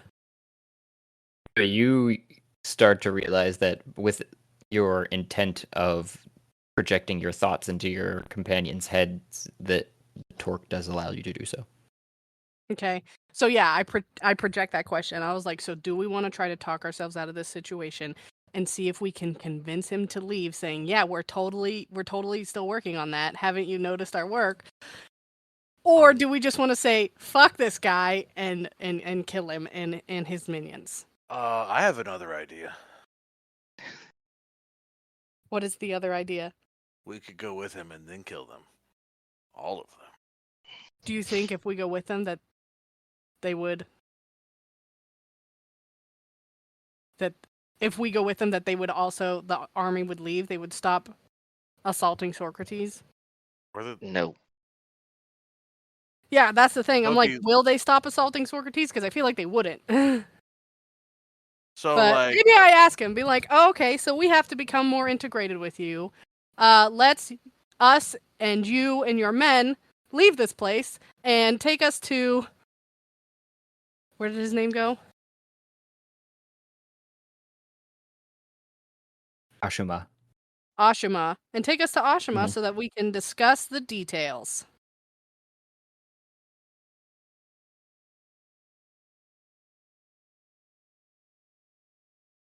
You start to realize that with your intent of projecting your thoughts into your companions' heads, that Torque does allow you to do so. Okay. So yeah, I project that question. I was like, so do we want to try to talk ourselves out of this situation and see if we can convince him to leave, saying, yeah, we're totally still working on that. Haven't you noticed our work? Or do we just want to say, fuck this guy and kill him and his minions? I have another idea. What is the other idea? We could go with him and then kill them. All of them. Do you think if we go with them that they would... that if we go with them that they would also... the army would leave? They would stop assaulting sORCrates? No. Yeah, that's the thing. I'm like, Okay. will they stop assaulting sORCrates? Because I feel like they wouldn't. So, But like, maybe I ask him, be like, oh, okay, so we have to become more integrated with you. Let's us and you and your men leave this place and take us to... where did his name go? Ashima. Ashima. And take us to Ashima Mhm. so that we can discuss the details.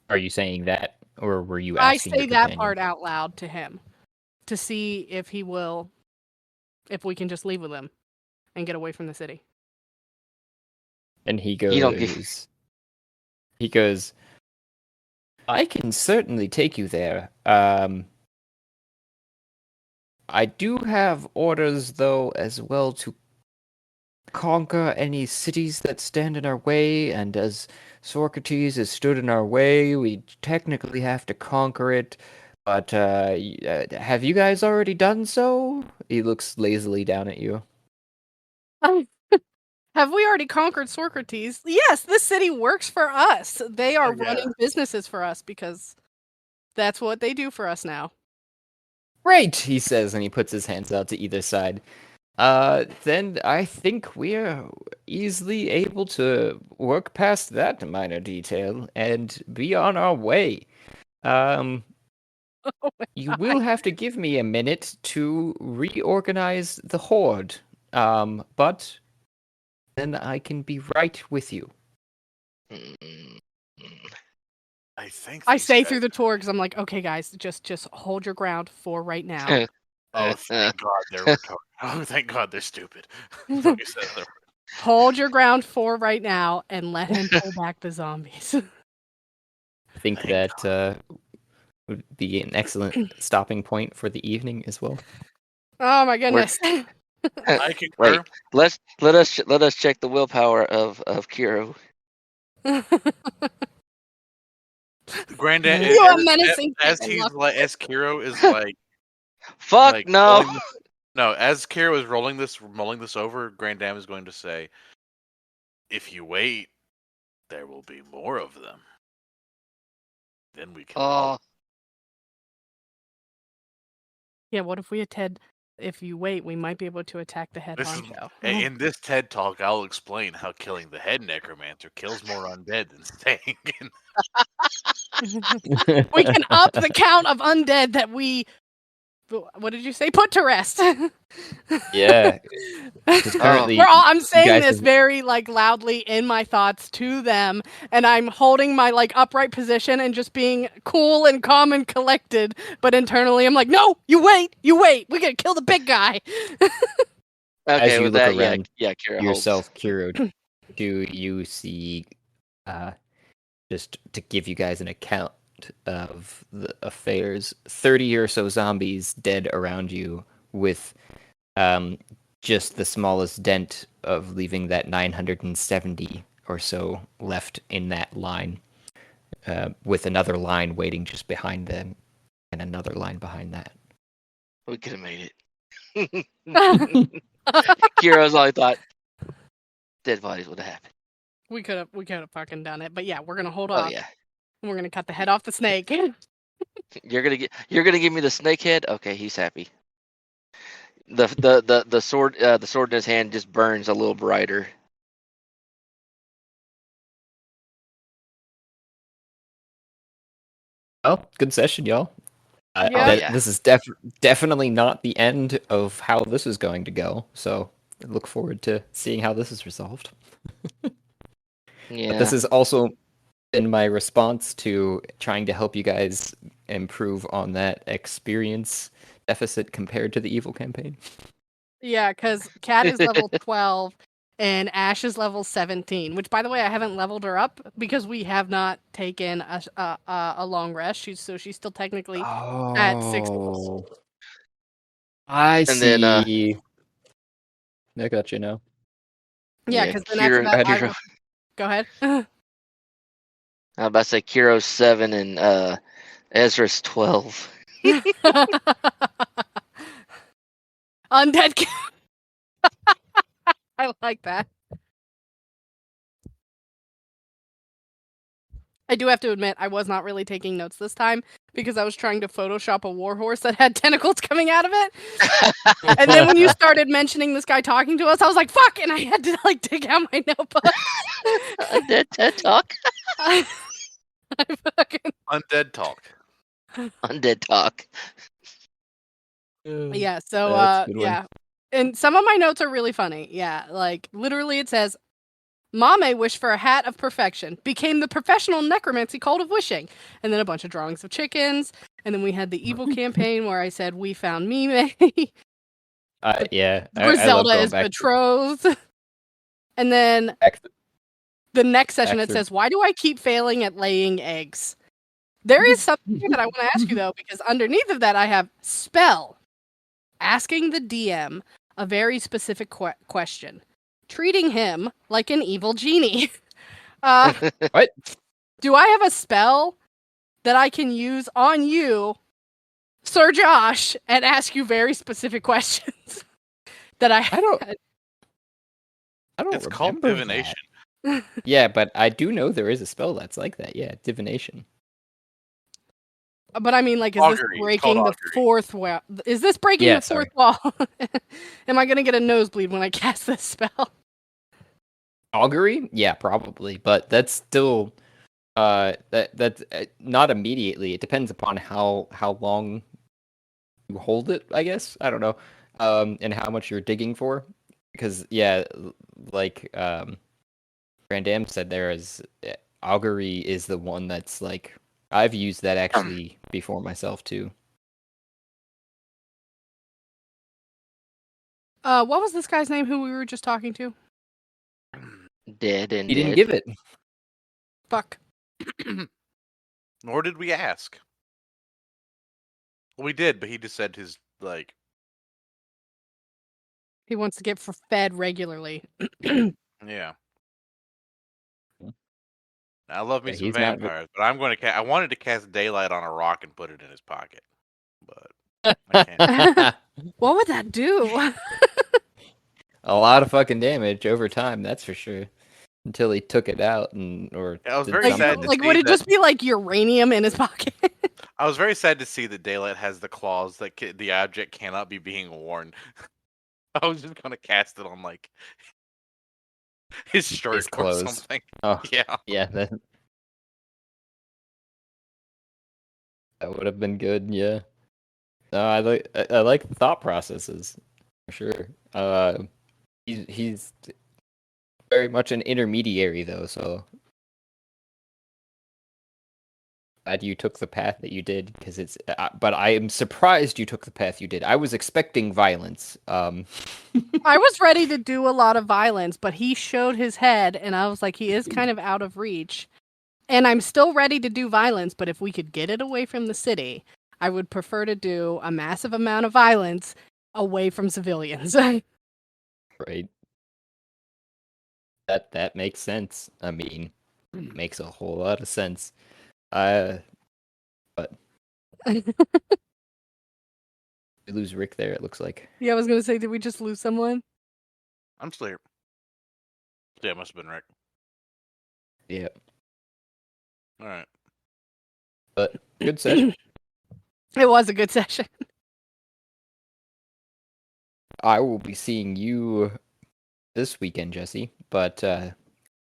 Are you saying that, or were you I asking say your that companion? part out loud to him to see if he will... if we can just leave with him and get away from the city. And he You don't get- he goes, I can certainly take you there. I do have orders, though, as well, to conquer any cities that stand in our way, and as sORCrates has stood in our way, we technically have to conquer it. But have you guys already done so? He looks lazily down at you. Have we already conquered sORCrates? Yes, this city works for us. They are yeah. running businesses for us because that's what they do for us now. Great, he says, and he puts his hands out to either side. Then I think we're easily able to work past that minor detail and be on our way. You will have to give me a minute to reorganize the Horde. But then I can be right with you. I think I these say guys- through the tour because I'm like, okay, guys, just hold your ground for right now. Oh, thank God they're retarded. Oh, thank God they're stupid. That's what you said. Hold your ground for right now and let him pull back the zombies. I think Thank that would be an excellent stopping point for the evening as well. Oh my goodness. I concur. Wait, let us check the willpower of Kiro. Granddad, You are menacing as and he's luck- like, as Kiro is like, Fuck like, no. rolling this- no, as Kiro is mulling this over, Granddam is going to say, "If you wait, there will be more of them. Then we can." Oh, Yeah, what if we attend? If you wait, we might be able to attack the head This is, honcho. in this TED talk, I'll explain how killing the head necromancer kills more undead than staying in. We can up the count of undead that we... what did you say? Put to rest. Yeah, because currently I'm you saying guys this have- very loudly in my thoughts to them, and I'm holding my upright position and just being cool and calm and collected. But internally, I'm like, no, you wait, we gotta kill the big guy. okay. as you With look that, around yeah, Kira yourself, Kiro, do you see, just to give you guys an account of the affairs, 30 or so zombies dead around you with just the smallest dent of leaving that 970 or so left in that line, with another line waiting just behind them and another line behind that. We could have made it. Kiro's only thought dead bodies would have happened. We could have fucking done it, but yeah, we're gonna hold Oh off. yeah. And we're gonna cut the head off the snake. You're gonna give me the snake head? Okay, he's happy. The sword in his hand just burns a little brighter. Well, good session, y'all. Yeah. Yeah. This is definitely not the end of how this is going to go. So I look forward to seeing how this is resolved. Yeah. But this is also in my response to trying to help you guys improve on that experience deficit compared to the evil campaign. Yeah, because Cat is level 12 and Ash is level 17. Which, by the way, I haven't leveled her up because we have not taken a long rest. She's still technically at 6 levels. I And see. then, I got you now. Yeah, yeah, because then after that, Kira- go ahead. I'm about to say Kiro's 7 and Ezra's 12. Undead Cat. I like that. I do have to admit, I was not really taking notes this time because I was trying to Photoshop a warhorse that had tentacles coming out of it. And then when you started mentioning this guy talking to us, I was like, fuck! And I had to, like, dig out my notebook. Undead TED Talk. I fucking... Undead talk. Undead Talk. Yeah, so, That's a good one. yeah. And some of my notes are really funny. Yeah, like, literally it says, Mame wished for a hat of perfection, became the professional necromancy cult of wishing. And then a bunch of drawings of chickens. And then we had the evil campaign where I said, we found Mime. Yeah. Griselda is betrothed. And then the next session it says, why do I keep failing at laying eggs? There is something here that I want to ask you, though, because underneath of that I have spell. Asking the DM a very specific question. Treating him like an evil genie. What? Do I have a spell that I can use on you, Sir Josh, and ask you very specific questions? That I don't It's called remember divination. that. Yeah, but I do know there is a spell that's like that. Yeah, divination. But I mean, like, is Augury. this It's breaking called the augury. fourth wall? Is this breaking Yeah, the fourth wall? Am I gonna get a nosebleed when I cast this spell? Augury? Yeah, probably, but that's still that's not immediately. It depends upon how long you hold it, I guess. I don't know. And how much you're digging for, because yeah, like Grandam said, there is augury is the one that's like I've used that actually before myself too. What was this guy's name who we were just talking to? Dead and He didn't dead. give it. Fuck. Nor did we ask. We did, but he just said his, like... He wants to get fed regularly. Yeah. I love me Yeah, some he's not- vampires, but I'm going to I wanted to cast daylight on a rock and put it in his pocket. But I can't. What would that do? A lot of fucking damage over time, that's for sure. Until he took it out or I was did very Like, sad something. to like see would it that- just be like uranium in his pocket? I was very sad to see that daylight has the claws that the object cannot be being worn. I was just going to cast it on, like, his shirt His or clothes. something. Oh, Yeah. yeah, that would have been good. Yeah. No, I like the thought processes for sure. He's very much an intermediary though, so glad you took the path that you did because it's. But I am surprised you took the path you did. I was expecting violence. I was ready to do a lot of violence, but he showed his head, and I was like, he is kind of out of reach. And I'm still ready to do violence, but if we could get it away from the city, I would prefer to do a massive amount of violence away from civilians. Right. That makes sense. I mean, makes a whole lot of sense. But We lose Rick there, it looks like. Yeah, I was gonna say, did we just lose someone? I'm still here. Yeah, it must have been Rick. Yeah. All right. But good session. It was a good session. I will be seeing you this weekend, Jesse, but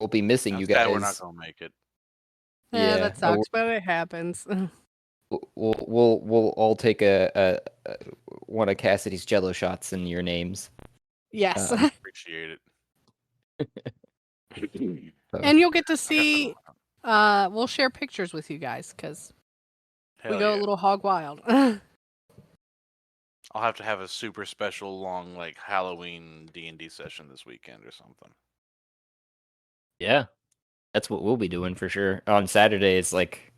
we'll be missing you That's sad guys. we're not gonna make it. Yeah, that I will- sucks, but it happens. We'll all take a one of Cassidy's Jello shots in your names. Yes. Appreciate it. So, And you'll get to I got see, some- we'll share pictures with you guys, because we Hell go yeah. a little hog wild. I'll have to have a super special long like Halloween D&D session this weekend or something. yeah, that's what we'll be doing for sure. On Saturday, it's like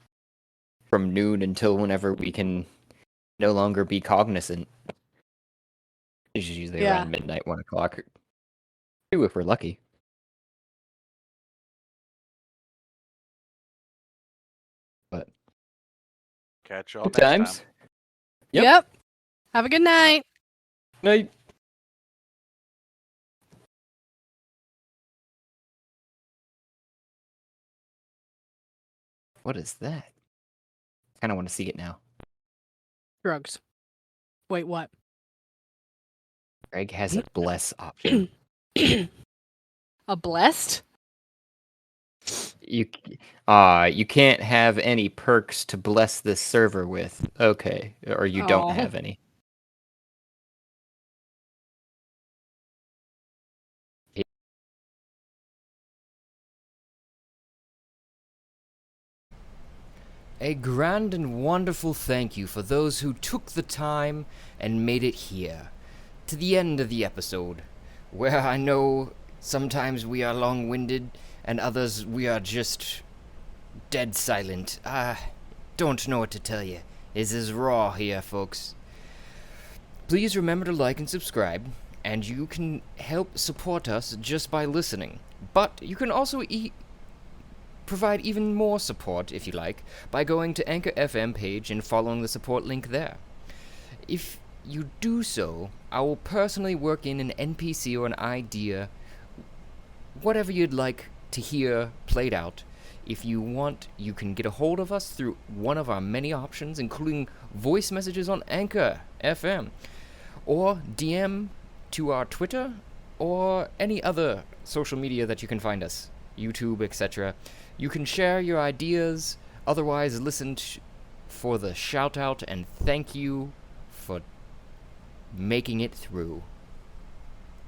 from noon until whenever we can no longer be cognizant. It's usually Yeah. around midnight, 1 o'clock. 2 if we're lucky. But Catch y'all good next times. time. Yep. Have a good night. Night. What is that? Kind of want to see it now. Drugs. Wait, what? Greg has a bless option. A blessed? You can't have any perks to bless this server with. Okay, or you don't Aw. have any. A grand and wonderful thank you for those who took the time and made it here, to the end of the episode, where I know sometimes we are long-winded and others we are just dead silent. I don't know what to tell you. This is raw here, folks. Please remember to like and subscribe, and you can help support us just by listening. But you can also provide even more support, if you like, by going to Anchor FM page and following the support link there. If you do so, I will personally work in an NPC or an idea, whatever you'd like to hear played out. If you want, you can get a hold of us through one of our many options, including voice messages on Anchor FM, or DM to our Twitter, or any other social media that you can find us, YouTube, etc. You can share your ideas, otherwise listen for the shout out and thank you for making it through.